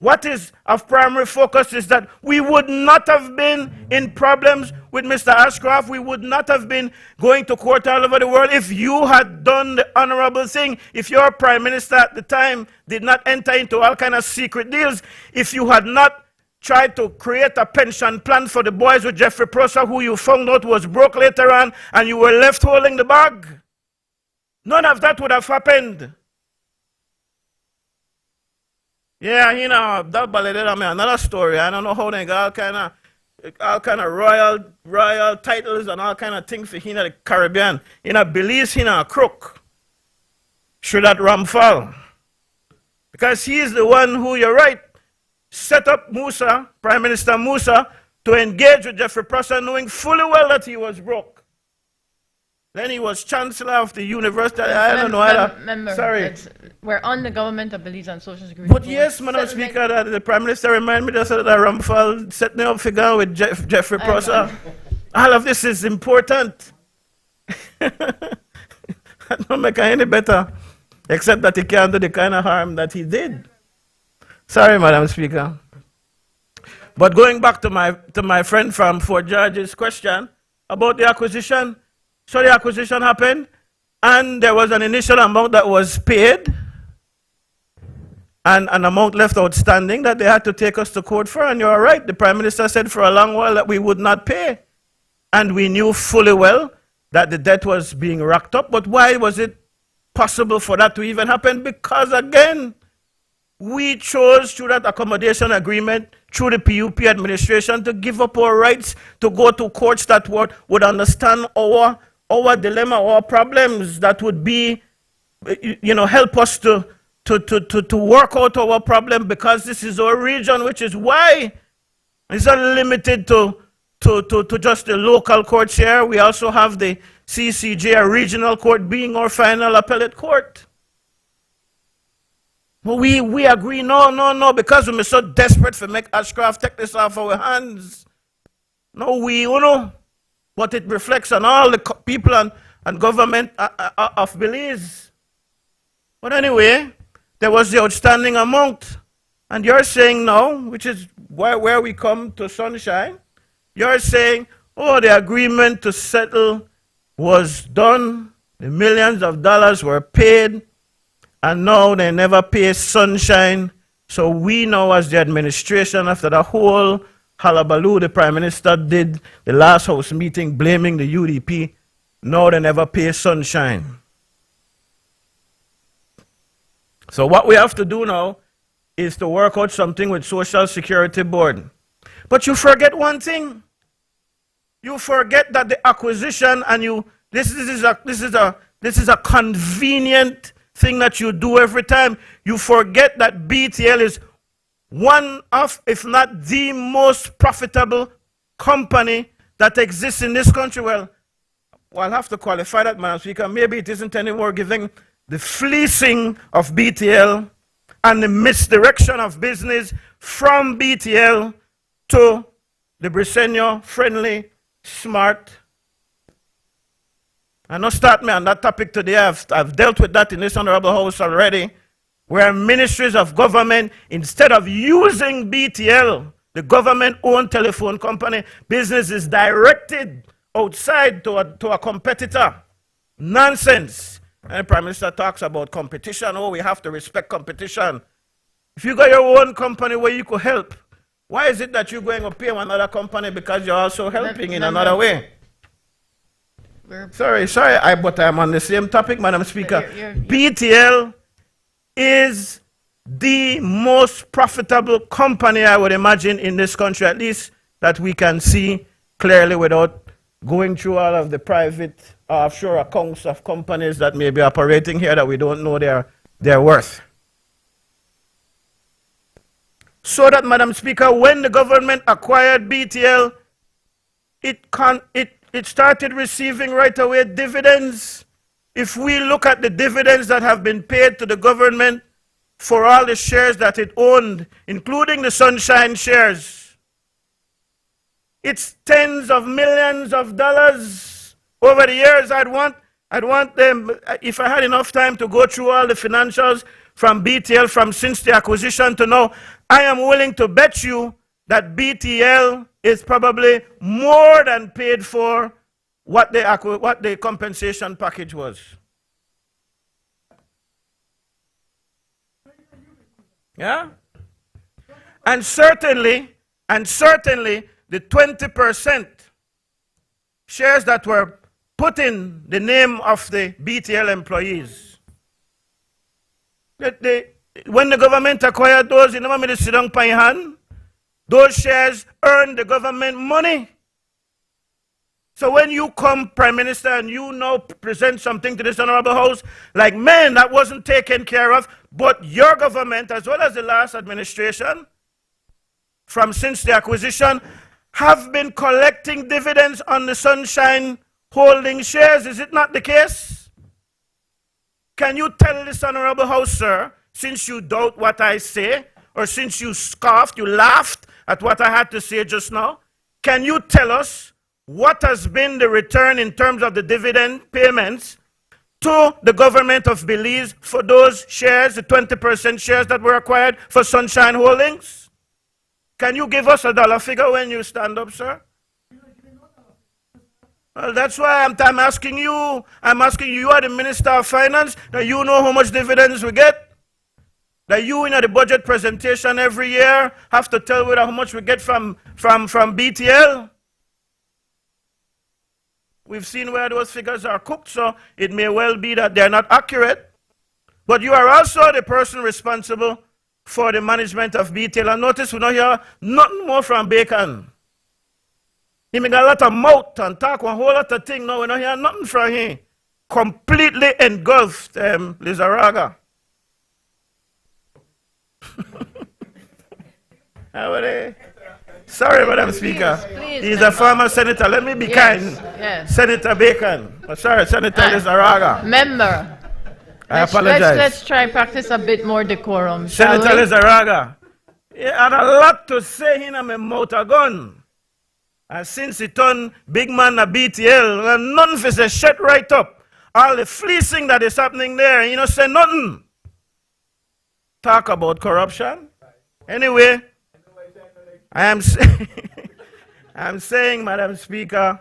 What is of primary focus is that we would not have been in problems with Mr. Ashcroft. We would not have been going to court all over the world if you had done the honorable thing. If your prime minister at the time did not enter into all kind of secret deals. If you had not tried to create a pension plan for the boys with Jeffrey Prosser, who you found out was broke later on, and you were left holding the bag. None of that would have happened. Yeah, you know, that ballet, I mean, another story. I don't know how they got all kind of royal titles and all kind of things for him in the Caribbean. You know, Belize, he a crook. Should that ram fall? Because he is the one who, you're right, set up Musa, Prime Minister Musa, to engage with Jeffrey Prosser, knowing fully well that he was broke. Then he was chancellor of the university. I don't know. Remember, Sorry. we're on the government of Belize and Social Security. But yes, Madam Speaker, the Prime Minister reminded me that the Ramphal set me up figure with Jeffrey Prosser. All of this is important. That don't make it any better, except that he can't do the kind of harm that he did. Sorry, Madam Speaker. But going back to my friend from Fort George's question about the acquisition. So the acquisition happened, and there was an initial amount that was paid, and an amount left outstanding that they had to take us to court for. And you're right, the Prime Minister said for a long while that we would not pay. And we knew fully well that the debt was being racked up. But why was it possible for that to even happen? Because, again, we chose through that accommodation agreement, through the PUP administration, to give up our rights to go to courts that would understand our dilemma, our problems, that would be, you know, help us to work out our problem, because this is our region, which is why it's not limited to just the local courts here. We also have the CCJ, a regional court, being our final appellate court. But we agree, no, because we're so desperate to make Ashcroft take this off our hands. No, you know, but it reflects on all the people and government of Belize. But anyway, there was the outstanding amount. And you're saying now, which is where we come to sunshine, you're saying, oh, the agreement to settle was done, the millions of dollars were paid, and now they never pay sunshine. So we know, as the administration, after the whole hullabaloo the Prime Minister did the last House meeting blaming the UDP, now they never pay sunshine. So what we have to do now is to work out something with Social Security Board. But you forget one thing. You forget that the acquisition, and this is a convenient thing that you do every time. You forget that BTL is one of, if not the most profitable company that exists in this country. Well, I'll have to qualify that, Madam Speaker. Maybe it isn't anymore giving the fleecing of BTL and the misdirection of business from BTL to the Briseño friendly, smart. And don't start me on that topic today. I've dealt with that in this Honorable House already, where ministries of government, instead of using BTL, the government-owned telephone company, business is directed outside to a competitor. Nonsense. And the Prime Minister talks about competition. Oh, we have to respect competition. If you got your own company where you could help, why is it that you're going to pay another company because you're also helping in another way? Sorry, but I'm on the same topic, Madam Speaker. BTL is the most profitable company, I would imagine, in this country, at least that we can see clearly without going through all of the private offshore accounts of companies that may be operating here that we don't know their worth. So that, Madam Speaker, when the government acquired BTL, it started receiving right away dividends. If we look at the dividends that have been paid to the government for all the shares that it owned, including the Sunshine shares, it's tens of millions of dollars over the years. I'd want them, if I had enough time, to go through all the financials from BTL from since the acquisition to now. I am willing to bet you that BTL is probably more than paid for what the compensation package was. Yeah? And certainly, and certainly the 20% shares that were put in the name of the BTL employees. When the government acquired those, you never made a sit down by hand. Those shares earned the government money. So when you come, Prime Minister, and you now present something to this Honorable House, like, man, that wasn't taken care of, but your government, as well as the last administration, since the acquisition, have been collecting dividends on the Sunshine Holding shares. Is it not the case? Can you tell this Honorable House, sir, since you doubt what I say, or since you scoffed, you laughed at what I had to say just now, can you tell us what has been the return in terms of the dividend payments to the government of Belize for those shares, the 20% shares that were acquired for Sunshine Holdings? Can you give us a dollar figure when you stand up, sir? Well, that's why I'm asking you. I'm asking you, you are the Minister of Finance, that you know how much dividends we get? That you, in the budget presentation every year, have to tell how much we get from BTL? We've seen where those figures are cooked, so it may well be that they're not accurate. But you are also the person responsible for the management of BTL. And notice we don't hear nothing more from Bacon. He make a lot of mouth and talk a whole lot of things. No, we don't hear nothing from him. Completely engulfed Lizaraga. Sorry, Madam Speaker. Please, He's a former senator. Let me be kind. Yes. Senator Bacon. Oh, sorry, Senator Lizaraga. Member. I apologize. Let's try practice a bit more decorum, shall Senator we? Lizaraga. He had a lot to say in a motor gun. And since he turned big man a BTL, none of us shut right up. All the fleecing that is happening there, you know, say nothing. Talk about corruption. Anyway, I'm saying, Madam Speaker,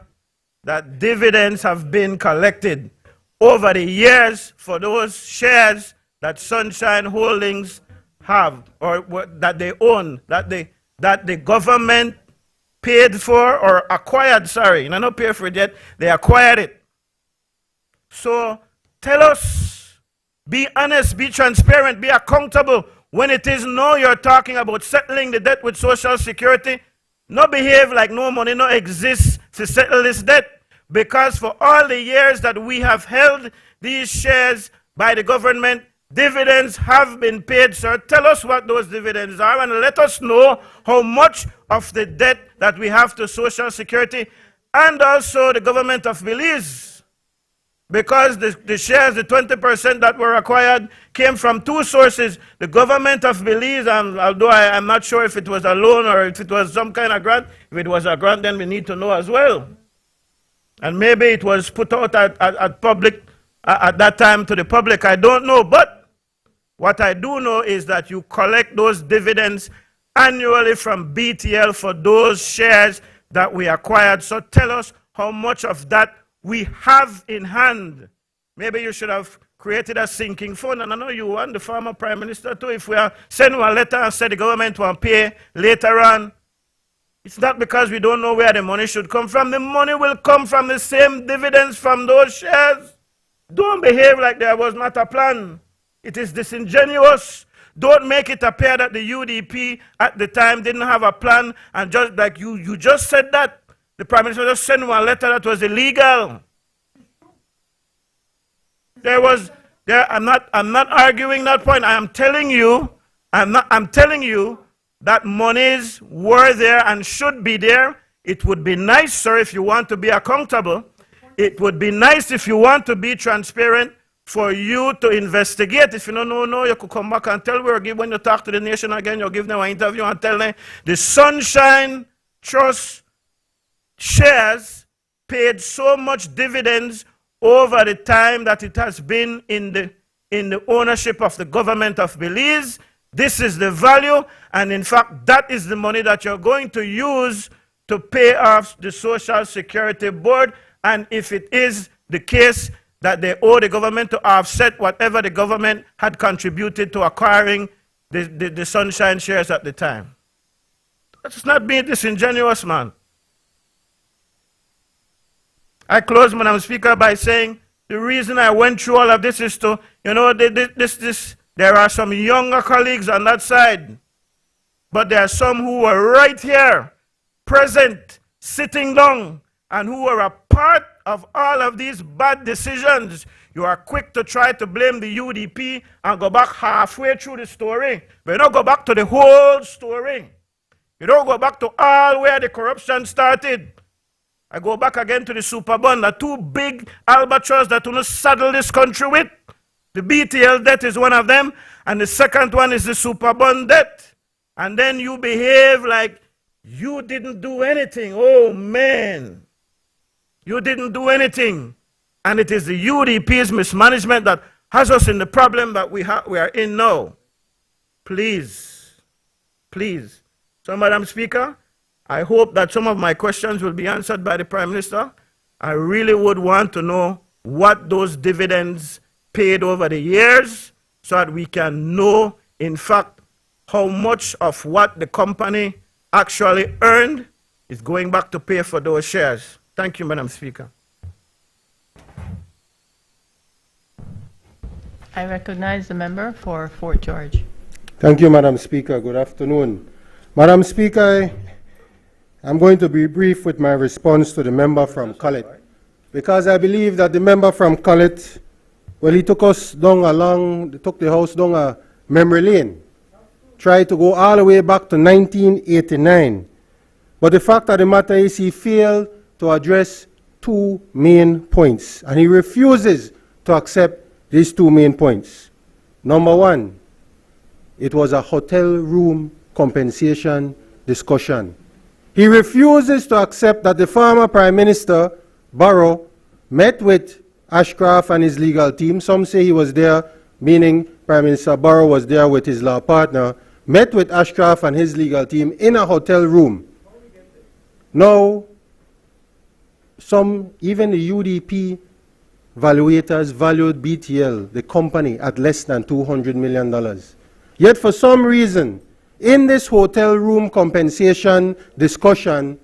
that dividends have been collected over the years for those shares that Sunshine Holdings have, or that they own, that the government paid for or acquired, sorry, no pay for it yet, they acquired it. So tell us, be honest, be transparent, be accountable. When it is now you're talking about settling the debt with Social Security, no behave like no money no exists to settle this debt, because for all the years that we have held these shares by the government, dividends have been paid, sir. Tell us what those dividends are and let us know how much of the debt that we have to Social Security and also the government of Belize. Because the shares, the 20% that were acquired, came from two sources. The government of Belize, and although I'm not sure if it was a loan or if it was some kind of grant, if it was a grant, then we need to know as well. And maybe it was put out at that time to the public. I don't know. But what I do know is that you collect those dividends annually from BTL for those shares that we acquired. So tell us how much of that we have in hand. Maybe you should have created a sinking fund. And I know you want the former Prime Minister too. If we are sending a letter and say the government will pay later on, it's not because we don't know where the money should come from. The money will come from the same dividends from those shares. Don't behave like there was not a plan. It is disingenuous. Don't make it appear that the UDP at the time didn't have a plan, and just like you just said that. The Prime Minister just sent one letter that was illegal. I'm not arguing that point. I'm telling you that monies were there and should be there. It would be nice, sir, if you want to be accountable. It would be nice if you want to be transparent for you to investigate. If you don't know, you could come back and tell when you talk to the nation again, you'll give them an interview and tell them the Sunshine Trust shares paid so much dividends over the time that it has been in the ownership of the government of Belize. This is the value, and in fact, that is the money that you're going to use to pay off the Social Security Board. And if it is the case that they owe the government to offset whatever the government had contributed to acquiring the Sunshine shares at the time. Let's not be disingenuous, man. I close, Madam Speaker, by saying the reason I went through all of this is to, you know, there are some younger colleagues on that side, but there are some who were right here, present, sitting down, and who were a part of all of these bad decisions. You are quick to try to blame the UDP and go back halfway through the story, but you don't go back to the whole story. You don't go back to all where the corruption started. I go back again to the super bond, the two big albatross that will saddle this country with. The BTL debt is one of them, and the second one is the super bond debt. And then you behave like you didn't do anything. Oh man, you didn't do anything. And it is the UDP's mismanagement that has us in the problem that we are in now. Please, please. So, Madam Speaker, I hope that some of my questions will be answered by the Prime Minister. I really would want to know what those dividends paid over the years so that we can know, in fact, how much of what the company actually earned is going back to pay for those shares. Thank you, Madam Speaker. I recognize the member for Fort George. Thank you, Madam Speaker. Good afternoon. Madam Speaker, I'm going to be brief with my response to the member from Cullet, because I believe that the member from Cullet, well, he took us down took the House down a memory lane, tried to go all the way back to 1989. But the fact of the matter is he failed to address two main points, and he refuses to accept these two main points. Number one, it was a hotel room compensation discussion. He refuses to accept that the former Prime Minister, Barrow, met with Ashcroft and his legal team. Some say he was there, meaning Prime Minister Barrow was there with his law partner, met with Ashcroft and his legal team in a hotel room. Now, even the UDP valuators valued BTL, the company, at less than $200 million. Yet for some reason, in this hotel room compensation discussion,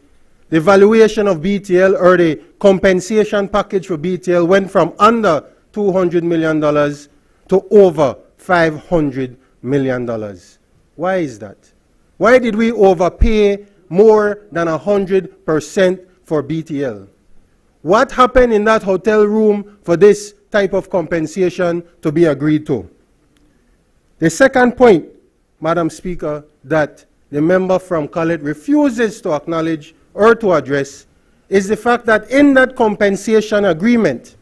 the valuation of BTL or the compensation package for BTL went from under $200 million to over $500 million. Why is that? Why did we overpay more than 100% for BTL? What happened in that hotel room for this type of compensation to be agreed to? The second point, Madam Speaker, that the member from Cullet refuses to acknowledge or to address is the fact that in that compensation agreement,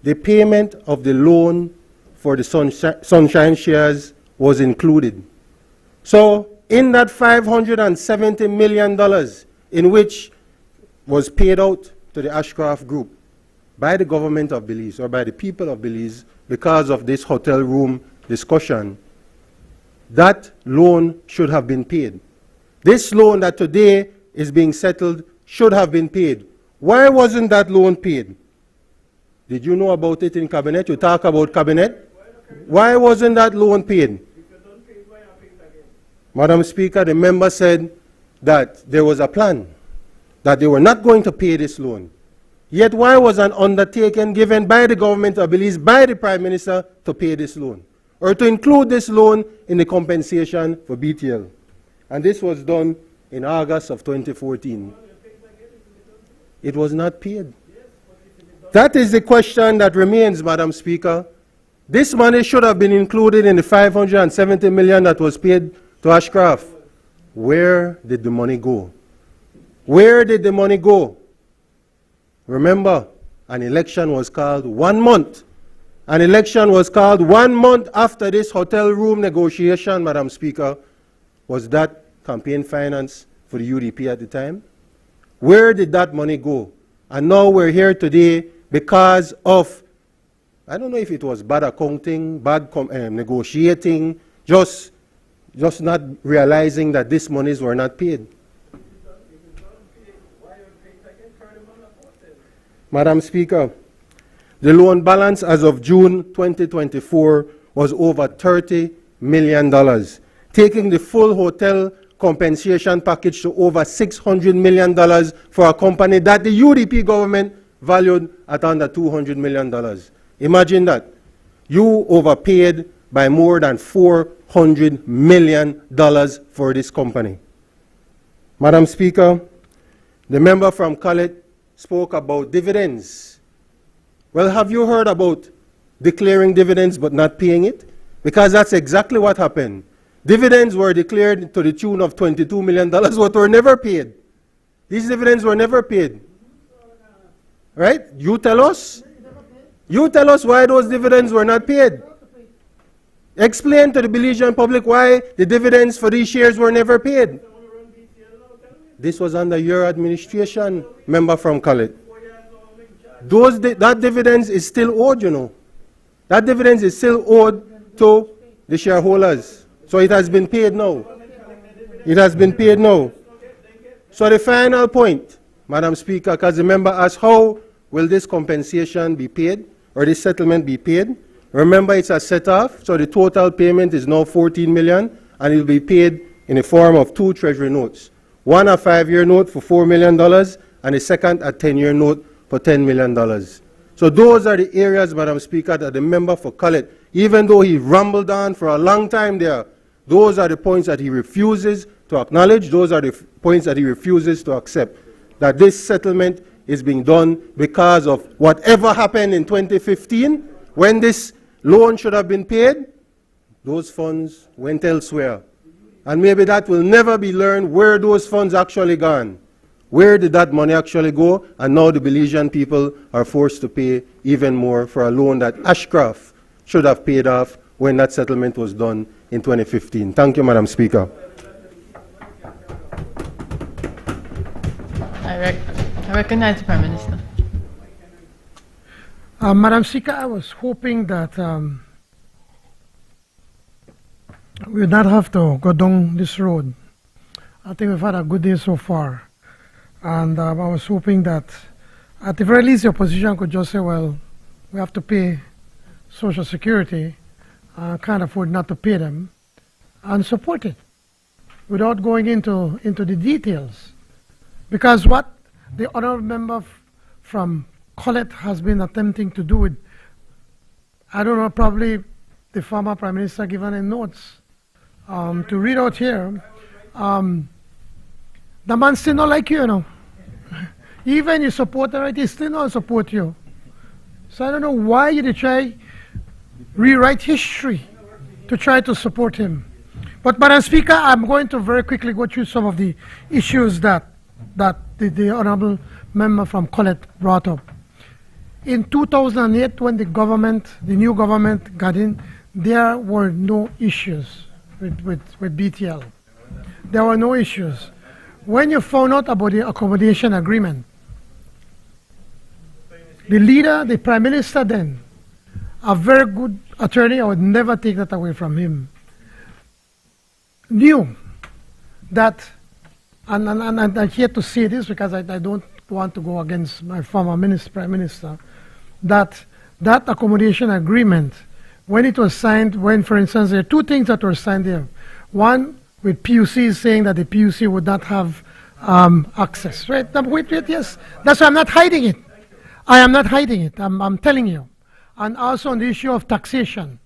the payment of the loan for the Sunshine shares was included. So in that $570 million in which was paid out to the Ashcroft Group by the government of Belize or by the people of Belize because of this hotel room discussion, that loan should have been paid. This loan that today is being settled should have been paid. Why wasn't that loan paid? Did you know about it in Cabinet? You talk about Cabinet. Why wasn't that loan paid? Madam Speaker, the member said that there was a plan, that they were not going to pay this loan. Yet why was an undertaking given by the government of Belize, by the Prime Minister, to pay this loan, or to include this loan in the compensation for BTL? And this was done in August of 2014. It was not paid. That is the question that remains, Madam Speaker. This money should have been included in the $570 million that was paid to Ashcroft. Where did the money go? Where did the money go? Remember, an election was called 1 month. An election was called 1 month after this hotel room negotiation, Madam Speaker. Was that campaign finance for the UDP at the time? Where did that money go? And now we're here today because of, I don't know if it was bad accounting, bad negotiating, just not realizing that these monies were not paid. Madam Speaker, the loan balance as of June 2024 was over $30 million, taking the full hotel compensation package to over $600 million for a company that the UDP government valued at under $200 million. Imagine that. You overpaid by more than $400 million for this company. Madam Speaker, the member from Khaled spoke about dividends. Well, have you heard about declaring dividends but not paying it? Because that's exactly what happened. Dividends were declared to the tune of $22 million, but were never paid. These dividends were never paid. Right? You tell us. You tell us why those dividends were not paid. Explain to the Belizean public why the dividends for these shares were never paid. This was under your administration, member from Khaled. That dividends is still owed, you know. That dividends is still owed to the shareholders. So it has been paid now. It has been paid now. So the final point, Madam Speaker, because the member asked how will this compensation be paid or this settlement be paid? Remember, it's a set-off, so the total payment is now $14 million, and it will be paid in the form of 2 treasury notes. One a 5-year note for $4 million, and the second a 10-year note for $10 million. So those are the areas, Madam Speaker, that the member for Khaled, even though he rumbled on for a long time there, those are the points that he refuses to acknowledge, those are the points that he refuses to accept, that this settlement is being done because of whatever happened in 2015, when this loan should have been paid, those funds went elsewhere. And maybe that will never be learned where those funds actually gone. Where did that money actually go? And now the Belizean people are forced to pay even more for a loan that Ashcroft should have paid off when that settlement was done in 2015. Thank you, Madam Speaker. I recognize the Prime Minister. Madam Speaker, I was hoping that we would not have to go down this road. I think we've had a good day so far. And I was hoping that at the very least the opposition could just say, well, we have to pay Social Security, can't afford not to pay them, and support it without going into the details. Because what the honourable member from Colette has been attempting to do with, I don't know, probably the former Prime Minister given in notes to read out here, the man still not like you, you know. Even you support her, he still not support you. So I don't know why you try rewrite history to try to support him. But Madam Speaker, I'm going to very quickly go through some of the issues that the honourable member from Colette brought up. In 2008, when the new government got in, there were no issues with BTL. There were no issues. When you found out about the accommodation agreement, the leader, the Prime Minister then, a very good attorney, I would never take that away from him, knew that, and I'm here to say this because I don't want to go against my former Prime Minister, that accommodation agreement, when it was signed, when, for instance, there are 2 things that were signed there. One, with PUC saying that the PUC would not have access, right? Wait, yes. That's why I'm not hiding it. I am not hiding it. I'm telling you. And also on the issue of taxation.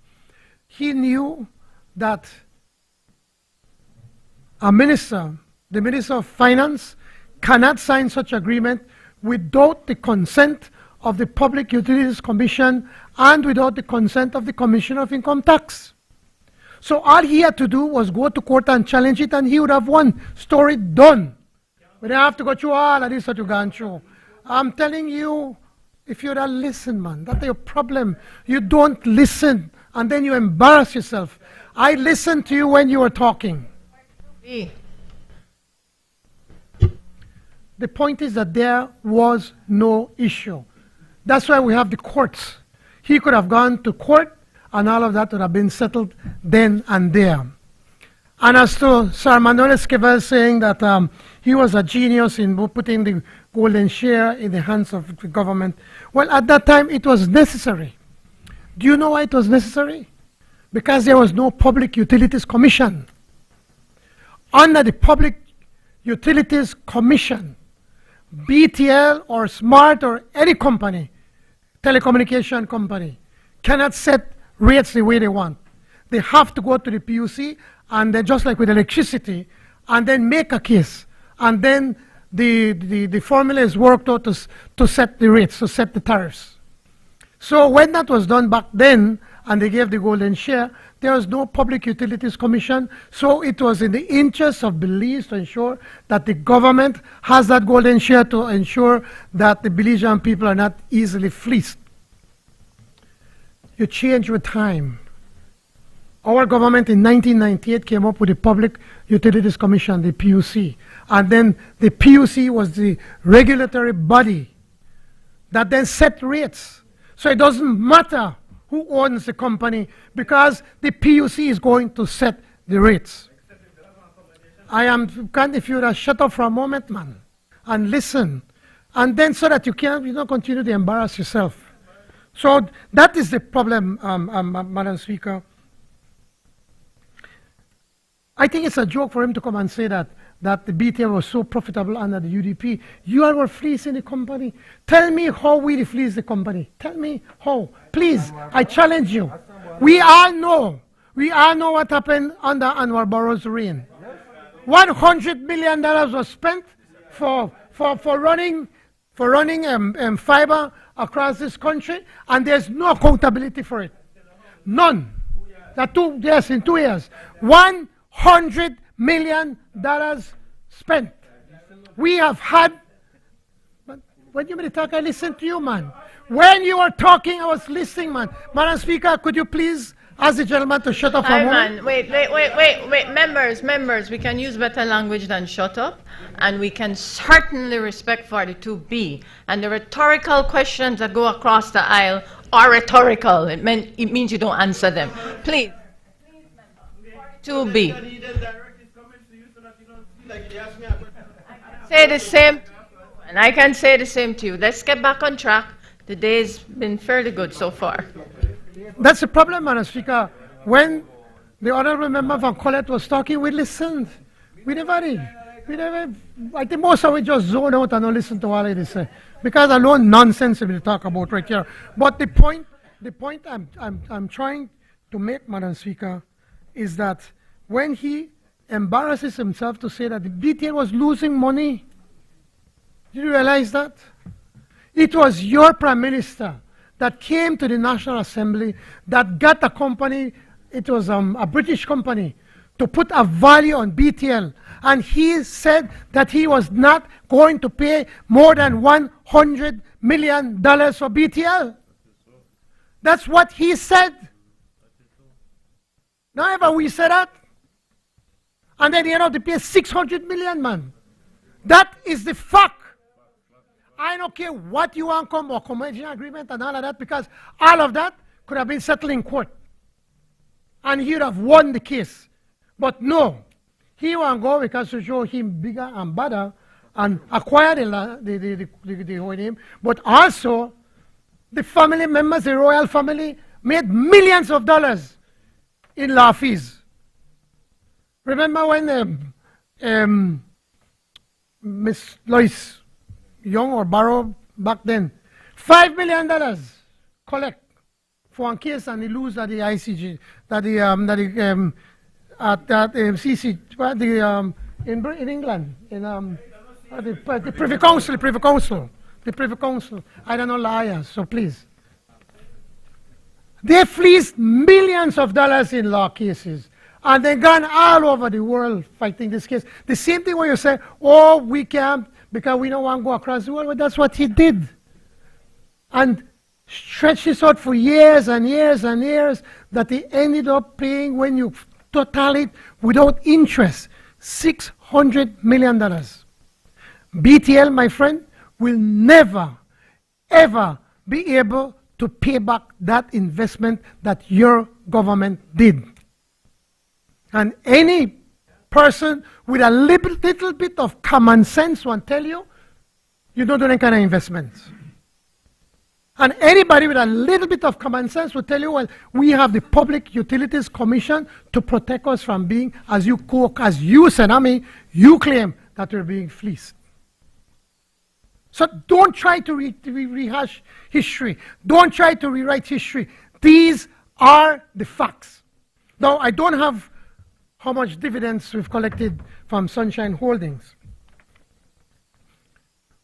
He knew that a minister, the Minister of Finance, cannot sign such agreement without the consent of the Public Utilities Commission and without the consent of the Commissioner of Income Tax. So all he had to do was go to court and challenge it, and he would have won. Story done. We don't have to go through all of this that you've gone through. I'm telling you, if you don't listen, man, that's your problem. You don't listen, and then you embarrass yourself. I listened to you when you were talking. The point is that there was no issue. That's why we have the courts. He could have gone to court, and all of that would have been settled then and there. And as to Sir Manuel Esquivel saying that he was a genius in putting the golden share in the hands of the government, well, at that time it was necessary. Do you know why it was necessary? Because there was no Public Utilities Commission. under the Public Utilities Commission, BTL or SMART or any company, telecommunication company, cannot set rates the way they want. They have to go to the PUC, and then just like with electricity, and then make a case, and then the formula is worked out to set the rates, to set the tariffs. So when that was done back then, and they gave the golden share, there was no Public Utilities Commission, so it was in the interest of Belize to ensure that the government has that golden share to ensure that the Belizean people are not easily fleeced. You change with time. Our government in 1998 came up with the Public Utilities Commission, the PUC, and then the PUC was the regulatory body that then set rates. So it doesn't matter who owns the company, because the PUC is going to set the rates. If you would shut up for a moment, man, and listen, and then so that you don't continue to embarrass yourself. So that is the problem, Madam Speaker. I think it's a joke for him to come and say that the BTL was so profitable under the UDP. You all were fleecing the company. Tell me how we fleeced the company. Tell me how. Please, I challenge you. We all know what happened under Anwar Barrow's reign. $100 million was spent for running fiber across this country, and there's no accountability for it. None. In 2 years. $100 million spent. We have had, but when you talk, I listened to you, man. When you were talking, I was listening, man. Madam Speaker, could you please ask the gentleman to shut up for a moment? Man, wait. Members, we can use better language than shut up, and we can certainly respect 42B. And the rhetorical questions that go across the aisle are rhetorical. It means you don't answer them. Please. 42B. Say the same, and I can say the same to you. Let's get back on track. The day's been fairly good so far. That's the problem, Madam Speaker. When the honorable member from Colette was talking, we listened. We never, I think most of it just zone out and don't listen to what they say. Because I know nonsense we talk about right here. But the point I'm trying to make, Madam Speaker, is that when he embarrasses himself to say that the BTL was losing money, did you realize that? It was your Prime Minister that came to the National Assembly that got a company, it was a British company, to put a value on BTL. And he said that he was not going to pay more than $100 million for BTL. That's what he said. Now ever we said that? And then you know they pay $600 million, man. That is the fact. I don't care what you want come or commercial agreement and all of that, because all of that could have been settled in court. And he would have won the case. But no, he won't go because to show him bigger and better and acquire the whole name. But also, the family members, the royal family, made millions of dollars in law fees. Remember when Miss Lois Young or Barrow back then, $5 million collect for one case, and he lose at the ICG, in England, the Privy Council. I don't know lawyers, so please. They fleeced millions of dollars in law cases, and they gone all over the world fighting this case. The same thing when you say, oh, we can't because we don't want to go across the world, but that's what he did. And stretched this out for years and years and years, that he ended up paying, when you total it without interest, $600 million. BTL, my friend, will never, ever be able to pay back that investment that your government did. And any person with a little bit of common sense will tell you, you don't do any kind of investments. And anybody with a little bit of common sense will tell you, well, we have the Public Utilities Commission to protect us from being, as you said, you claim that we're being fleeced. So don't try to rehash history. Don't try to rewrite history. These are the facts. Now, I don't have how much dividends we've collected from Sunshine Holdings.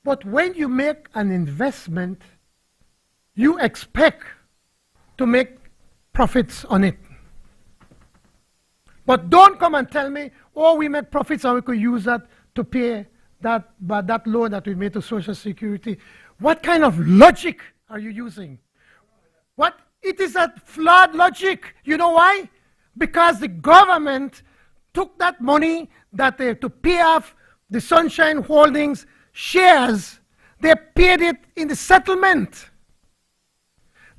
But when you make an investment, you expect to make profits on it. But don't come and tell me, oh, we make profits and we could use that to pay that loan that we made to Social Security. What kind of logic are you using? What? It is a flawed logic. You know why? Because the government took that money that they to pay off the Sunshine Holdings shares. They paid it in the settlement.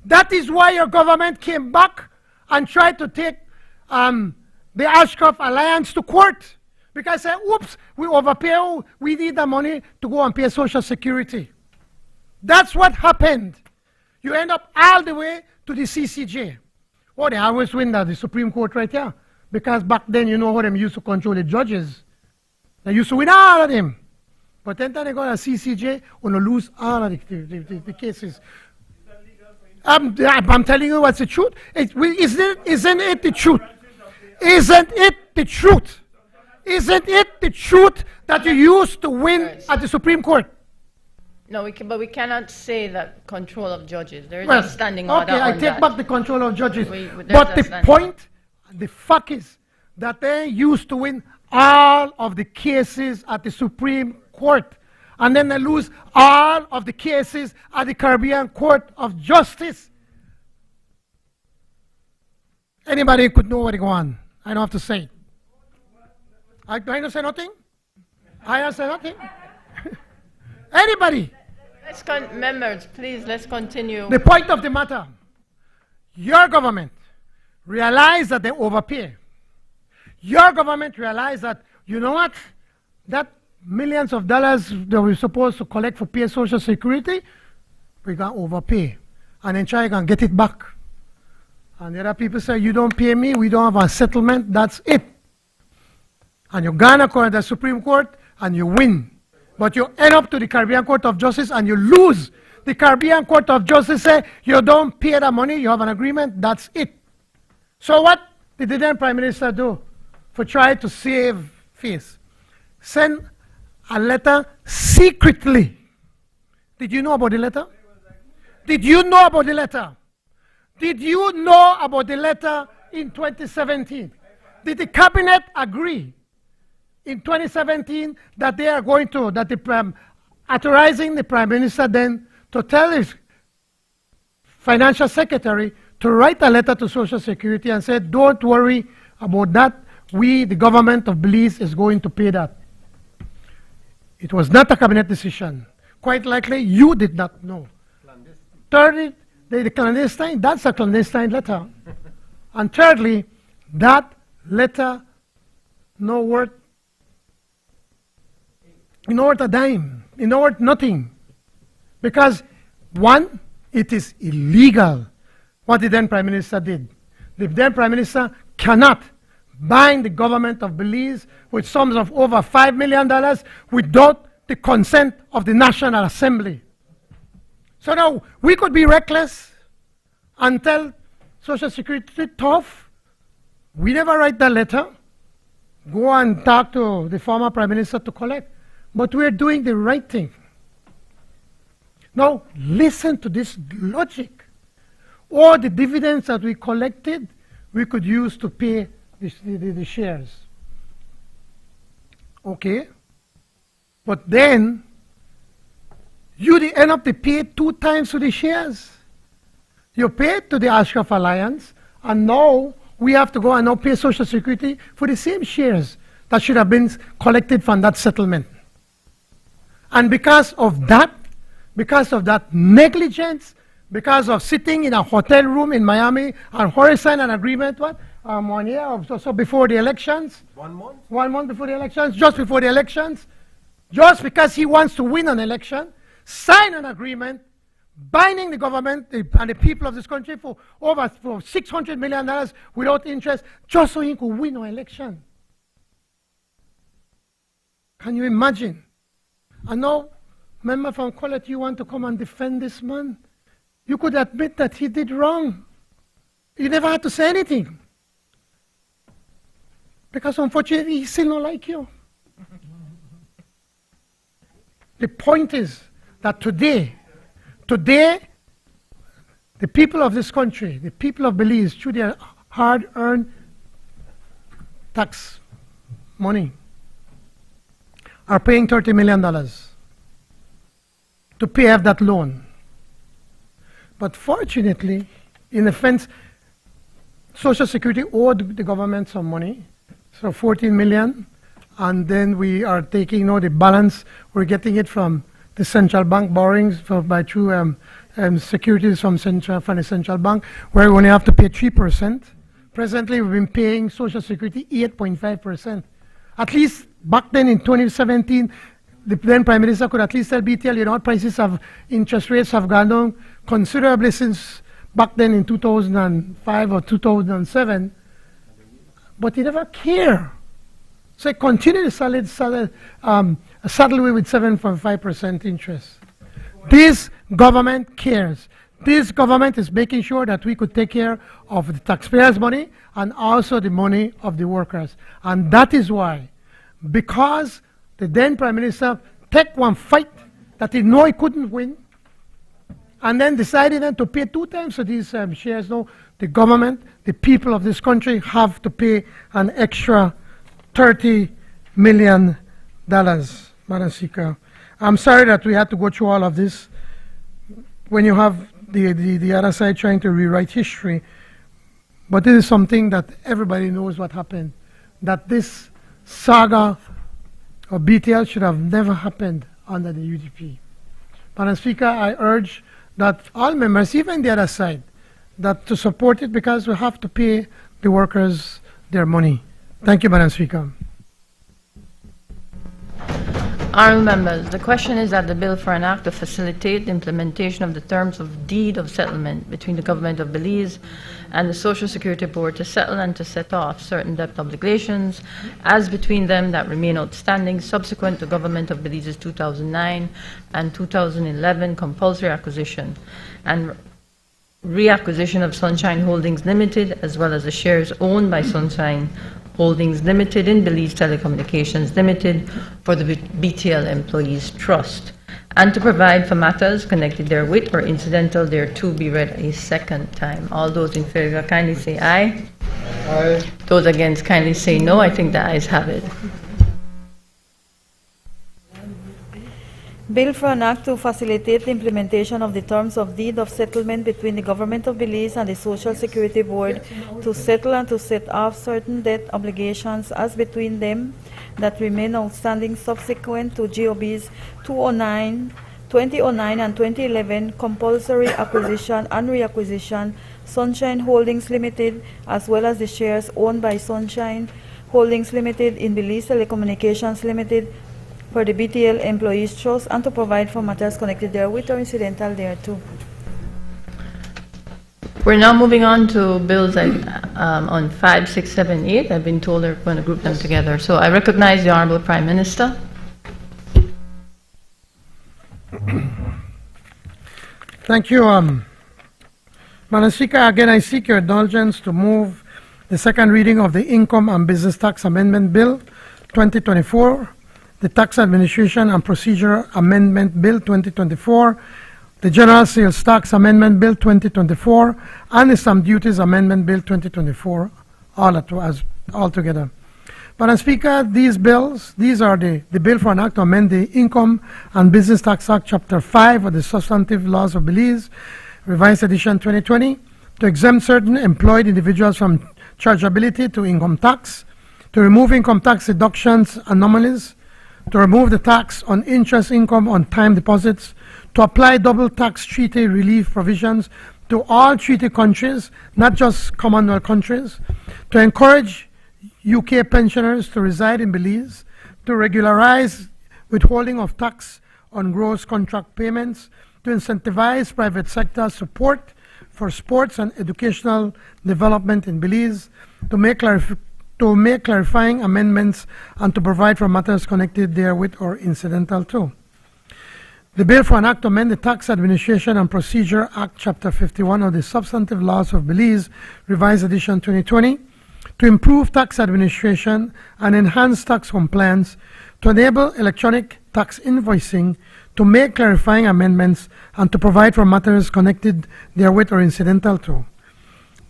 That is why your government came back and tried to take the Ashcroft Alliance to court. Because they said, oops, we overpay, we need the money to go and pay Social Security. That's what happened. You end up all the way to the CCJ. Oh, they always win the Supreme Court right here. Because back then, you know how they used to control the judges. They used to win all of them. But then they got a CCJ, and they lose all of the cases. I'm telling you what's the truth. Isn't it the truth? Isn't it the truth? Isn't it the truth that you used to win at the Supreme Court? No, but we cannot say that control of judges. There is a standing order okay, on I take back the control of judges. But the point, the fact is that they used to win all of the cases at the Supreme Court. And then they lose all of the cases at the Caribbean Court of Justice. Anybody could know what's going on. I don't have to say it. I don't say nothing? I don't say nothing? Anybody? Members, please, let's continue. The point of the matter, your government realized that they overpay. Your government realized that, you know what, that millions of dollars that we're supposed to collect for pay Social Security, we're going to overpay. And then try and get it back. And the other people say, you don't pay me, we don't have a settlement, that's it. And you go to the Supreme Court and you win. But you end up to the Caribbean Court of Justice and you lose. The Caribbean Court of Justice say, you don't pay the money, you have an agreement, that's it. So what did the then Prime Minister do for trying to save face? Send a letter secretly. Did you know about the letter? Did you know about the letter? Did you know about the letter in 2017? Did the cabinet agree in 2017 that they are going to, authorizing the Prime Minister then to tell his financial secretary to write a letter to Social Security and say, don't worry about that. We, the government of Belize, is going to pay that. It was not a cabinet decision. Quite likely, you did not know. Thirdly, the clandestine, that's a clandestine letter. And thirdly, that letter no worth a dime, worth nothing. Because one, it is illegal what the then Prime Minister did. The then Prime Minister cannot bind the government of Belize with sums of over $5 million without the consent of the National Assembly. So now, we could be reckless and tell Social Security, tough. We never write that letter. Go and talk to the former Prime Minister to collect. But we're doing the right thing. Now, listen to this logic. All the dividends that we collected, we could use to pay the shares. Okay? But then, you end up to pay 2 times to the shares. You paid to the Ashcroft Alliance, and now we have to go and now pay Social Security for the same shares that should have been collected from that settlement. And because of that negligence, because of sitting in a hotel room in Miami and Horizon an agreement, 1 year or so before the elections? 1 month? 1 month before the elections, just before the elections, just because he wants to win an election, sign an agreement binding the government and the people of this country for over $600 million without interest, just so he could win an election. Can you imagine? And now, member from Colette, you want to come and defend this man? You could admit that he did wrong. You never had to say anything. Because unfortunately, he still don't like you. The point is that today, the people of this country, the people of Belize, through their hard-earned tax money, are paying $30 million to pay off that loan. But fortunately, in offense, Social Security owed the government some money, so $14 million, and then we are taking the balance. We're getting it from the central bank borrowings through securities from the central bank, where we only have to pay 3%. Presently, we've been paying Social Security 8.5%. At least back then in 2017, the then Prime Minister could at least tell BTL, prices of interest rates have gone down considerably since back then in 2005 or 2007, but he never cared. So he continued to saddle away with 7.5% interest. This government cares. This government is making sure that we could take care of the taxpayers' money and also the money of the workers. And that is why, because the then Prime Minister took one fight that he knew he couldn't win, and then decided then to pay 2 times for these shares. Now, the government, the people of this country have to pay an extra $30 million, Madam Speaker. I'm sorry that we had to go through all of this when you have the other side trying to rewrite history. But this is something that everybody knows what happened, that this saga of BTL should have never happened under the UDP. Madam Speaker, I urge that all members, even the other side, that to support it, because we have to pay the workers their money. Thank you, Madam Speaker. Honourable members, the question is that the bill for an act to facilitate the implementation of the terms of deed of settlement between the Government of Belize and the Social Security Board to settle and to set off certain debt obligations as between them that remain outstanding subsequent to Government of Belize's 2009 and 2011 compulsory acquisition and reacquisition of Sunshine Holdings Limited, as well as the shares owned by Sunshine Holdings Limited in Belize Telecommunications Limited for the BTL Employees Trust, and to provide for matters connected therewith or incidental thereto be read a second time. All those in favor kindly say aye. Aye. Those against kindly say no. I think the ayes have it. Bill for an act to facilitate the implementation of the terms of deed of settlement between the Government of Belize and the Social Security Board to settle and to set off certain debt obligations as between them that remain outstanding subsequent to GOB's 2009 and 2011 compulsory acquisition and reacquisition Sunshine Holdings Limited, as well as the shares owned by Sunshine Holdings Limited in Belize Telecommunications Limited for the BTL Employees Trust, and to provide for matters connected therewith or incidental thereto. We're now moving on to bills on 5, 6, 7, 8. I've been told they're going to group them together. So I recognize the Honorable Prime Minister. Thank you. Madam Speaker, again I seek your indulgence to move the second reading of the Income and Business Tax Amendment Bill 2024, the Tax Administration and Procedure Amendment Bill 2024, the General Sales Tax Amendment Bill 2024, and the Stamp Duties Amendment Bill 2024, all together. Madam Speaker, these are the bill for an act to amend the Income and Business Tax Act, Chapter 5 of the Substantive Laws of Belize, Revised Edition 2020, to exempt certain employed individuals from chargeability to income tax, to remove income tax deductions anomalies, to remove the tax on interest income on time deposits, to apply double tax treaty relief provisions to all treaty countries, not just Commonwealth countries, to encourage UK pensioners to reside in Belize, to regularize withholding of tax on gross contract payments, to incentivize private sector support for sports and educational development in Belize, to make clarifying amendments, and to provide for matters connected therewith or incidental to. The bill for an act to amend the Tax Administration and Procedure Act, Chapter 51 of the Substantive Laws of Belize, Revised Edition 2020, to improve tax administration and enhance tax compliance, to enable electronic tax invoicing, to make clarifying amendments, and to provide for matters connected therewith or incidental to.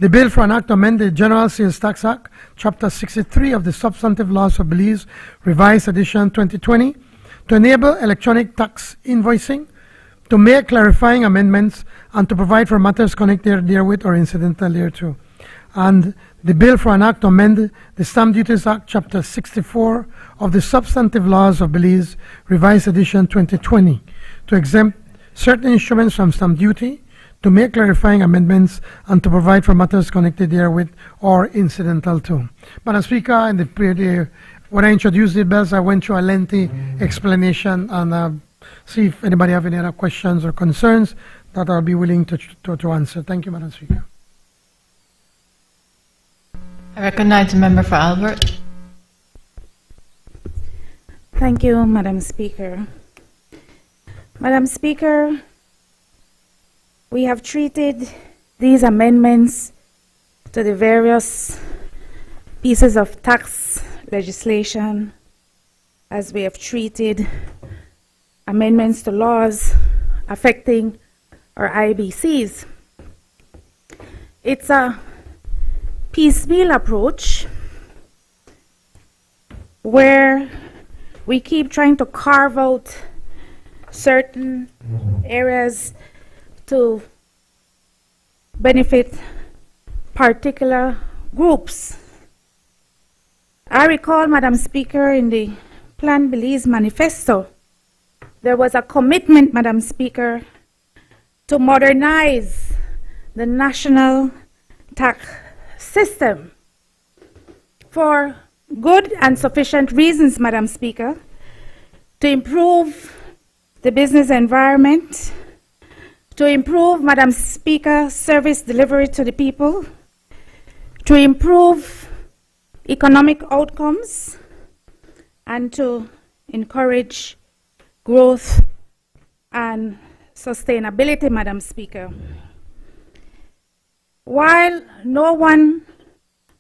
The bill for an act to amend the General Sales Tax Act, Chapter 63 of the Substantive Laws of Belize, Revised Edition 2020, to enable electronic tax invoicing, to make clarifying amendments, and to provide for matters connected therewith or incidental thereto. And the bill for an act to amend the Stamp Duties Act, Chapter 64 of the Substantive Laws of Belize, Revised Edition 2020, to exempt certain instruments from stamp duty, to make clarifying amendments, and to provide for matters connected therewith or incidental to. Madam Speaker, when I introduced the bills, I went through a lengthy explanation, and see if anybody have any other questions or concerns that I'll be willing to answer. Thank you, Madam Speaker. I recognize the member for Albert. Thank you, Madam Speaker. Madam Speaker, we have treated these amendments to the various pieces of tax legislation as we have treated amendments to laws affecting our IBCs. It's a piecemeal approach where we keep trying to carve out certain areas to benefit particular groups. I recall, Madam Speaker, in the Plan Belize Manifesto, there was a commitment, Madam Speaker, to modernize the national tax system for good and sufficient reasons, Madam Speaker, to improve the business environment, to improve, Madam Speaker, service delivery to the people, to improve economic outcomes, and to encourage growth and sustainability, Madam Speaker. While no one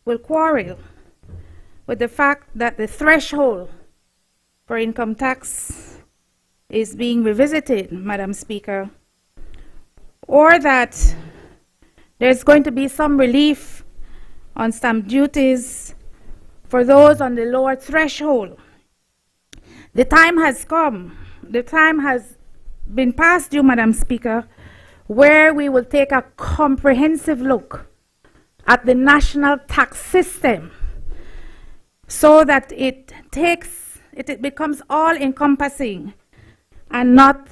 will quarrel with the fact that the threshold for income tax is being revisited, Madam Speaker, or that there's going to be some relief on stamp duties for those on the lower threshold, the time has come, the time has been past due, Madam Speaker, where we will take a comprehensive look at the national tax system so that it becomes all-encompassing and not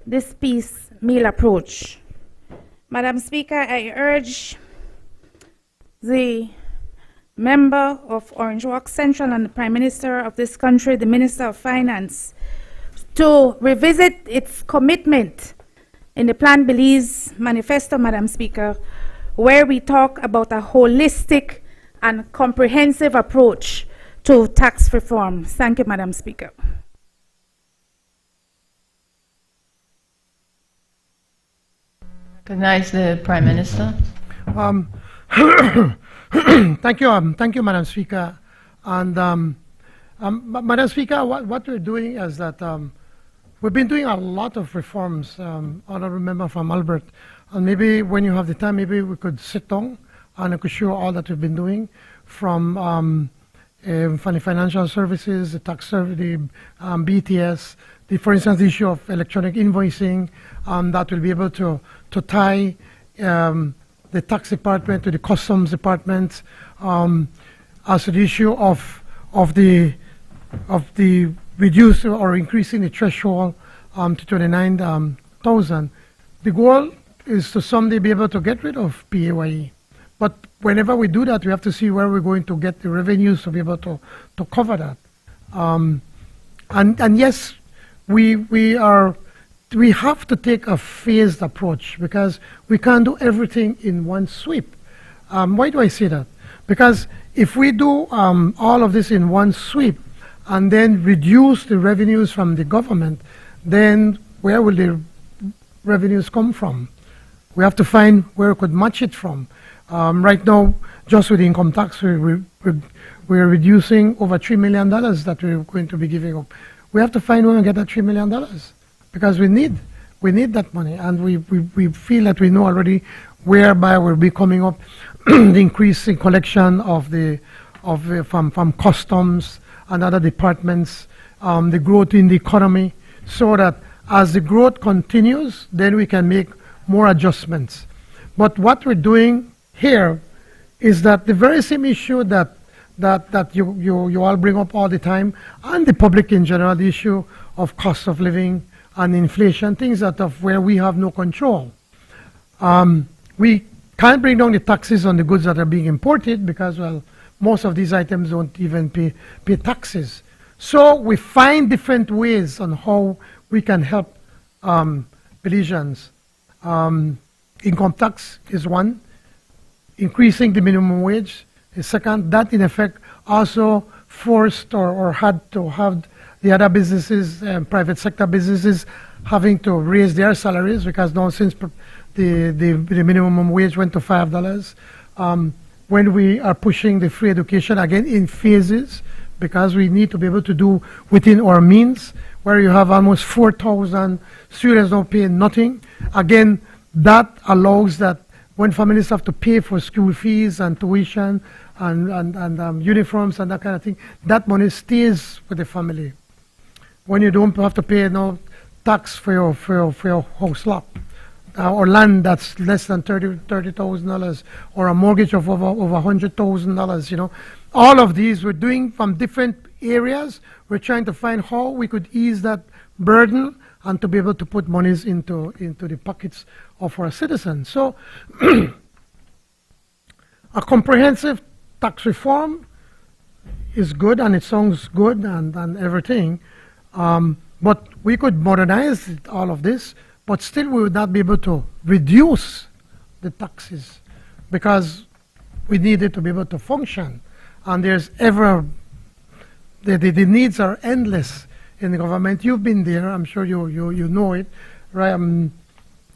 this piecemeal approach. Madam Speaker, I urge the member of Orange Walk Central and the Prime Minister of this country, the Minister of Finance, to revisit its commitment in the Plan Belize Manifesto, Madam Speaker, where we talk about a holistic and comprehensive approach to tax reform. Thank you, Madam Speaker. Recognize the Prime Minister. Thank you, Madam Speaker. And Madam Speaker, what we're doing is that we've been doing a lot of reforms. Honorable Member from Albert, and maybe when you have the time, maybe we could sit down and I could show all that we've been doing from the financial services, the tax service, the BTS, for instance, the issue of electronic invoicing, that will be able to tie the tax department to the customs department, as to the issue of the reduce or increasing the threshold to 29,000. The goal is to someday be able to get rid of PAYE. But whenever we do that, we have to see where we're going to get the revenues to be able to cover that. And yes, we are we have to take a phased approach because we can't do everything in one sweep. Why do I say that? Because if we do all of this in one sweep and then reduce the revenues from the government, then where will the revenues come from? We have to find where we could match it from. Right now, just with income tax, we're reducing over $3 million that we're going to be giving up. We have to find where we get that $3 million because we need that money, and we feel that we know already whereby we'll be coming up the increase in collection from customs and other departments, the growth in the economy, so that as the growth continues, then we can make more adjustments. But what we're doing here is that the very same issue that you all bring up all the time, and the public in general, the issue of cost of living and inflation, things that of where we have no control. We can't bring down the taxes on the goods that are being imported because, well, most of these items don't even pay taxes. So we find different ways on how we can help Belizeans. Income tax is one. Increasing the minimum wage is second. That, in effect, also forced or had to have the other businesses, private sector businesses, having to raise their salaries because now since the minimum wage went to $5, when we are pushing the free education again in phases, because we need to be able to do within our means, where you have almost 4,000 students not paying nothing. Again, that allows that when families have to pay for school fees and tuition and uniforms and that kind of thing, that money stays with the family. When you don't have to pay no tax for your house lot, or land that's less than $30,000, or a mortgage of over $100,000, you know. All of these we're doing from different areas. We're trying to find how we could ease that burden and to be able to put monies into the pockets of our citizens. So a comprehensive tax reform is good, and it sounds good and everything, but we could modernize all of this, but still we would not be able to reduce the taxes because we need it to be able to function. And there's the needs are endless in the government. You've been there, I'm sure you know it, right?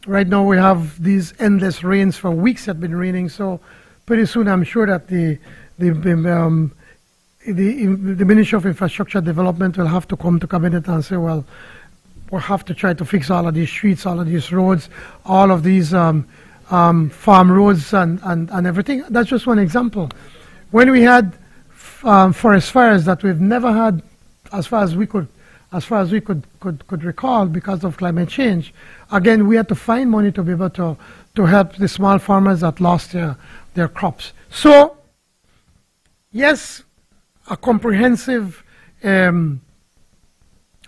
Right now we have these endless rains for weeks have been raining, so pretty soon I'm sure that the Ministry of Infrastructure Development will have to come to cabinet and say, well, we'll have to try to fix all of these streets, all of these roads, all of these farm roads and everything. That's just one example. When we had forest fires that we've never had, as far as we could recall, because of climate change, again we had to find money to be able to help the small farmers that lost their crops. So yes, a comprehensive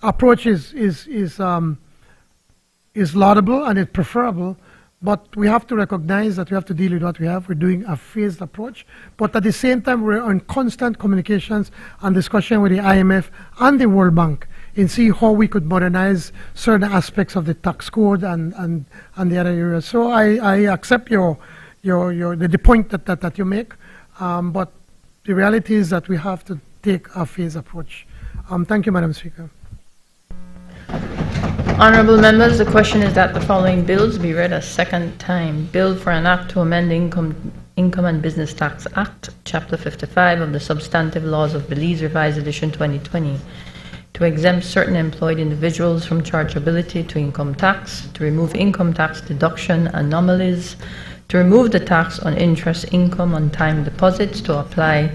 approach is laudable and it's preferable, but we have to recognize that we have to deal with what we have. We're doing a phased approach, but at the same time we're in constant communications and discussion with the IMF and the World Bank and see how we could modernize certain aspects of the tax code and the other areas. So I accept the point that you make, but the reality is that we have to take a phased approach. Thank you, Madam Speaker. Honourable members, the question is that the following bills be read a second time. Bill for an Act to amend the Income and Business Tax Act, Chapter 55 of the Substantive Laws of Belize, Revised Edition 2020, to exempt certain employed individuals from chargeability to income tax, to remove income tax deduction anomalies, to remove the tax on interest income on time deposits, to apply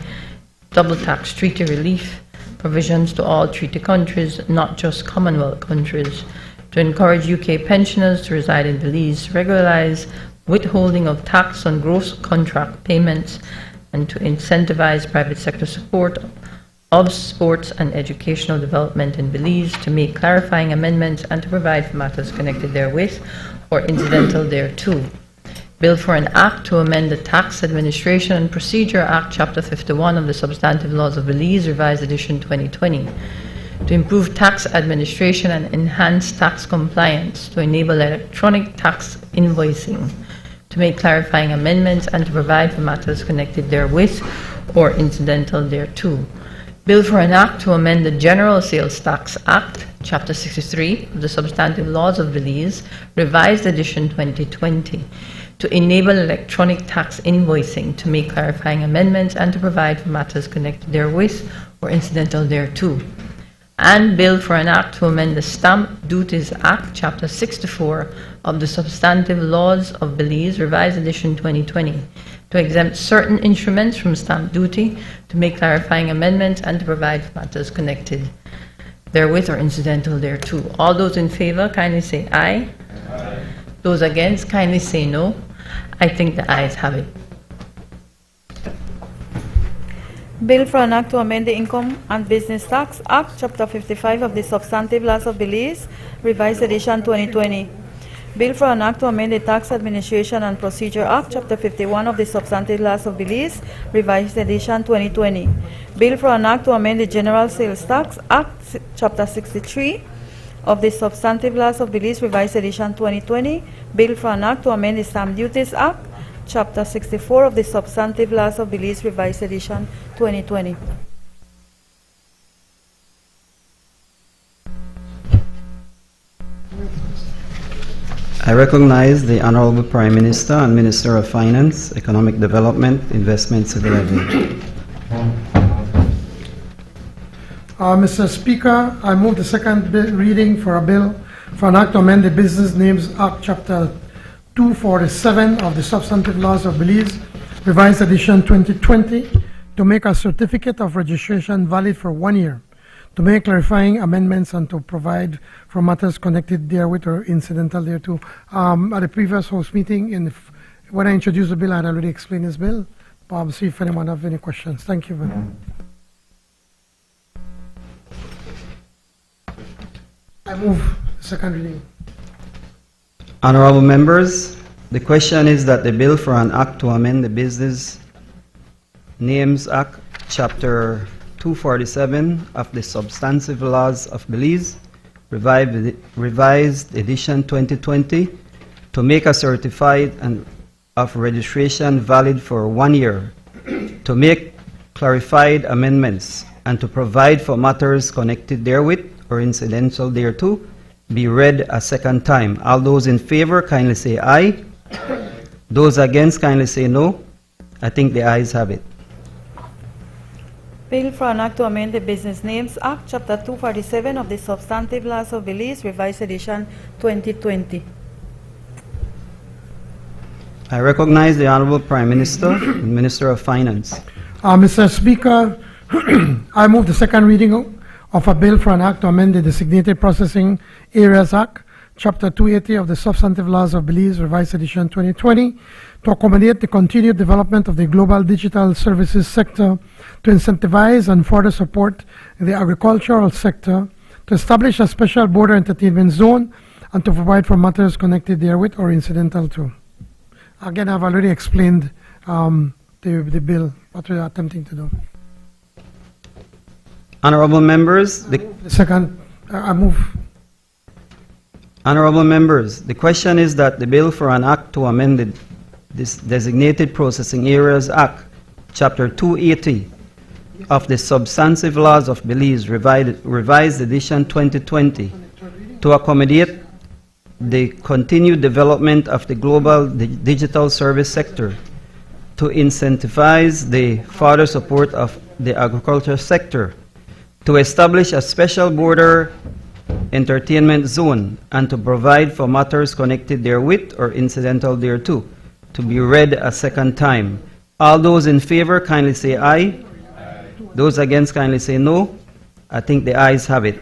double tax treaty relief provisions to all treaty countries, not just Commonwealth countries, to encourage UK pensioners to reside in Belize, regularize withholding of tax on gross contract payments, and to incentivize private sector support of sports and educational development in Belize, to make clarifying amendments and to provide for matters connected therewith or incidental thereto. Bill for an Act to amend the Tax Administration and Procedure Act, Chapter 51 of the Substantive Laws of Belize, Revised Edition 2020, to improve tax administration and enhance tax compliance, to enable electronic tax invoicing, to make clarifying amendments, and to provide for matters connected therewith or incidental thereto. Bill for an Act to amend the General Sales Tax Act, Chapter 63 of the Substantive Laws of Belize, Revised Edition 2020, to enable electronic tax invoicing, to make clarifying amendments, and to provide for matters connected therewith or incidental thereto. And Bill for an Act to amend the Stamp Duties Act, Chapter 64 of the Substantive Laws of Belize, Revised Edition 2020, to exempt certain instruments from stamp duty, to make clarifying amendments, and to provide for matters connected therewith or incidental thereto. All those in favor, kindly say aye. Aye. Those against, kindly say no. I think the ayes have it. Bill for an Act to amend the Income and Business Tax Act, Chapter 55 of the Substantive Laws of Belize, Revised Edition 2020. Bill for an Act to amend the Tax Administration and Procedure Act, Chapter 51 of the Substantive Laws of Belize, Revised Edition 2020. Bill for an Act to amend the General Sales Tax Act, Chapter 63 of the Substantive Laws of Belize, Revised Edition 2020. Bill for an Act to amend the Stamp Duties Act, Chapter 64 of the Substantive Laws of Belize, Revised Edition 2020. I recognize the Honorable Prime Minister and Minister of Finance, Economic Development, Investments and Levy. Mr. Speaker, I move the second reading for a bill for an act to amend the Business Names Act, Chapter 247 of the Substantive Laws of Belize, Revised Edition 2020, to make a certificate of registration valid for 1 year, to make clarifying amendments, and to provide for matters connected therewith or incidental thereto. At the previous host meeting, when I introduced the bill, I had already explained this bill. See if anyone has any questions. Thank you very much. I move the second reading. Honorable members, the question is that the bill for an act to amend the Business Names Act, Chapter 247 of the Substantive Laws of Belize, Revised Edition 2020, to make a certificate of registration valid for 1 year, to make clarified amendments, and to provide for matters connected therewith or incidental thereto, be read a second time. All those in favor, kindly say aye. Those against, kindly say no. I think the ayes have it. Bill for an Act to amend the Business Names Act, Chapter 247 of the Substantive Laws of Belize, Revised Edition 2020. I recognize the Honorable Prime Minister and Minister of Finance. Mr. Speaker, I move the second reading of a bill for an act to amend the Designated Processing Areas Act, Chapter 280 of the Substantive Laws of Belize, Revised Edition 2020, to accommodate the continued development of the global digital services sector, to incentivize and further support the agricultural sector, to establish a special border entertainment zone, and to provide for matters connected therewith or incidental to. Again, I've already explained the bill, what we are attempting to do. Honorable members, I move. Honorable members, the question is that the bill for an act to amend the Designated Processing Areas Act, Chapter 280 of the Substantive Laws of Belize, Revised Edition 2020, to accommodate the continued development of the global digital service sector, to incentivize the further support of the agriculture sector, to establish a special border entertainment zone, and to provide for matters connected therewith or incidental thereto, to be read a second time. All those in favor, kindly say aye. Aye. Those against, kindly say no. I think the ayes have it.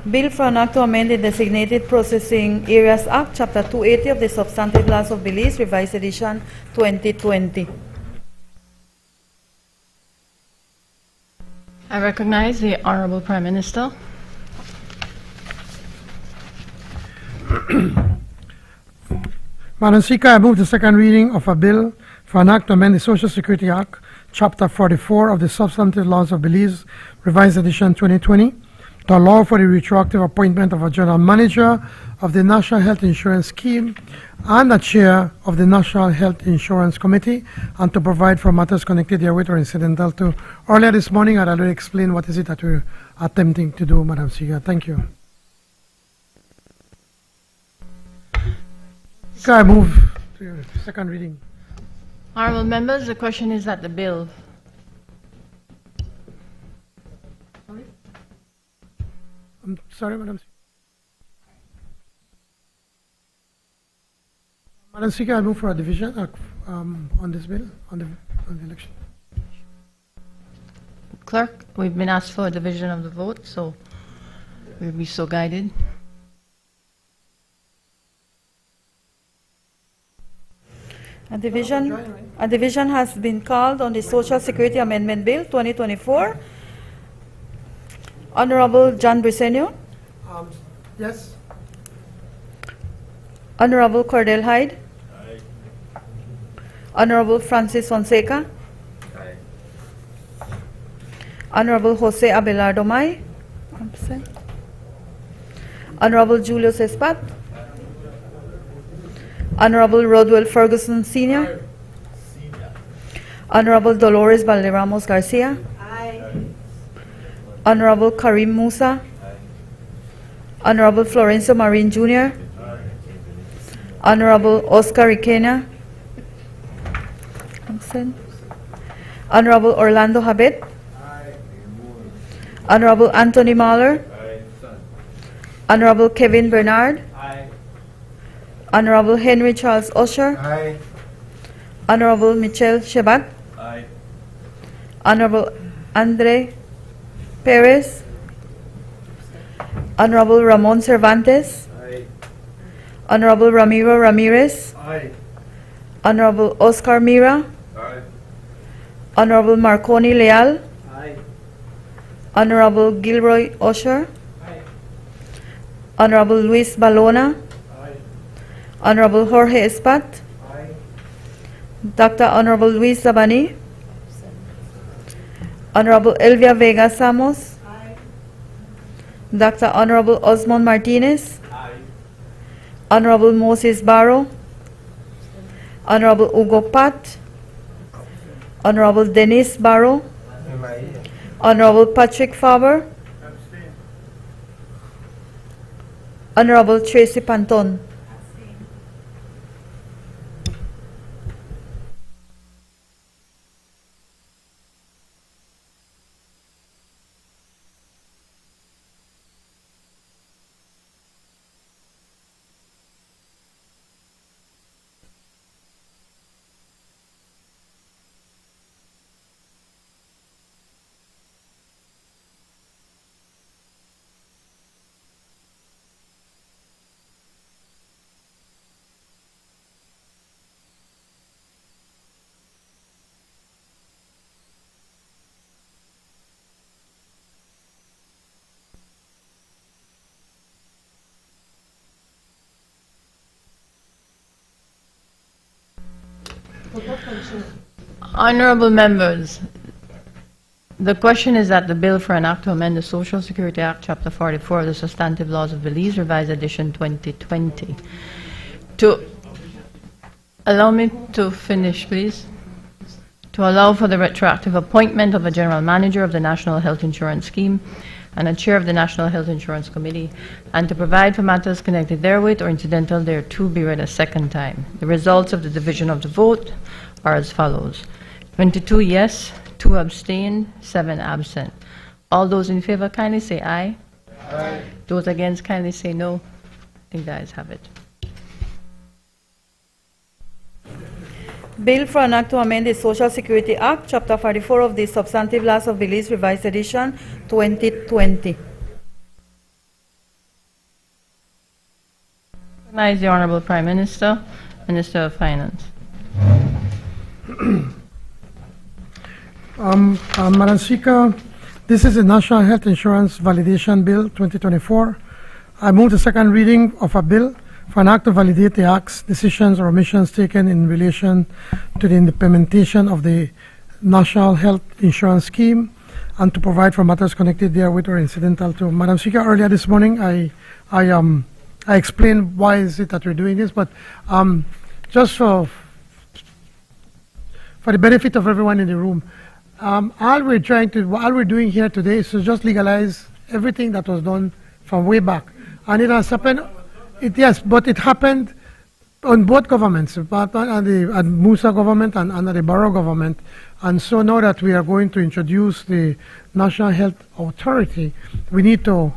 Bill for an Act to amend the Designated Processing Areas Act, Chapter 280 of the Substantive Laws of Belize, Revised Edition 2020. I recognize the Honorable Prime Minister. Madam Speaker, I move the second reading of a bill for an act to amend the Social Security Act, Chapter 44 of the Substantive Laws of Belize, Revised Edition 2020, to allow for the retroactive appointment of a general manager of the National Health Insurance Scheme and a chair of the National Health Insurance Committee, and to provide for matters connected therewith or incidental to. Earlier this morning, I already explained what is it that we're attempting to do, Madam Speaker. Thank you. I move to your second reading. Honorable members, the question is that the bill. I'm sorry, Madam. Madam Speaker, I move for a division on this bill, on the election. Clerk, we've been asked for a division of the vote, so we'll be so guided. A division has been called on the Social Security Amendment Bill 2024. Honorable John Briceño. Yes. Honorable Cordell Hyde. Aye. Honorable Francis Fonseca. Aye. Honorable Jose Abelardo May. Absent. Honorable Julius Espat. Honorable Rodwell Ferguson Sr. Honorable Dolores Valderramos Garcia. Aye. Honorable Karim Musa. Aye. Honorable Florencio Marin Jr. Aye. Honorable Oscar Riquena. Absent. Honorable Orlando Habet. Aye. Honorable Anthony Mahler. Aye. Honorable Kevin Bernard. Aye. Honorable Henry Charles Usher. Aye. Honorable Michelle Shebat. Aye. Honorable Andre Perez. Honorable Ramon Cervantes. Aye. Honorable Ramiro Ramirez. Aye. Honorable Oscar Mira. Aye. Honorable Marconi Leal. Aye. Honorable Gilroy Usher. Aye. Honorable Luis Balona. Honorable Jorge Espat. Aye. Dr. Honorable Luis Zabani. Honorable Elvia Vega Samos. Aye. Dr. Honorable Osmond Martinez. Aye. Honorable Moses Barrow. Honorable Ugo Pat. Honorable Dennis Barrow. Honorable Patrick Faber. Honorable Tracy Panton. Honorable members, the question is that the bill for an act to amend the Social Security Act, Chapter 44 of the Substantive Laws of Belize, Revised Edition 2020. To allow me to finish, please. To allow for the retroactive appointment of a general manager of the National Health Insurance Scheme and a chair of the National Health Insurance Committee, and to provide for matters connected therewith or incidental thereto be read a second time. The results of the division of the vote are as follows: 22 yes, 2 abstain, 7 absent. All those in favor kindly say aye. Aye. Those against kindly say no. I think the ayes have it. Bill for an act to amend the Social Security Act, Chapter 44 of the Substantive Laws of Belize, Revised Edition 2020. Recognize the Honorable Prime Minister, Minister of Finance. Madam Speaker, this is the National Health Insurance Validation Bill 2024. I move the second reading of a bill for an act to validate the acts, decisions, or omissions taken in relation to the implementation of the National Health Insurance Scheme and to provide for matters connected therewith or incidental to. Madam Speaker, earlier this morning, I explained why is it that we're doing this, but just for the benefit of everyone in the room, all we're doing here today is to just legalize everything that was done from way back. And it has happened, but it happened on both governments, but on the Musa government and under the Barrow government. And so now that we are going to introduce the National Health Authority, we need to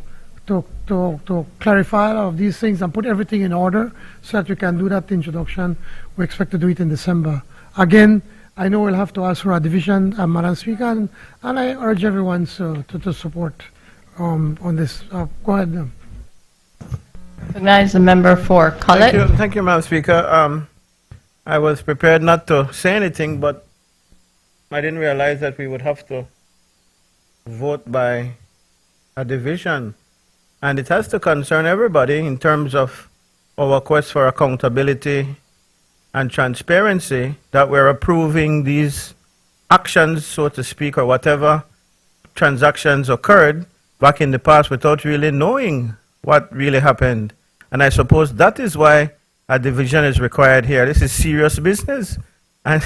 clarify all of these things and put everything in order so that we can do that introduction. We expect to do it in December. Again, I know we'll have to ask for a division, Madam Speaker, and I urge everyone to support on this. Go ahead. Recognize the member for Collett. Thank you, Madam Speaker. I was prepared not to say anything, but I didn't realize that we would have to vote by a division. And it has to concern everybody in terms of our quest for accountability and transparency, that we're approving these actions, so to speak, or whatever transactions occurred back in the past without really knowing what really happened. And I suppose that is why a division is required here. This is serious business. And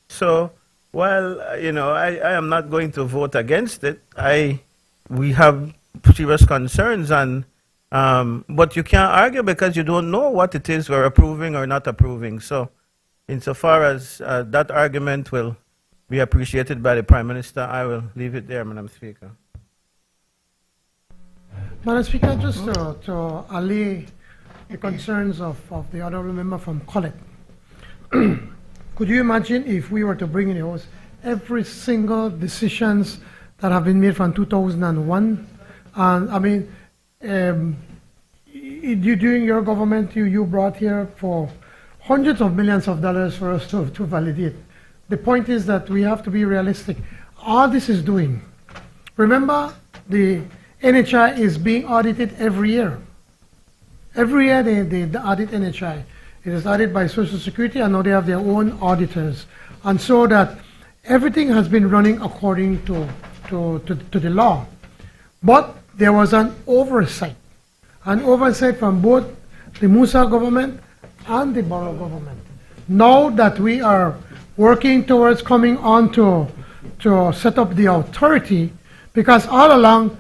so, well, you know, I am not going to vote against it. We have serious concerns, and but you can't argue because you don't know what it is we're approving or not approving. So insofar as that argument will be appreciated by the Prime Minister, I will leave it there, Madam Speaker. Madam Speaker, just to allay the concerns of the honourable member from Collett, could you imagine if we were to bring in the house every single decisions that have been made from 2001? And I mean, during your government, you brought here for hundreds of millions of dollars for us to validate. The point is that we have to be realistic. All this is doing, remember, the NHI is being audited every year. Every year they audit NHI. It is audited by Social Security, and now they have their own auditors. And so that everything has been running according to the law. But there was an oversight from both the Musa government and the Barrow government. Now that we are working towards coming on to set up the authority, because all along,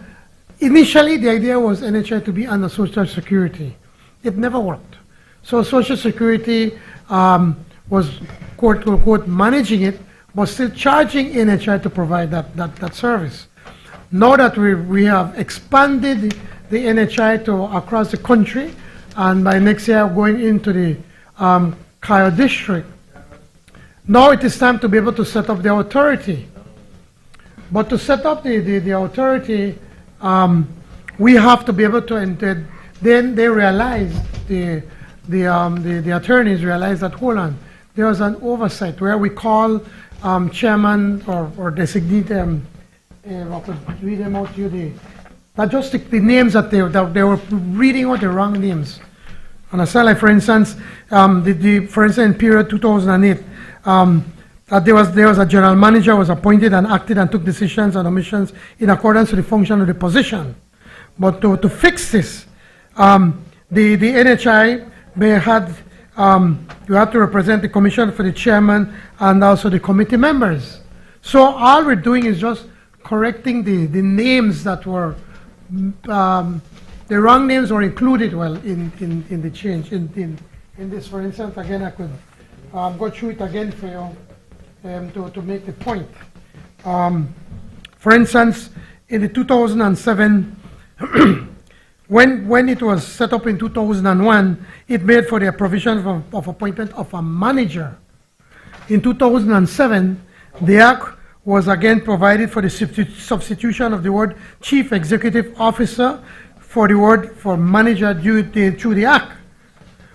initially the idea was NHI to be under Social Security. It never worked. So Social Security was, quote unquote, managing it, but still charging NHI to provide that service. Now that we have expanded the NHI to across the country, and by next year going into the Kaya district, now it is time to be able to set up the authority. But to set up the authority, we have to be able to enter. Then they realized, the attorneys realized that, hold on, there was an oversight where we call chairman or designate I could read them out to you, not just the names that they were reading out the wrong names. On a side, like for instance, for instance, in period 2008, there was a general manager was appointed and acted and took decisions and omissions in accordance with the function of the position. But to fix this, the NHI you have to represent the commission for the chairman and also the committee members. So all we're doing is just correcting the names that were the wrong names were included in the change in this. For instance, again, I could go through it again for you to make the point. For instance, in the 2007, when it was set up in 2001, it made for the provision of appointment of a manager. In 2007, the Act was again provided for the substitution of the word Chief Executive Officer for the word for manager through the Act.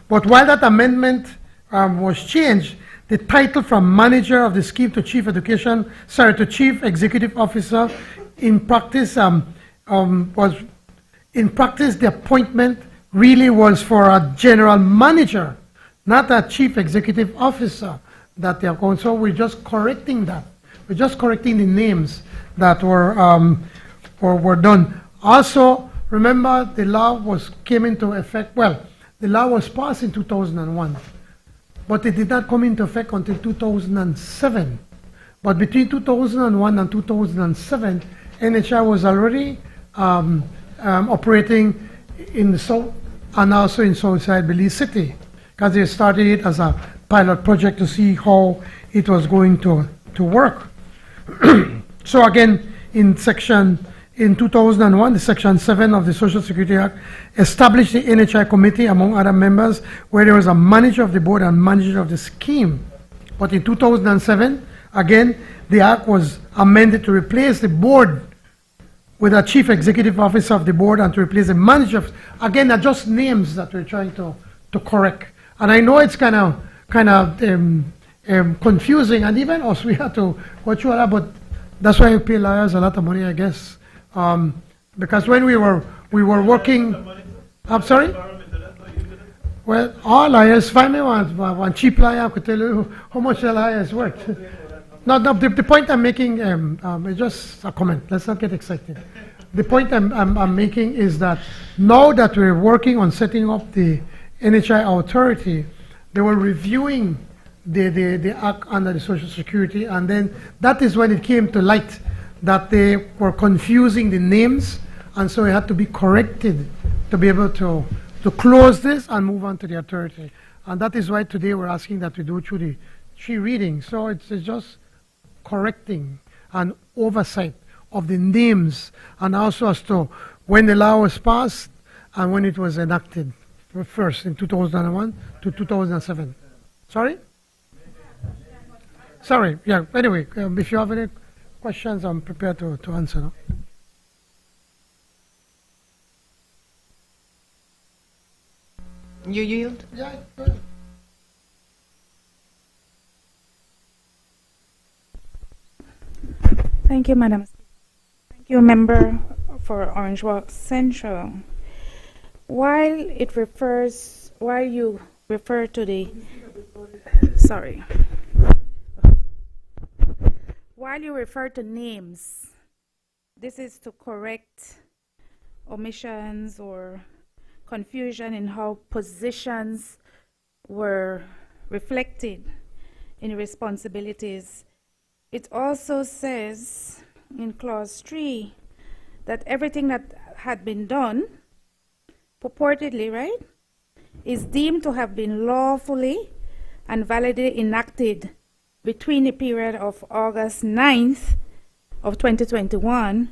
But while that amendment was changed, the title from manager of the scheme to Chief Chief Executive Officer, in practice the appointment really was for a general manager, not a chief executive officer. that they are going. So we're just correcting that. We're just correcting the names that were done. Also, remember the law came into effect. Well, the law was passed in 2001, but it did not come into effect until 2007. But between 2001 and 2007, NHI was already operating in the south and also in Southside Belize City, because they started it as a pilot project to see how it was going to work. So again, in 2001, the Section 7 of the Social Security Act established the NHI committee, among other members, where there was a manager of the board and manager of the scheme. But in 2007, again, the act was amended to replace the board with a chief executive officer of the board and to replace the manager. Again, they're just names that we're trying to correct. And I know it's kind of confusing, and even us, we had to go through that, but that's why we pay lawyers a lot of money, I guess. Because when we were working, I'm sorry? Well, all lawyers, find me one cheap lawyer, I could tell you how much the lawyer is worth. No, the point I'm making is just a comment. Let's not get excited. The point I'm making is that now that we're working on setting up the NHI authority, they were reviewing the act under the Social Security, and then that is when it came to light that they were confusing the names, and so it had to be corrected to be able to close this and move on to the authority. And that is why today we're asking that we do through the 3 readings. So it's just correcting and oversight of the names, and also as to when the law was passed and when it was enacted, first in 2001 to 2007. Sorry? Sorry, yeah, anyway, if you have any questions, I'm prepared to answer. No? You yield? Yeah, go ahead. Thank you, Madam. Thank you, Member for Orange Walk Central. While you refer to the, while you refer to names, this is to correct omissions or confusion in how positions were reflected in responsibilities. It also says in clause 3 that everything that had been done, purportedly, right, is deemed to have been lawfully and validly enacted between the period of August 9th of 2021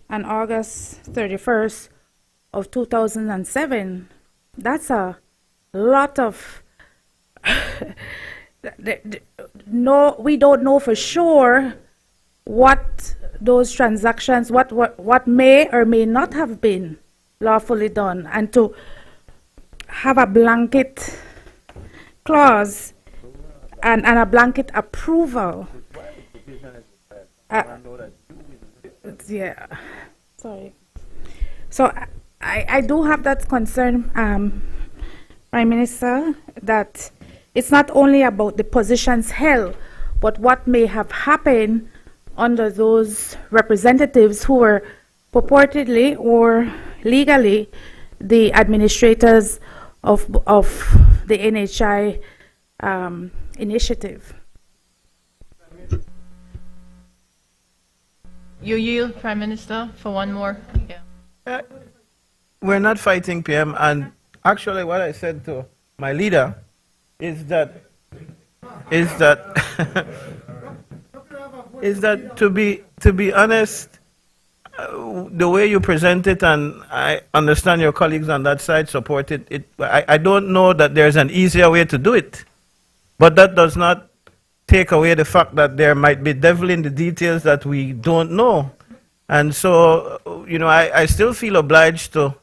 and August 31st of 2007. That's a lot of no, we don't know for sure what those transactions, what may or may not have been lawfully done, and to have a blanket clause and a blanket approval. Yeah, sorry. So I do have that concern, Prime Minister, that it's not only about the positions held, but what may have happened under those representatives who were purportedly or legally the administrators of the NHI initiative. You yield, Prime Minister, for one more. Yeah. We're not fighting, PM, and actually what I said to my leader is that to be honest, the way you present it, and I understand your colleagues on that side support it, I don't know that there's an easier way to do it, but that does not take away the fact that there might be devil in the details that we don't know. And so, you know, I still feel obliged to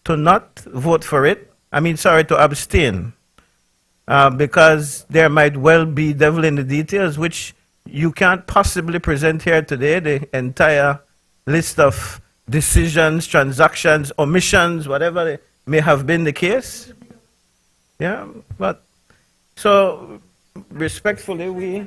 not vote for it. I mean, sorry, to abstain. Because there might well be devil in the details, which you can't possibly present here today, the entire list of decisions, transactions, omissions, whatever may have been the case. Yeah, but so respectfully, we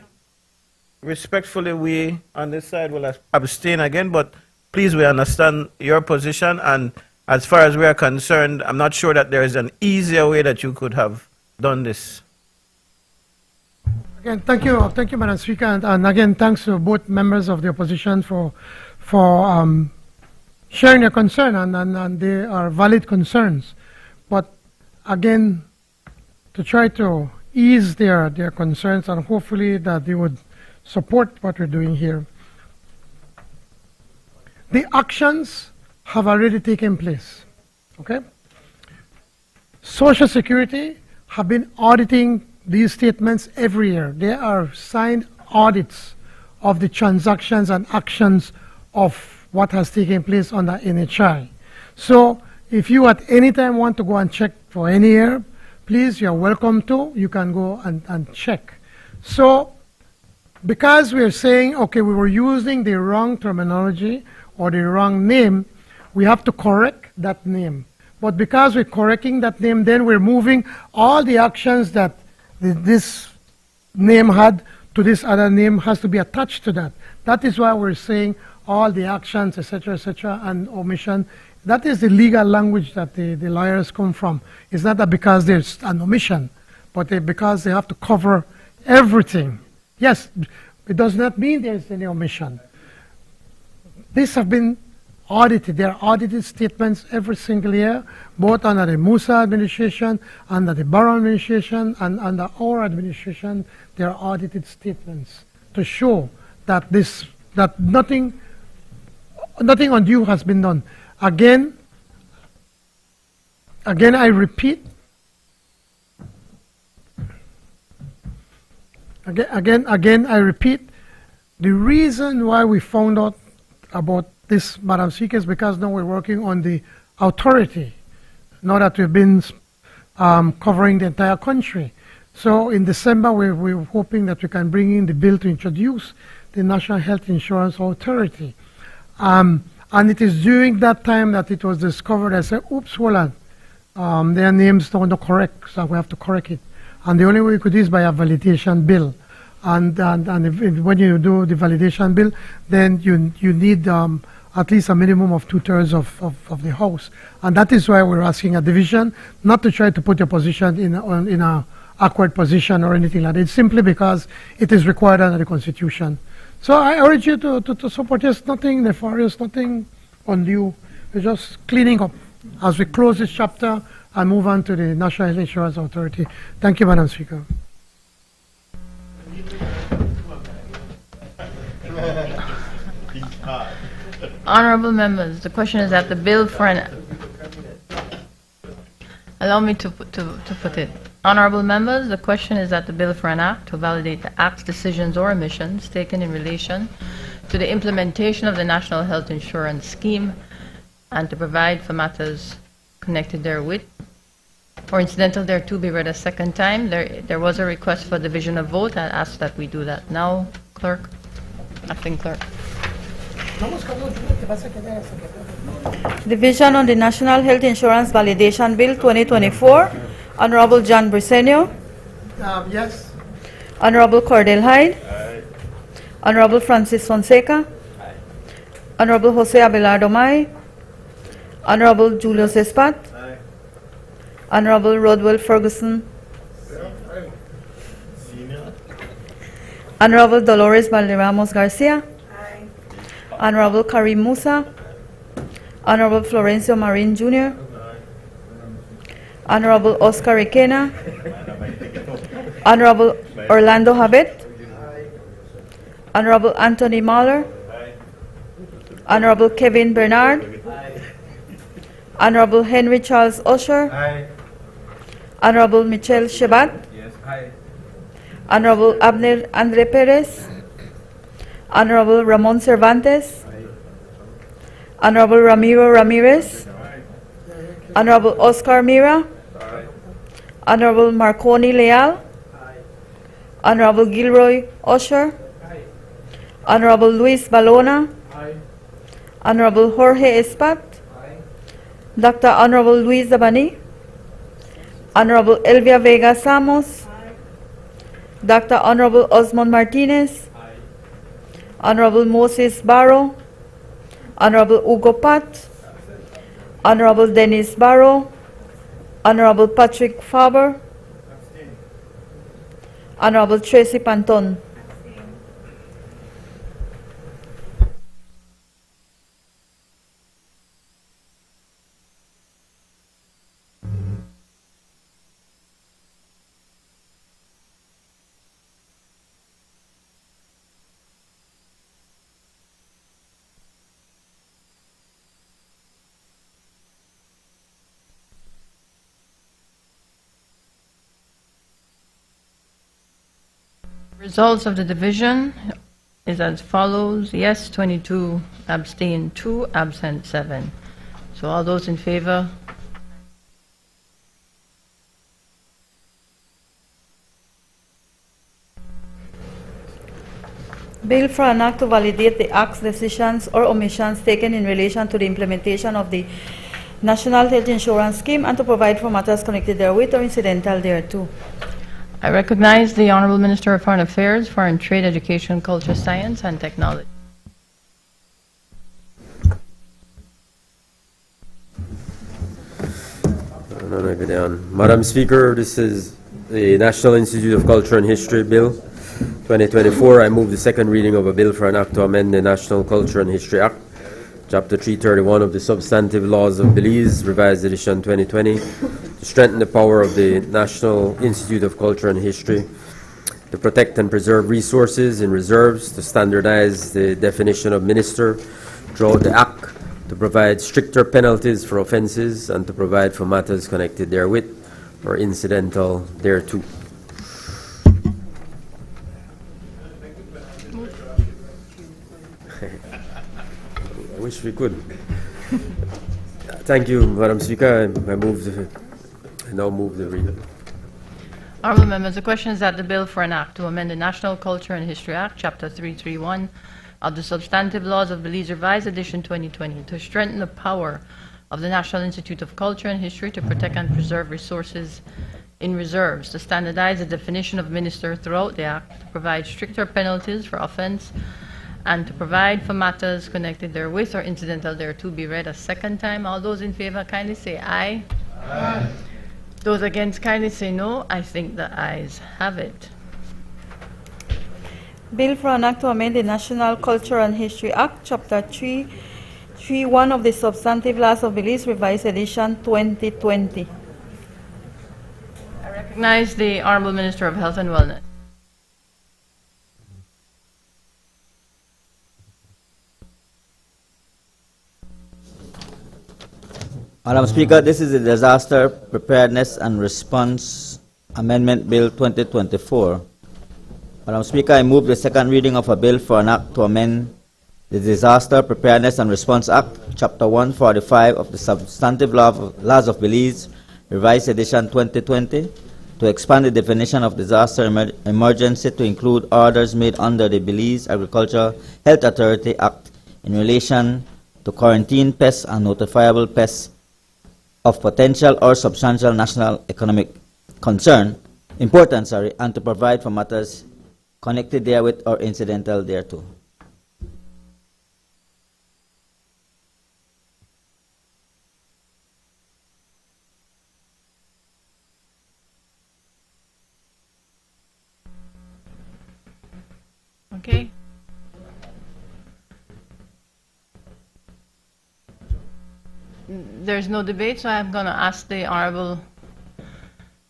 on this side will abstain again, but please, we understand your position, and as far as we are concerned, I'm not sure that there is an easier way that you could have done this. Again, thank you, Madam Speaker, and again, thanks to both members of the opposition for sharing their concern, and they are valid concerns. But again, to try to ease their concerns, and hopefully that they would support what we're doing here. The actions have already taken place, okay? Social Security have been auditing these statements every year. There are signed audits of the transactions and actions of what has taken place under NHI. So if you at any time want to go and check for any year, please, you're welcome to. You can go and check. So because we're saying, okay, we were using the wrong terminology or the wrong name, we have to correct that name. But because we're correcting that name, then we're moving all the actions that this name had to this other name has to be attached to that. That is why we're saying all the actions, etc., and omission. That is the legal language that the lawyers come from. It's not that because there's an omission, but because they have to cover everything. Yes, it does not mean there's any omission. These have been audited. There are audited statements every single year, both under the Musa administration, under the Barrow administration, and under our administration. There are audited statements to show that nothing undue has been done. Again, I repeat. Again, I repeat. The reason why we found out about this, Madam Speaker, is because now we're working on the authority. Now that we've been covering the entire country. So in December, we're hoping that we can bring in the bill to introduce the National Health Insurance Authority. And it is during that time that it was discovered. I said, oops, hold on. Their names don't look correct, so we have to correct it. And the only way we could do is by a validation bill. And when you do the validation bill, then you need at least a minimum of 2/3 of the House. And that is why we're asking a division, not to try to put your position in a awkward position or anything like that. It's simply because it is required under the Constitution. So I urge you to support. There's nothing nefarious, nothing undue. We're just cleaning up as we close this chapter and move on to the National Health Insurance Authority. Thank you, Madam Speaker. Honorable members, the question is that the bill for an... Allow me to put it. Honorable members, the question is that the bill for an act to validate the acts, decisions, or omissions taken in relation to the implementation of the National Health Insurance Scheme and to provide for matters connected therewith or incidental thereto be read a second time. There was a request for division of vote. I ask that we do that now. Clerk, acting clerk. Division on the National Health Insurance Validation Bill 2024. Honorable John Briceño. Yes. Honorable Cordell Hyde. Aye. Honorable Francis Fonseca. Aye. Honorable Jose Abelardo May. Honorable Julius Espat. Aye. Honorable Rodwell Ferguson. Aye. Honorable Dolores Valderramos Garcia. Aye. Honorable Karim Musa. Honorable Florencio Marin Jr. Honorable Oscar Requena. Honorable Orlando Habet. Honorable Anthony Mahler. Honorable Kevin Bernard. Honorable Henry Charles Usher. Honorable Michelle Shebat. Honorable Abner Andre Perez. Honorable Ramon Cervantes. Honorable Ramiro Ramirez. Honorable Oscar Mira. Honorable Marconi Leal. Honorable Gilroy Usher. Honorable Luis Balona. Honorable Jorge Espat. Dr. Honorable Luis Zabani. Honorable Elvia Vega Samos. Dr. Honorable Osmond Martinez. Honorable Moses Barrow. Honorable Ugo Pat. Honorable Dennis Barrow. Honorable Patrick Faber. Honorable Tracy Panton. Results of the division is as follows: yes 22, abstain 2, absent 7. So all those in favor? Bill for an act to validate the acts, decisions, or omissions taken in relation to the implementation of the National Health Insurance Scheme and to provide for matters connected therewith or incidental thereto. I recognize the Honorable Minister of Foreign Affairs, Foreign Trade, Education, Culture, Science, and Technology. Madam Speaker, this is the National Institute of Culture and History Bill 2024. I move the second reading of a bill for an act to amend the National Culture and History Act, Chapter 331 of the Substantive Laws of Belize, Revised Edition 2020, to strengthen the power of the National Institute of Culture and History, to protect and preserve resources in reserves, to standardize the definition of minister throughout the Act, to provide stricter penalties for offences, and to provide for matters connected therewith or incidental thereto. I wish we could. Thank you, Madam Speaker. I now move the reading. Honourable members, the question is that the bill for an act to amend the National Culture and History Act, Chapter 331 of the Substantive Laws of Belize, Revised Edition 2020, to strengthen the power of the National Institute of Culture and History to protect and preserve resources in reserves, to standardize the definition of minister throughout the Act, to provide stricter penalties for offence, and to provide for matters connected therewith or incidental thereto, be read a second time. All those in favor kindly say aye. Aye. Those against kindly say no. I think the ayes have it. Bill for an act to amend the National Culture and History Act, Chapter 331 of the Substantive Laws of Belize, Revised Edition 2020. I recognize the Honourable Minister of Health and Wellness. Madam Speaker, this is the Disaster Preparedness and Response Amendment Bill 2024. Madam Speaker, I move the second reading of a bill for an act to amend the Disaster Preparedness and Response Act, Chapter 145 of the Substantive Laws of Belize, Revised Edition 2020, to expand the definition of disaster emergency to include orders made under the Belize Agricultural Health Authority Act in relation to quarantine pests and notifiable pests of potential or substantial national economic importance, and to provide for matters connected therewith or incidental thereto. Okay. There's no debate, so I'm going to ask the Honourable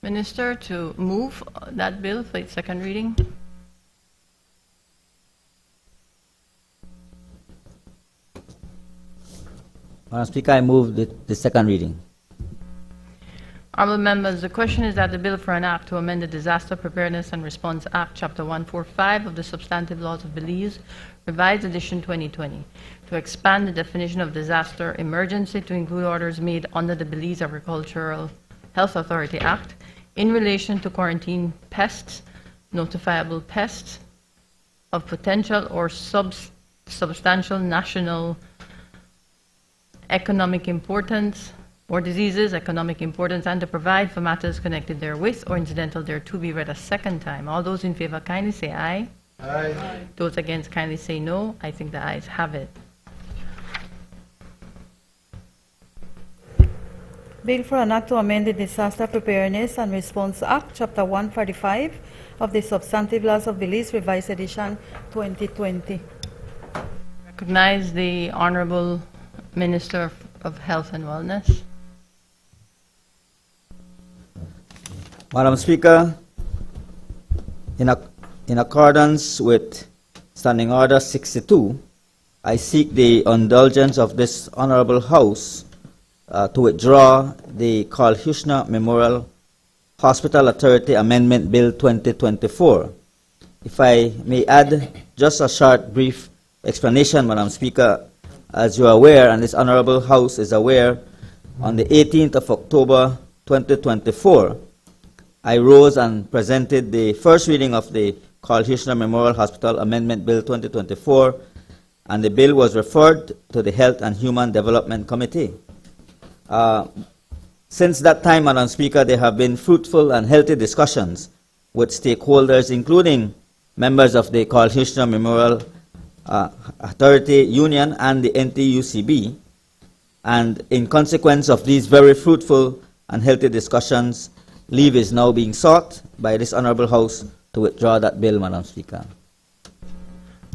Minister to move that bill for its second reading. Madam Speaker, I move the second reading. Honourable members, the question is that the bill for an act to amend the Disaster Preparedness and Response Act, Chapter 145 of the Substantive Laws of Belize, Revised Edition 2020, to expand the definition of disaster emergency to include orders made under the Belize Agricultural Health Authority Act in relation to quarantine pests, notifiable pests of potential or substantial national economic importance, or diseases, economic importance, and to provide for matters connected therewith or incidental thereto be read a second time. All those in favor kindly say aye. Aye. Those against kindly say no. I think the ayes have it. Bill for an Act to amend the Disaster Preparedness and Response Act, Chapter 145 of the Substantive Laws of Belize, Revised Edition 2020. Recognize the Honorable Minister of Health and Wellness. Madam Speaker, in accordance with Standing Order 62, I seek the indulgence of this Honorable House to withdraw the Carl Hushner Memorial Hospital Authority Amendment Bill 2024. If I may add just a short, brief explanation, Madam Speaker. As you are aware, and this Honorable House is aware, on the 18th of October 2024, I rose and presented the first reading of the Carl Hushner Memorial Hospital Amendment Bill 2024, and the bill was referred to the Health and Human Development Committee. Since that time, Madam Speaker, there have been fruitful and healthy discussions with stakeholders, including members of the Carl Hushner Memorial Authority Union and the NTUCB, and in consequence of these very fruitful and healthy discussions, leave is now being sought by this Honorable House to withdraw that bill, Madam Speaker.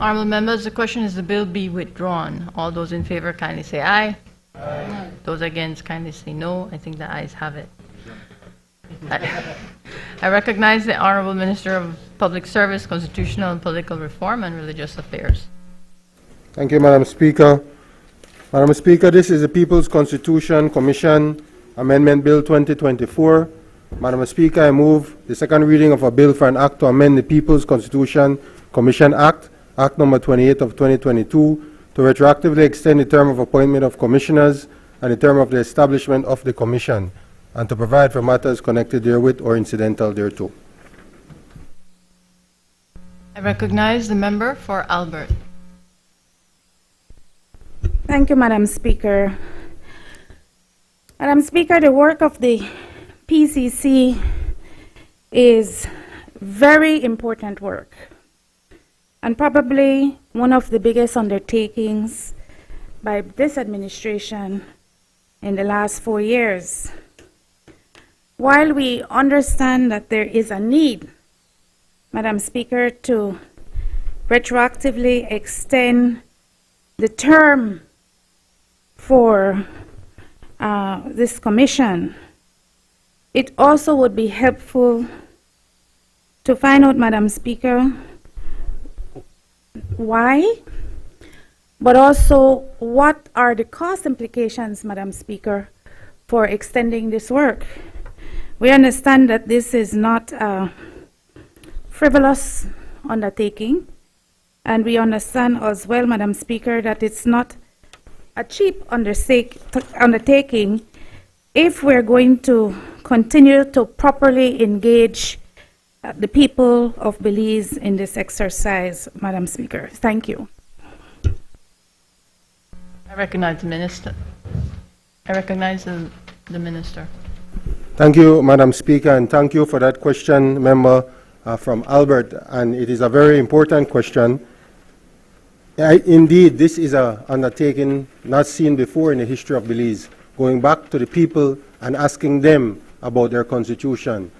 Honorable members, the question is the bill be withdrawn. All those in favor kindly say aye. Aye. Those against kindly say no. I think the ayes have it. I recognize the Honorable Minister of Public Service, Constitutional and Political Reform and Religious Affairs. Thank you, Madam Speaker. Madam Speaker, this is the People's Constitution Commission Amendment Bill 2024. Madam Speaker, I move the second reading of a bill for an act to amend the People's Constitution Commission Act, Act number 28 of 2022, to retroactively extend the term of appointment of commissioners and the term of the establishment of the commission, and to provide for matters connected therewith or incidental thereto. I recognize the member for Albert. Thank you, Madam Speaker. Madam Speaker, the work of the PCC is very important work, and probably one of the biggest undertakings by this administration in the last 4 years. While we understand that there is a need, Madam Speaker, to retroactively extend the term for this commission, it also would be helpful to find out, Madam Speaker, why, but also what are the cost implications, Madam Speaker, for extending this work. We understand that this is not a frivolous undertaking, and we understand as well, Madam Speaker, that it's not a cheap undertaking if we're going to continue to properly engage the people of Belize in this exercise, Madam Speaker. Thank you. I recognize the Minister. I recognize the Minister. Thank you, Madam Speaker, and thank you for that question, member from Albert, and it is a very important question. Indeed, this is an undertaking not seen before in the history of Belize, going back to the people and asking them about their constitution.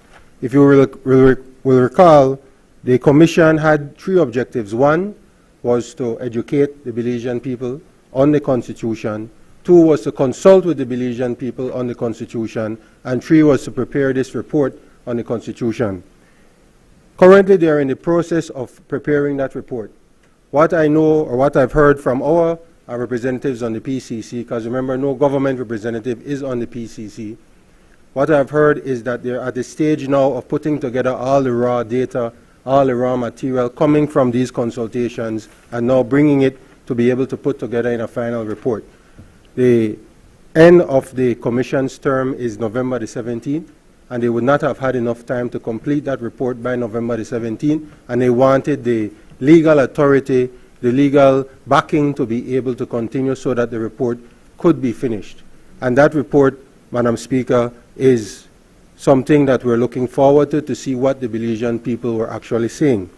If you will recall, the commission had 3 objectives. 1 was to educate the Belizean people on the constitution. 2 was to consult with the Belizean people on the constitution. And 3 was to prepare this report on the constitution. Currently, they are in the process of preparing that report. What I know, or what I've heard from our representatives on the PCC, because remember, no government representative is on the PCC. What I've heard is that they're at the stage now of putting together all the raw data, all the raw material coming from these consultations, and now bringing it to be able to put together in a final report. The end of the commission's term is November the 17th, and they would not have had enough time to complete that report by November the 17th, and they wanted the legal authority, the legal backing to be able to continue so that the report could be finished. And that report Madam Speaker, is something that we're looking forward to see what the Belizean people were actually saying.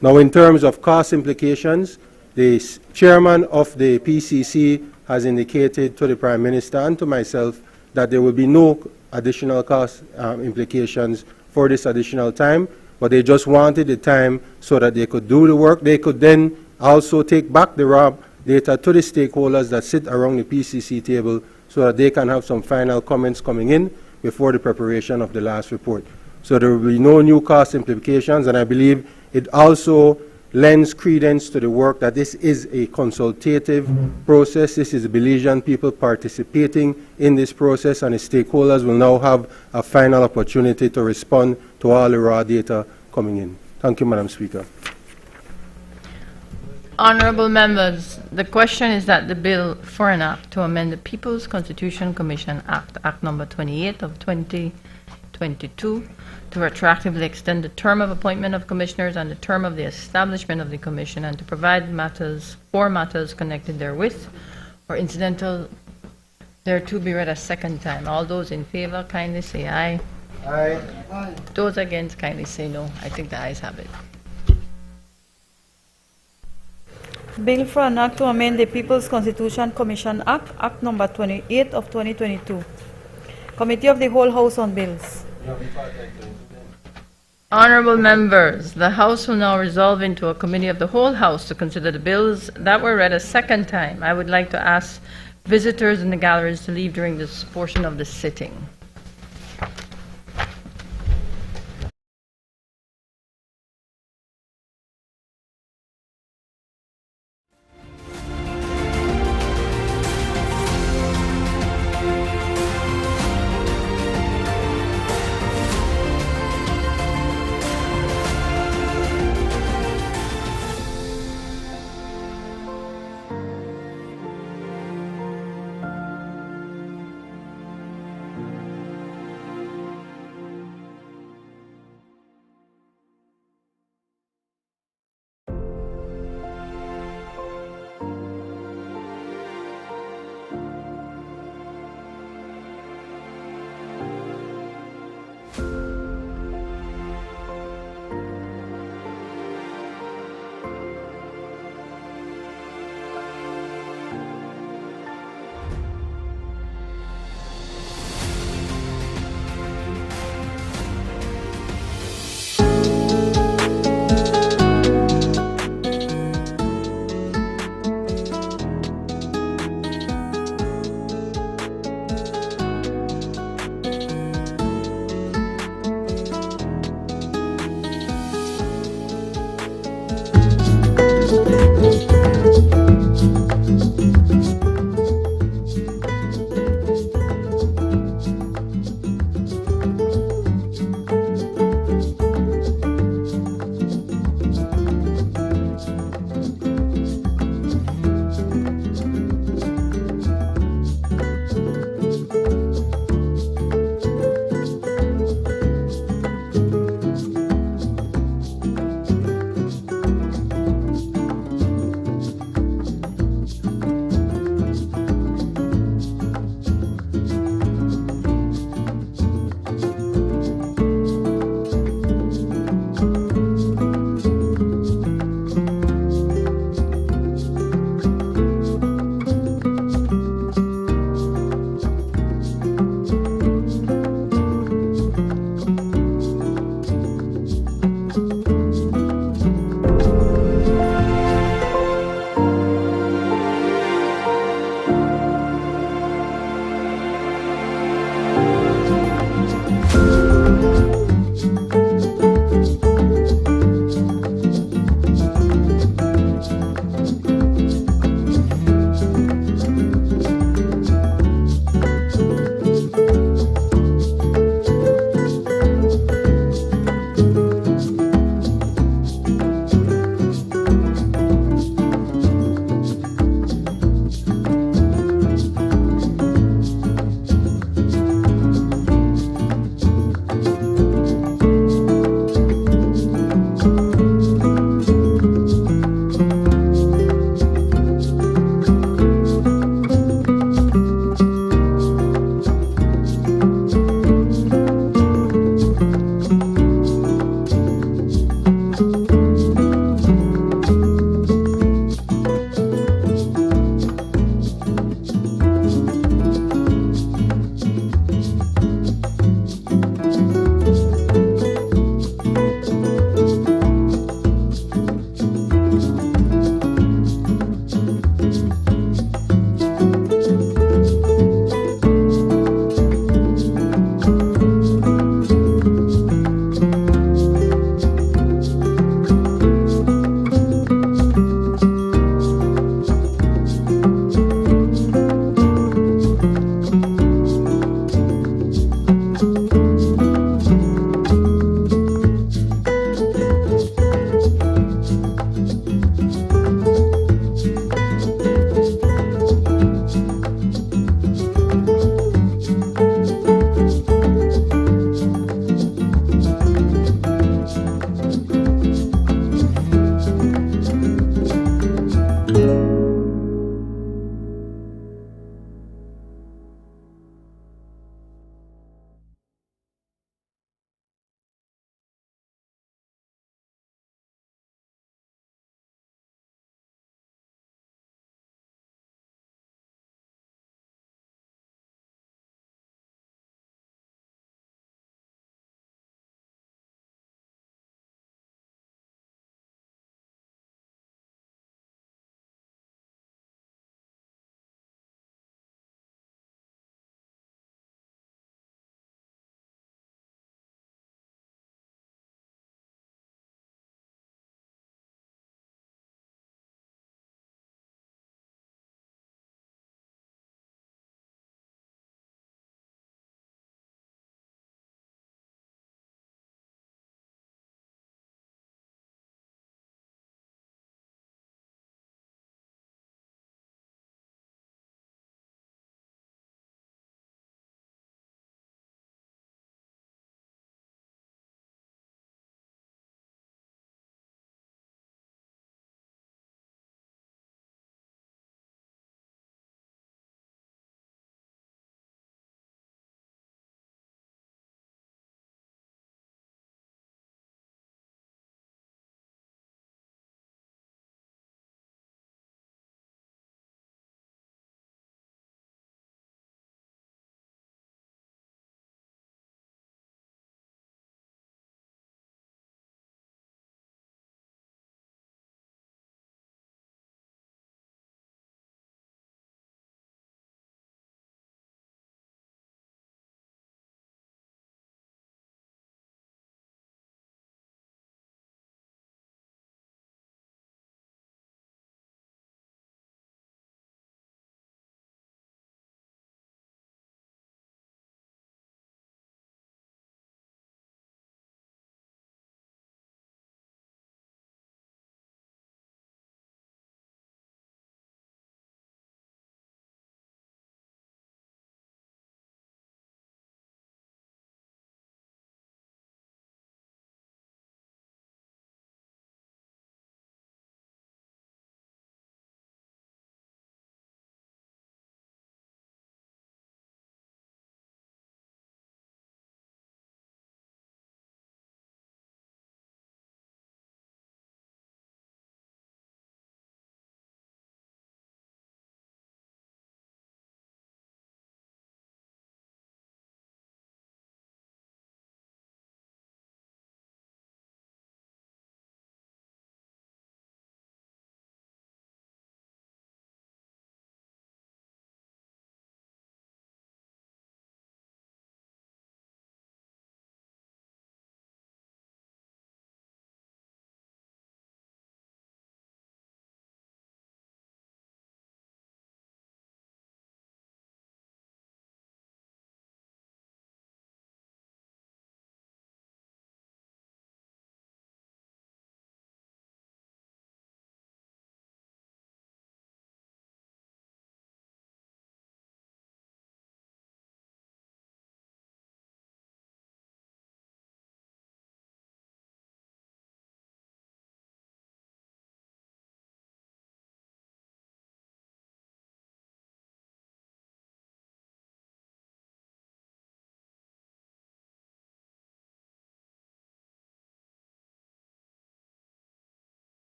Now, in terms of cost implications, the chairman of the PCC has indicated to the Prime Minister and to myself that there will be no additional cost implications for this additional time, but they just wanted the time so that they could do the work. They could then also take back the raw data to the stakeholders that sit around the PCC table so that they can have some final comments coming in before the preparation of the last report. So there will be no new cost implications, and I believe it also lends credence to the work that this is a consultative process. This is the Belizean people participating in this process, and the stakeholders will now have a final opportunity to respond to all the raw data coming in. Thank you, Madam Speaker. Honorable members, the question is that the bill for an act to amend the People's Constitution Commission Act, Act number 28 of 2022, to retroactively extend the term of appointment of commissioners and the term of the establishment of the commission, and to provide for matters connected therewith or incidental thereto be read a second time. All those in favor kindly say aye. Aye. Those against kindly say no. I think the ayes have it. Bill for an act to amend the People's Constitution Commission Act, Act number 28 of 2022. Committee of the Whole House on Bills. Honorable members, the House will now resolve into a committee of the whole House to consider the bills that were read a second time. I would like to ask visitors in the galleries to leave during this portion of the sitting.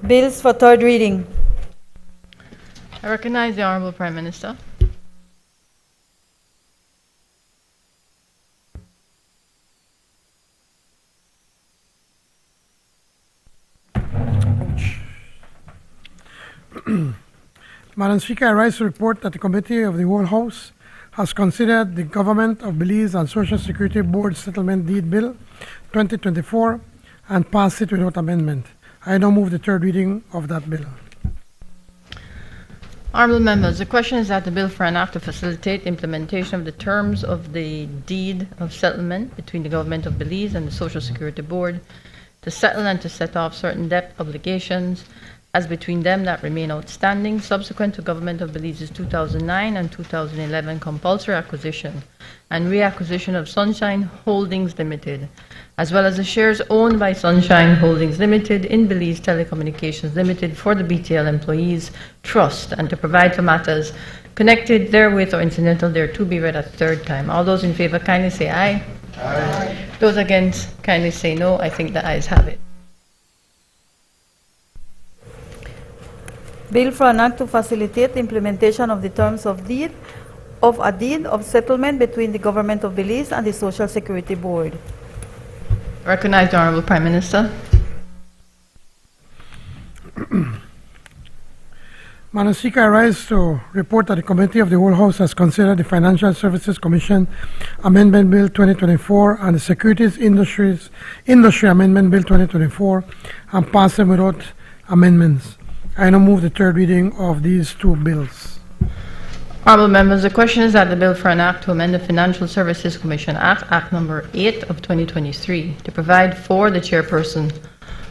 Bills for third reading. I recognize the Honorable Prime Minister. Madam Speaker, I rise to report that the Committee of the Whole House has considered the Government of Belize and Social Security Board Settlement Deed Bill 2024 and passed it without amendment. I now move the third reading of that bill. Honorable members, the question is that the bill for an act to facilitate implementation of the terms of the deed of settlement between the Government of Belize and the Social Security Board to settle and to set off certain debt obligations as between them that remain outstanding subsequent to Government of Belize's 2009 and 2011 compulsory acquisition and reacquisition of Sunshine Holdings Limited, as well as the shares owned by Sunshine Holdings Limited in Belize Telecommunications Limited for the BTL Employees Trust, and to provide for matters connected therewith or incidental thereto be read a third time. All those in favor kindly say aye. Aye. Those against kindly say no. I think the ayes have it. Bill for an act to facilitate the implementation of the terms of a deed of settlement between the Government of Belize and the Social Security Board. Recognize the Honorable Prime Minister. Madam Speaker, I rise to report that the Committee of the Whole House has considered the Financial Services Commission Amendment Bill 2024 and the Securities Industry Amendment Bill 2024 and passed them without amendments. I now move the third reading of these two bills. Honorable members, the question is that the bill for an act to amend the Financial Services Commission Act, Act Number 8 of 2023, to provide for the chairperson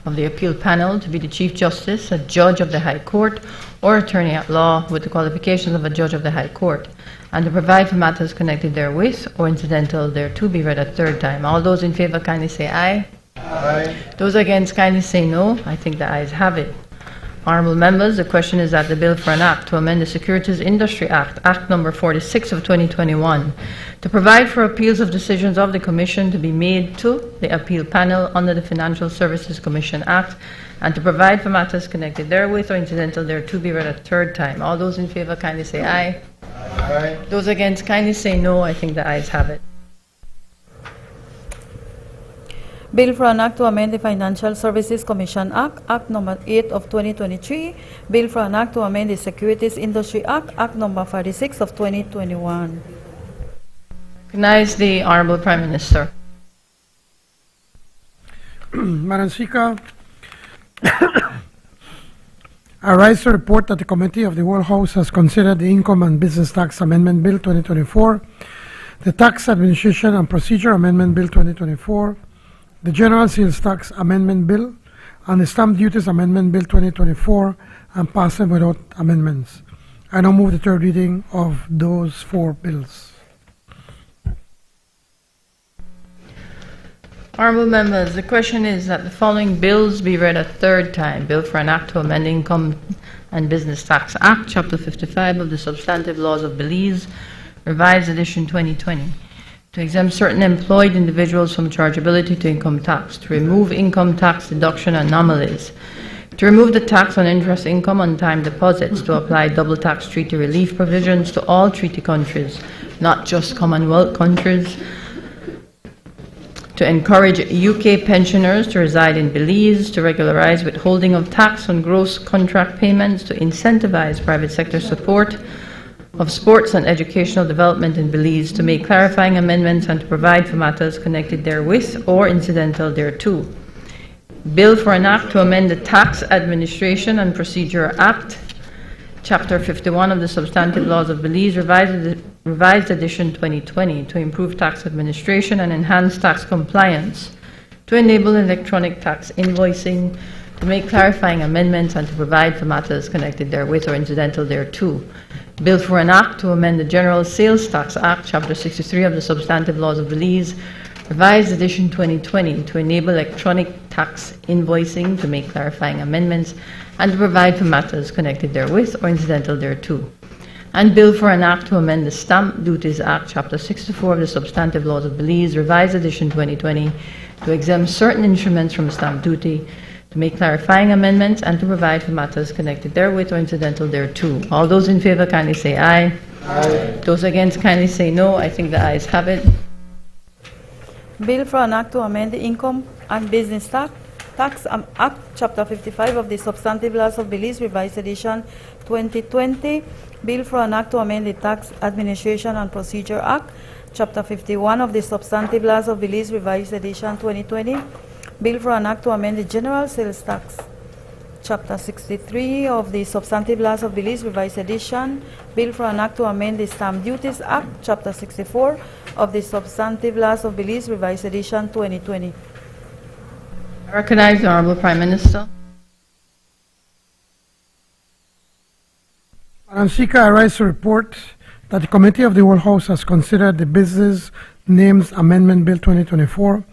of the appeal panel to be the Chief Justice, a judge of the High Court, or attorney at law with the qualifications of a judge of the High Court, and to provide for matters connected therewith or incidental thereto be read a third time. All those in favor kindly say aye. Aye. Those against kindly say no. I think the ayes have it. Honorable members, the question is that the bill for an act to amend the Securities Industry Act, Act Number 46 of 2021, to provide for appeals of decisions of the Commission to be made to the appeal panel under the Financial Services Commission Act, and to provide for matters connected therewith or incidental thereto be read a third time. All those in favor kindly say aye. Aye. Those against kindly say no. I think the ayes have it. Bill for an act to amend the Financial Services Commission Act, Act Number 8 of 2023. Bill for an act to amend the Securities Industry Act, Act Number 46 of 2021. Recognize the Honorable Prime Minister. Madam Speaker, I rise to report that the Committee of the Whole House has considered the Income and Business Tax Amendment Bill 2024, the Tax Administration and Procedure Amendment Bill 2024, the General Sales Tax Amendment Bill, and the Stamp Duties Amendment Bill 2024, and pass them without amendments. I now move the third reading of those four bills. Honorable members, the question is that the following bills be read a third time. Bill for an act to amend Income and Business Tax Act, Chapter 55 of the Substantive Laws of Belize, Revised Edition 2020. To exempt certain employed individuals from chargeability to income tax, to remove income tax deduction anomalies, to remove the tax on interest income on time deposits, to apply double tax treaty relief provisions to all treaty countries, not just Commonwealth countries, to encourage UK pensioners to reside in Belize, to regularize withholding of tax on gross contract payments, to incentivize private sector support of sports and educational development in Belize, to make clarifying amendments and to provide for matters connected therewith or incidental thereto. Bill for an act to amend the Tax Administration and Procedure Act, Chapter 51 of the Substantive Laws of Belize, Revised Edition 2020, to improve tax administration and enhance tax compliance, to enable electronic tax invoicing, to make clarifying amendments and to provide for matters connected therewith or incidental thereto. Bill for an act to amend the General Sales Tax Act, Chapter 63 of the Substantive Laws of Belize, Revised Edition 2020, to enable electronic tax invoicing, to make clarifying amendments, and to provide for matters connected therewith or incidental thereto. And Bill for an act to amend the Stamp Duties Act, Chapter 64 of the Substantive Laws of Belize, Revised Edition 2020, to exempt certain instruments from stamp duty, to make clarifying amendments, and to provide for matters connected therewith or incidental thereto. All those in favor kindly say aye. Aye. Those against kindly say no. I think the ayes have it. Bill for an act to amend the Income and Business Tax Act, Chapter 55 of the Substantive Laws of Belize, Revised Edition 2020. Bill for an act to amend the Tax Administration and Procedure Act, Chapter 51 of the Substantive Laws of Belize, Revised Edition 2020. Bill for an act to amend the General Sales Tax, Chapter 63 of the Substantive Laws of Belize, Revised Edition. Bill for an act to amend the Stamp Duties Act, Chapter 64 of the Substantive Laws of Belize, Revised Edition 2020. I recognize the Honorable Prime Minister. Madam Speaker, I rise to report that the Committee of the Whole House has considered the Business Names Amendment Bill 2024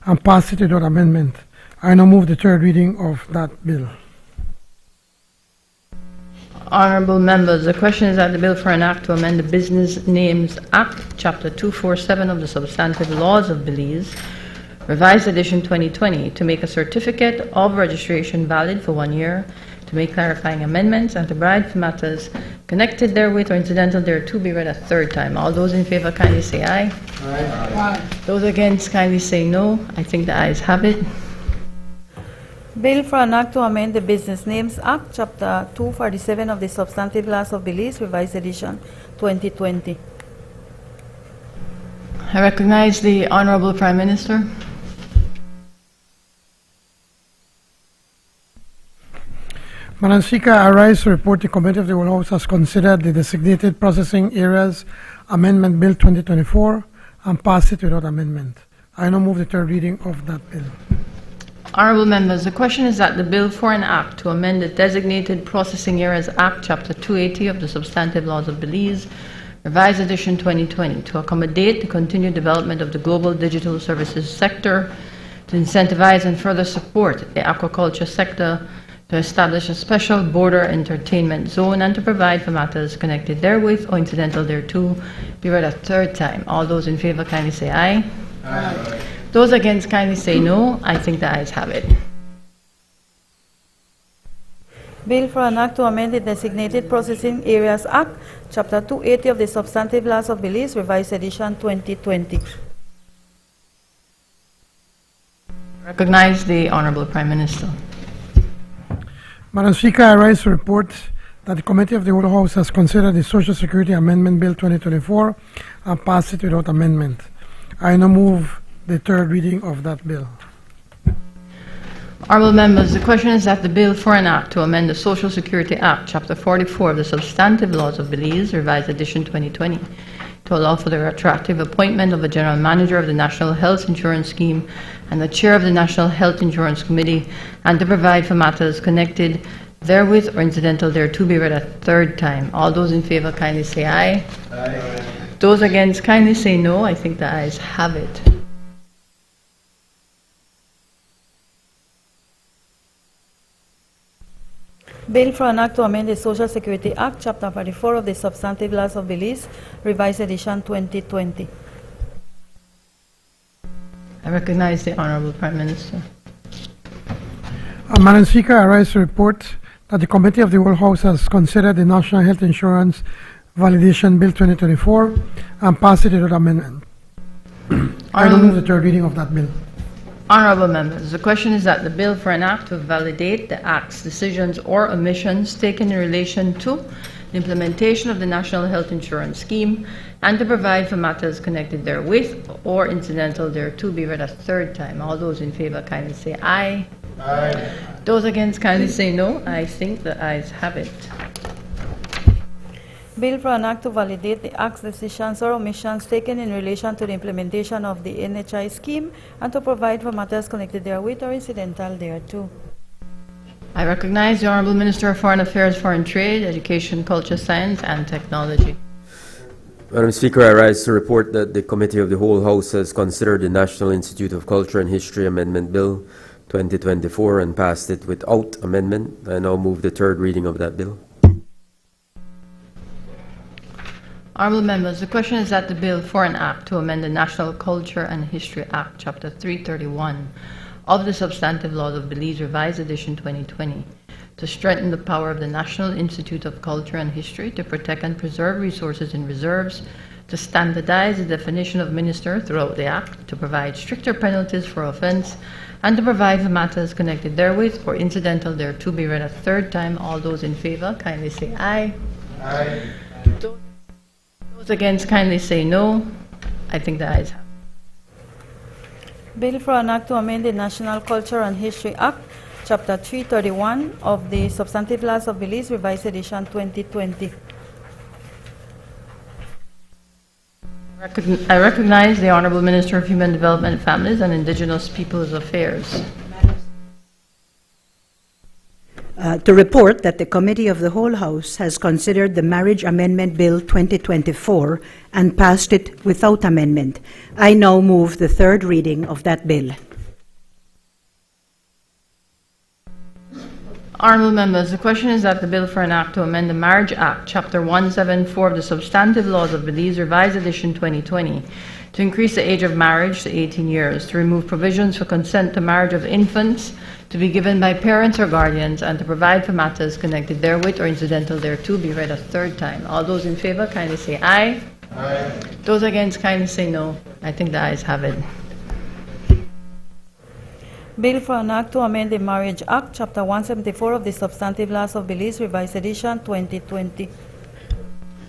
and passed it without amendment. I now move the third reading of that bill. Honorable members, the question is that the bill for an act to amend the Business Names Act, Chapter 247 of the Substantive Laws of Belize, Revised Edition 2020, to make a certificate of registration valid for 1 year, to make clarifying amendments, and to provide for matters connected therewith or incidental thereto be read a third time. All those in favor kindly say aye. Aye. Those against kindly say no. I think the ayes have it. Bill for an act to amend the Business Names Act, Chapter 247 of the Substantive Laws of Belize, Revised Edition 2020. I recognize the Honorable Prime Minister. Madam Speaker, I rise to report the Committee of the Whole House has considered the Designated Processing Areas Amendment Bill 2024 and passed it without amendment. I now move the third reading of that bill. Honorable members, the question is that the bill for an act to amend the Designated Processing Areas Act, Chapter 280 of the Substantive Laws of Belize, Revised Edition 2020, to accommodate the continued development of the global digital services sector, to incentivize and further support the aquaculture sector, to establish a special border entertainment zone, and to provide for matters connected therewith or incidental thereto be read a third time. All those in favor kindly say aye. Aye. Those against kindly say no. I think the ayes have it. Bill for an act to amend the Designated Processing Areas Act, Chapter 280 of the Substantive Laws of Belize, Revised Edition 2020. Recognize the Honorable Prime Minister. Madam Speaker, I rise to report that the Committee of the Whole House has considered the Social Security Amendment Bill 2024 and passed it without amendment. I now move the third reading of that bill. Honorable members, the question is that the bill for an act to amend the Social Security Act, Chapter 44 of the Substantive Laws of Belize, Revised Edition 2020, to allow for the retroactive appointment of a General Manager of the National Health Insurance Scheme and the Chair of the National Health Insurance Committee, and to provide for matters connected therewith or incidental thereto be read a third time. All those in favor kindly say aye. Aye. Those against kindly say no. I think the ayes have it. Bill for an act to amend the Social Security Act, Chapter 44 of the Substantive Laws of Belize, Revised Edition 2020. I recognize the Honorable Prime Minister. Madam Speaker, I rise to report that the Committee of the Whole House has considered the National Health Insurance Validation Bill 2024 and passed it without amendment. I now move the third reading of that bill. Honorable members, the question is that the bill for an act to validate the acts, decisions, or omissions taken in relation to the implementation of the National Health Insurance Scheme and to provide for matters connected therewith or incidental thereto be read a third time. All those in favor kindly say aye. Aye. Those against kindly say no. I think the ayes have it. Bill for an act to validate the acts, decisions, or omissions taken in relation to the implementation of the NHI scheme and to provide for matters connected therewith or incidental thereto. I recognize the Honorable Minister of Foreign Affairs, Foreign Trade, Education, Culture, Science, and Technology. Madam Speaker, I rise to report that the Committee of the Whole House has considered the National Institute of Culture and History Amendment Bill 2024 and passed it without amendment. I now move the third reading of that bill. Honorable members, the question is that the bill for an act to amend the National Culture and History Act, Chapter 331 of the substantive laws of Belize, revised edition 2020, to strengthen the power of the National Institute of Culture and History to protect and preserve resources in reserves, to standardize the definition of minister throughout the Act, to provide stricter penalties for offense, and to provide for matters connected therewith or incidental thereto be read a third time. All those in favor, kindly say aye. Aye. Those against, kindly say no. I think the ayes have it. Bill for an Act to amend the National Culture and History Act, Chapter 331 of the Substantive Laws of Belize, revised edition 2020. I recognize the Honorable Minister of Human Development, Families and Indigenous Peoples Affairs. To report that the Committee of the Whole House has considered the Marriage Amendment Bill 2024 and passed it without amendment. I now move the third reading of that bill. Honourable members, the question is that the bill for an act to amend the Marriage Act, Chapter 174 of the Substantive Laws of Belize, revised edition 2020, to increase the age of marriage to 18 years, to remove provisions for consent to marriage of infants to be given by parents or guardians, and to provide for matters connected therewith or incidental thereto be read a third time. All those in favour, kindly say aye. Aye. Those against, kindly say no. I think the ayes have it. Bill for an Act to amend the Marriage Act, Chapter 174 of the Substantive Laws of Belize, revised edition 2020.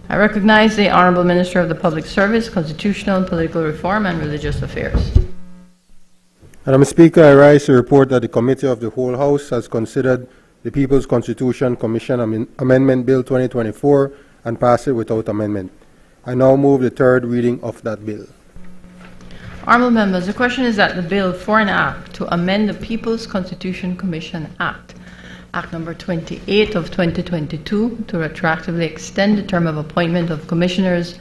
I recognize the Honourable Minister of the Public Service, Constitutional and Political Reform and Religious Affairs. Madam Speaker, I rise to report that the Committee of the Whole House has considered the People's Constitution Commission Amendment Bill 2024 and passed it without amendment. I now move the third reading of that bill. Honourable members, the question is that the bill for an act to amend the People's Constitution Commission Act, Act number 28 of 2022, to retroactively extend the term of appointment of commissioners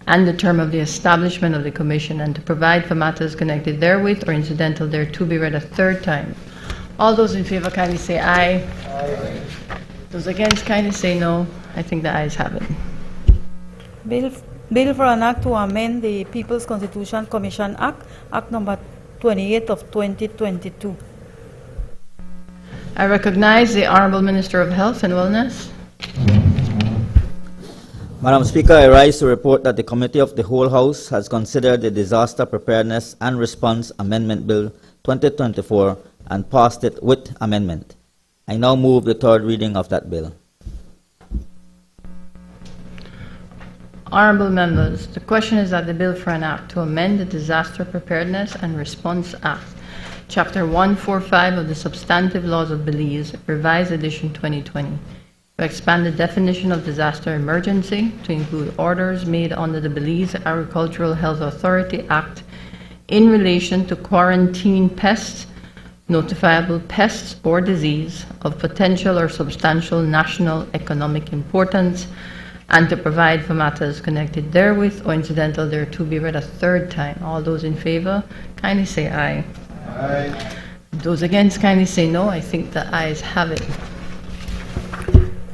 and the term of the establishment of the commission, and to provide for matters connected therewith or incidental thereto be read a third time. All those in favour, kindly say aye. Aye. Those against, kindly say no. I think the ayes have it. Bill for an Act to amend the People's Constitution Commission Act, Act number 28 of 2022. I recognize the Honourable Minister of Health and Wellness. Madam Speaker, I rise to report that the Committee of the Whole House has considered the Disaster Preparedness and Response Amendment Bill 2024 and passed it with amendment. I now move the third reading of that bill. Honourable members, the question is that the bill for an act to amend the Disaster Preparedness and Response Act, Chapter 145 of the Substantive Laws of Belize, revised edition 2020, to expand the definition of disaster emergency to include orders made under the Belize Agricultural Health Authority Act in relation to quarantine pests, notifiable pests or disease of potential or substantial national economic importance, and to provide for matters connected therewith or incidental thereto be read a third time. All those in favour, kindly say aye. Aye. Those against, kindly say no. I think the ayes have it.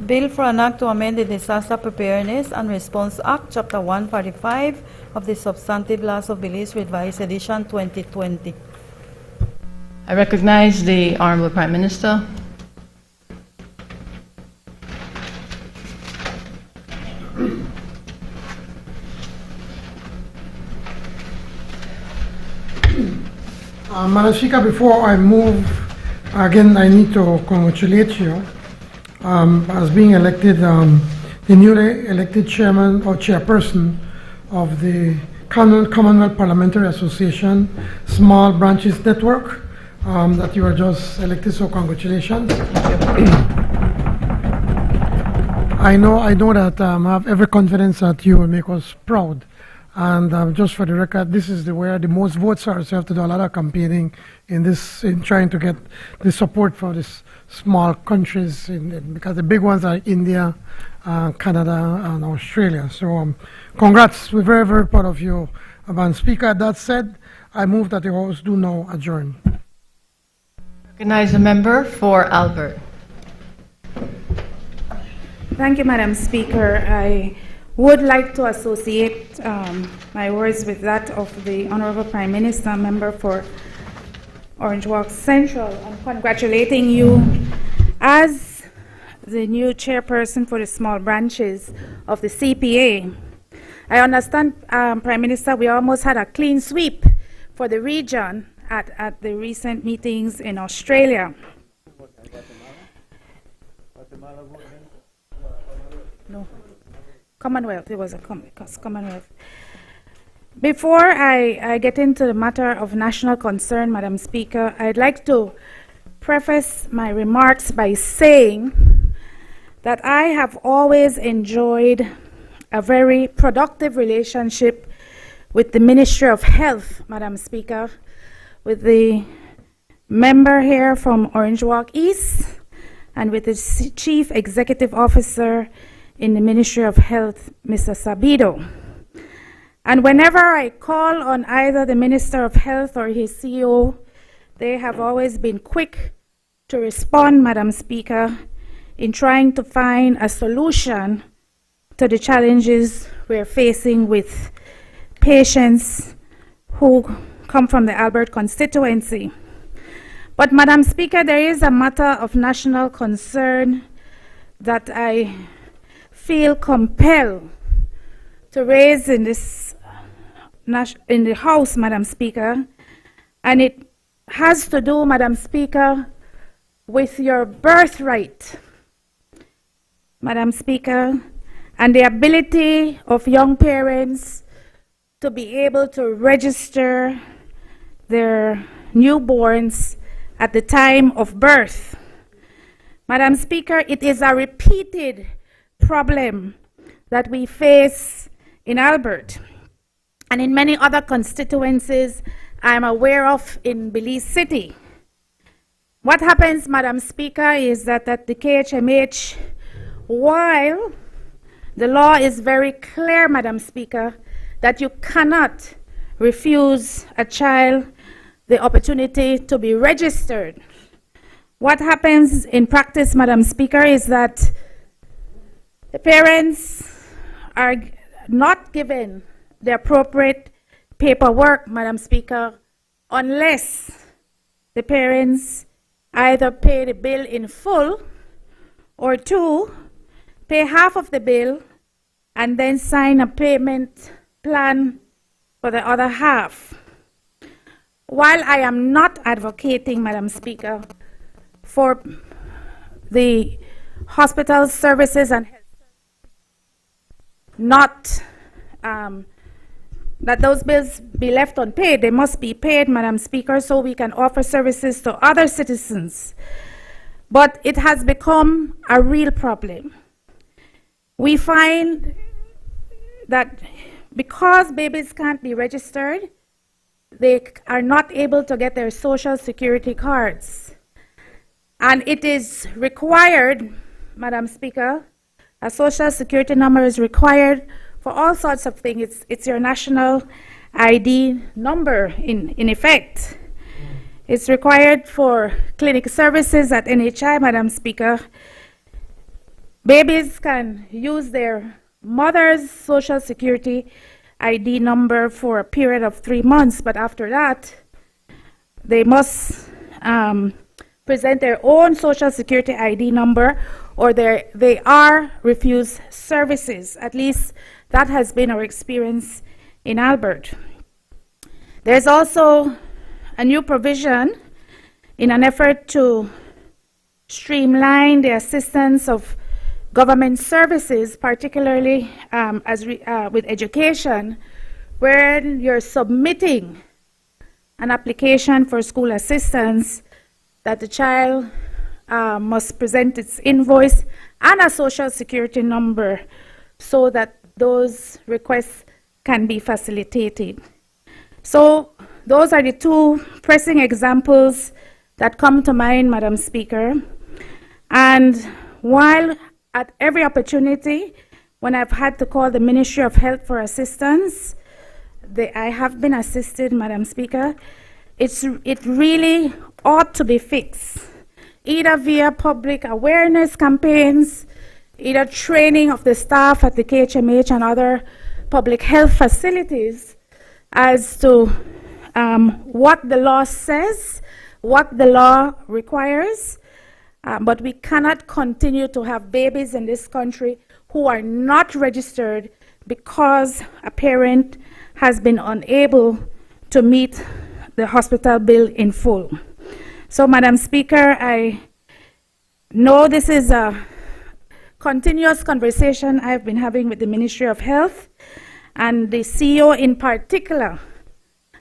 Bill for an Act to amend the Disaster Preparedness and Response Act, Chapter 145 of the Substantive Laws of Belize, revised edition 2020. I recognize the Honourable Prime Minister. Madam Speaker, before I move, again, I need to congratulate you as being elected, the newly elected chairman or chairperson of the Commonwealth Parliamentary Association Small Branches Network, that you are just elected, so congratulations. I know that I have every confidence that you will make us proud. And just for the record, this is where the most votes are, so you have to do a lot of campaigning in trying to get the support for these small countries, because the big ones are India, Canada, and Australia. So congrats, we're very, very proud of you, Madam Speaker. That said, I move that the House do now adjourn. Recognize the member for Albert. Thank you, Madam Speaker. I would like to associate my words with that of the Honorable Prime Minister, member for Orange Walk Central, and congratulating you as the new chairperson for the small branches of the CPA. I understand, Prime Minister, we almost had a clean sweep for the region at the recent meetings in Australia. No, Commonwealth, it was a Commonwealth. Before I get into the matter of national concern, Madam Speaker, I'd like to preface my remarks by saying that I have always enjoyed a very productive relationship with the Ministry of Health, Madam Speaker, with the member here from Orange Walk East, and with the Chief Executive Officer in the Ministry of Health, Mr. Sabido. And whenever I call on either the Minister of Health or his CEO, they have always been quick to respond, Madam Speaker, in trying to find a solution to the challenges we're facing with patients who come from the Albert constituency. But, Madam Speaker, there is a matter of national concern that I feel compelled to raise in the House, Madam Speaker, and it has to do, Madam Speaker, with your birthright, Madam Speaker, and the ability of young parents to be able to register their newborns at the time of birth. Madam Speaker, it is a repeated problem that we face in Albert and in many other constituencies I'm aware of in Belize City. What happens, Madam Speaker, is that at the KHMH, while the law is very clear, Madam Speaker, that you cannot refuse a child the opportunity to be registered, what happens in practice, Madam Speaker, is that the parents are not given the appropriate paperwork, Madam Speaker, unless the parents either pay the bill in full or two, pay half of the bill and then sign a payment plan for the other half. While I am not advocating, Madam Speaker, for the hospital services and health not that those bills be left unpaid, they must be paid, Madam Speaker, so we can offer services to other citizens. But it has become a real problem. We find that because babies can't be registered, they are not able to get their Social Security cards. And it is required, Madam Speaker, a Social Security number is required for all sorts of things. It's your national ID number in effect. It's required for clinic services at NHI, Madam Speaker. Babies can use their mother's Social Security ID number for a period of 3 months, but after that, they must present their own Social Security ID number or they are refused services. At least that has been our experience in Albert. There's also a new provision in an effort to streamline the assistance of government services, particularly with education, where you're submitting an application for school assistance that the child must present its invoice and a Social Security number so that those requests can be facilitated. So those are the two pressing examples that come to mind, Madam Speaker. And while at every opportunity, when I've had to call the Ministry of Health for assistance, I have been assisted, Madam Speaker. It really ought to be fixed, either via public awareness campaigns, either training of the staff at the KHMH and other public health facilities as to what the law says, what the law requires, but we cannot continue to have babies in this country who are not registered because a parent has been unable to meet the hospital bill in full. So, Madam Speaker, I know this is a continuous conversation I've been having with the Ministry of Health, and the CEO in particular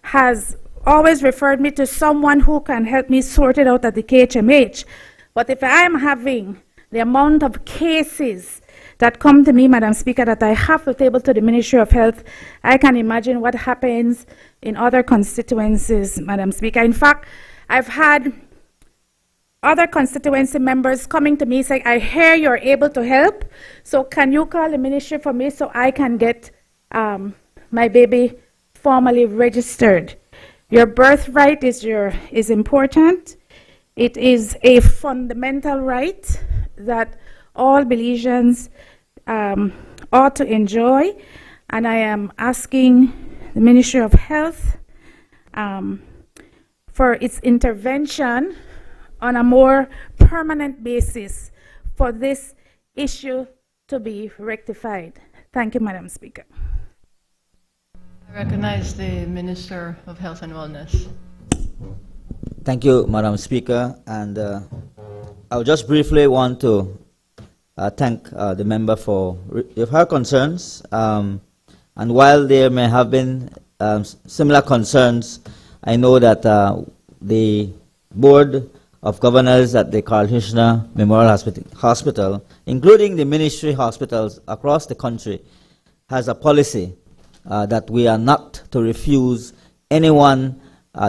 has always referred me to someone who can help me sort it out at the KHMH. But if I'm having the amount of cases that come to me, Madam Speaker, that I have to table to the Ministry of Health, I can imagine what happens in other constituencies, Madam Speaker. In fact, I've had other constituency members coming to me saying, I hear you're able to help, so can you call the ministry for me so I can get my baby formally registered? Your birthright is important. It is a fundamental right that all Belizeans ought to enjoy, and I am asking the Ministry of Health for its intervention on a more permanent basis for this issue to be rectified. Thank you, Madam Speaker. I recognize the Minister of Health and Wellness. Thank you, Madam Speaker. And I would just briefly want to thank the member for her concerns. And while there may have been similar concerns, I know that the Board of Governors at the Carl Hirschner Memorial Hospital, including the ministry hospitals across the country, has a policy that we are not to refuse anyone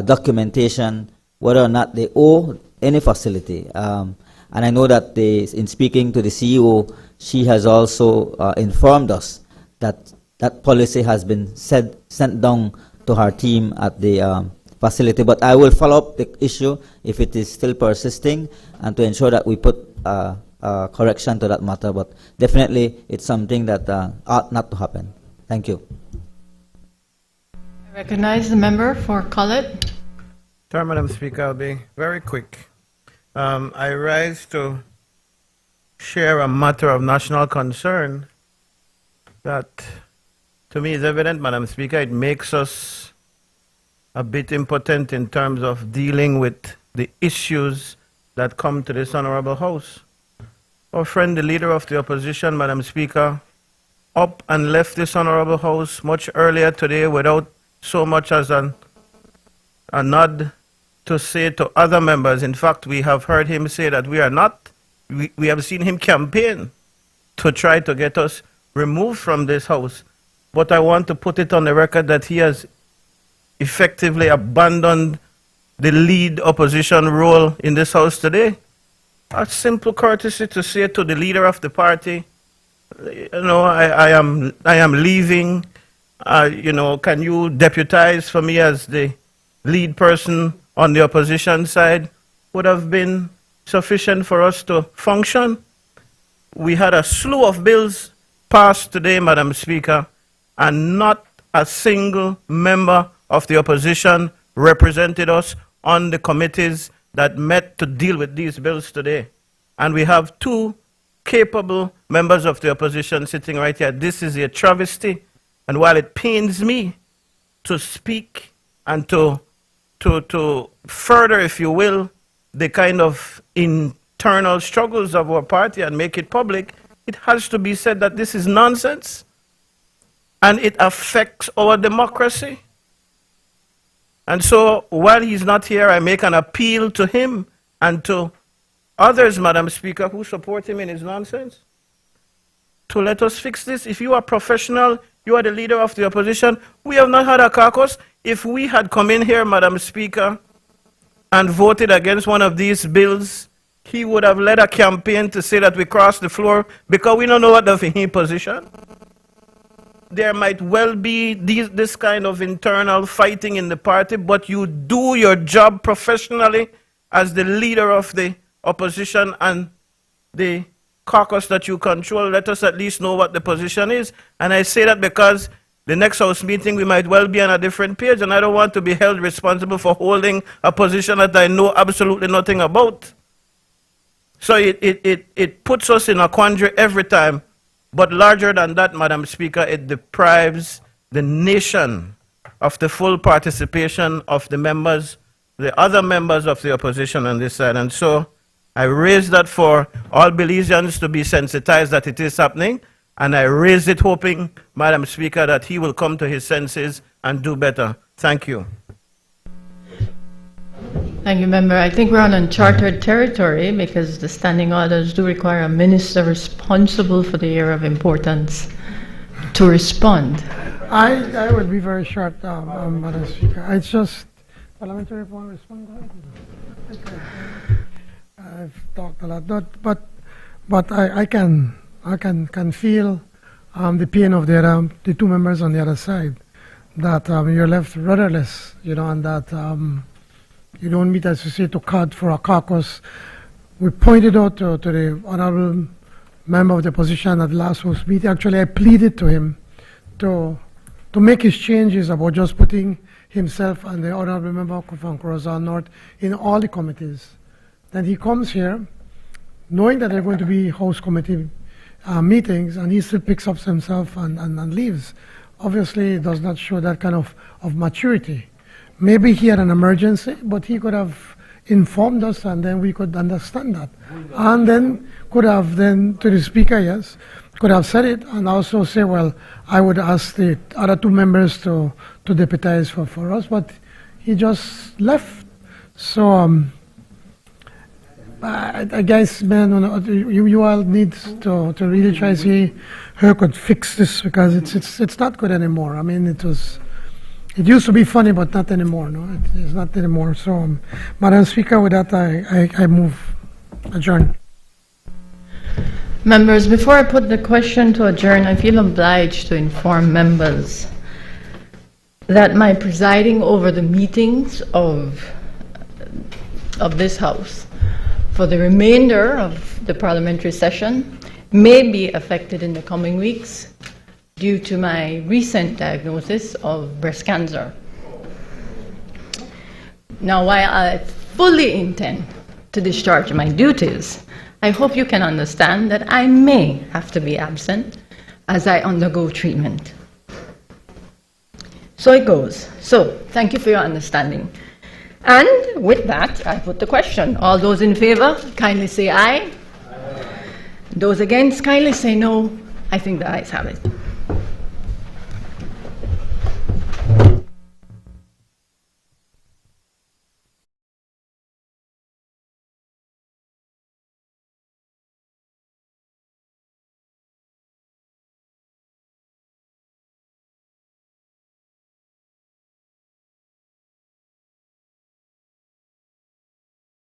documentation, whether or not they owe any facility. And I know that in speaking to the CEO, she has also informed us that that policy has been sent down to her team at the facility. But I will follow up the issue if it is still persisting, and to ensure that we put correction to that matter. But definitely, it's something that ought not to happen. Thank you. I recognize the member for Collett. Madam Speaker, I'll be very quick. I rise to share a matter of national concern that, to me, is evident, Madam Speaker. It makes us a bit impotent in terms of dealing with the issues that come to this Honorable House. Our friend, the Leader of the Opposition, Madam Speaker, up and left this Honorable House much earlier today without so much as a nod to say to other members. In fact, we have heard him say that we have seen him campaign to try to get us removed from this House. But I want to put it on the record that he has effectively abandoned the lead opposition role in this House today. A simple courtesy to say to the leader of the party, you know, I am leaving. You know, can you deputize for me as the lead person on the opposition side? Would have been sufficient for us to function. We had a slew of bills passed today, Madam Speaker, and not a single member of the opposition represented us on the committees that met to deal with these bills today. And we have two capable members of the opposition sitting right here. This is a travesty. And while it pains me to speak and to further, if you will, the kind of internal struggles of our party and make it public, it has to be said that this is nonsense and it affects our democracy. And so while he's not here, I make an appeal to him and to others, Madam Speaker, who support him in his nonsense, to let us fix this. If you are professional, you are the leader of the opposition. We have not had a caucus. If we had come in here, Madam Speaker, and voted against one of these bills, he would have led a campaign to say that we crossed the floor because we don't know what the position. There might well be this kind of internal fighting in the party, but you do your job professionally as the leader of the opposition and the caucus that you control. Let us at least know what the position is. And I say that because the next House meeting, we might well be on a different page, and I don't want to be held responsible for holding a position that I know absolutely nothing about. So it puts us in a quandary every time. But larger than that, Madam Speaker, it deprives the nation of the full participation of the members, the other members of the opposition on this side. And so I raise that for all Belizeans to be sensitized that it is happening, and I raise it hoping, Madam Speaker, that he will come to his senses and do better. Thank you. Thank you, Member. I think we're on uncharted territory because the standing orders do require a minister responsible for the area of importance to respond. I will be very short, Madam Speaker. It's just parliamentary reform respond. I've talked a lot, but I can feel the pain of the two members on the other side, that you're left rudderless, and that you don't meet, as you say, to cut for a caucus. We pointed out to the honorable member of the opposition at the last House meeting. Actually, I pleaded to him to make his changes about just putting himself and the honorable member from Corazon North in all the committees. Then he comes here, knowing that there are going to be House committee meetings, and he still picks up himself and leaves. Obviously, it does not show that kind of maturity. Maybe he had an emergency, but he could have informed us, and then we could understand that. And then could have then, to the Speaker, yes, could have said it, and also say, well, I would ask the other two members to deputize for us, but he just left. So I guess, man, you all need to really try to see who could fix this, because it's not good anymore. I mean, it used to be funny, but not anymore. No, it's not anymore. So, Madam Speaker, with that, I move adjourn. Members, before I put the question to adjourn, I feel obliged to inform members that my presiding over the meetings of this House for the remainder of the parliamentary session may be affected in the coming weeks due to my recent diagnosis of breast cancer. Now, while I fully intend to discharge my duties, I hope you can understand that I may have to be absent as I undergo treatment. So it goes. So, thank you for your understanding. And with that, I put the question. All those in favor, kindly say aye. Those against, kindly say no. I think the ayes have it.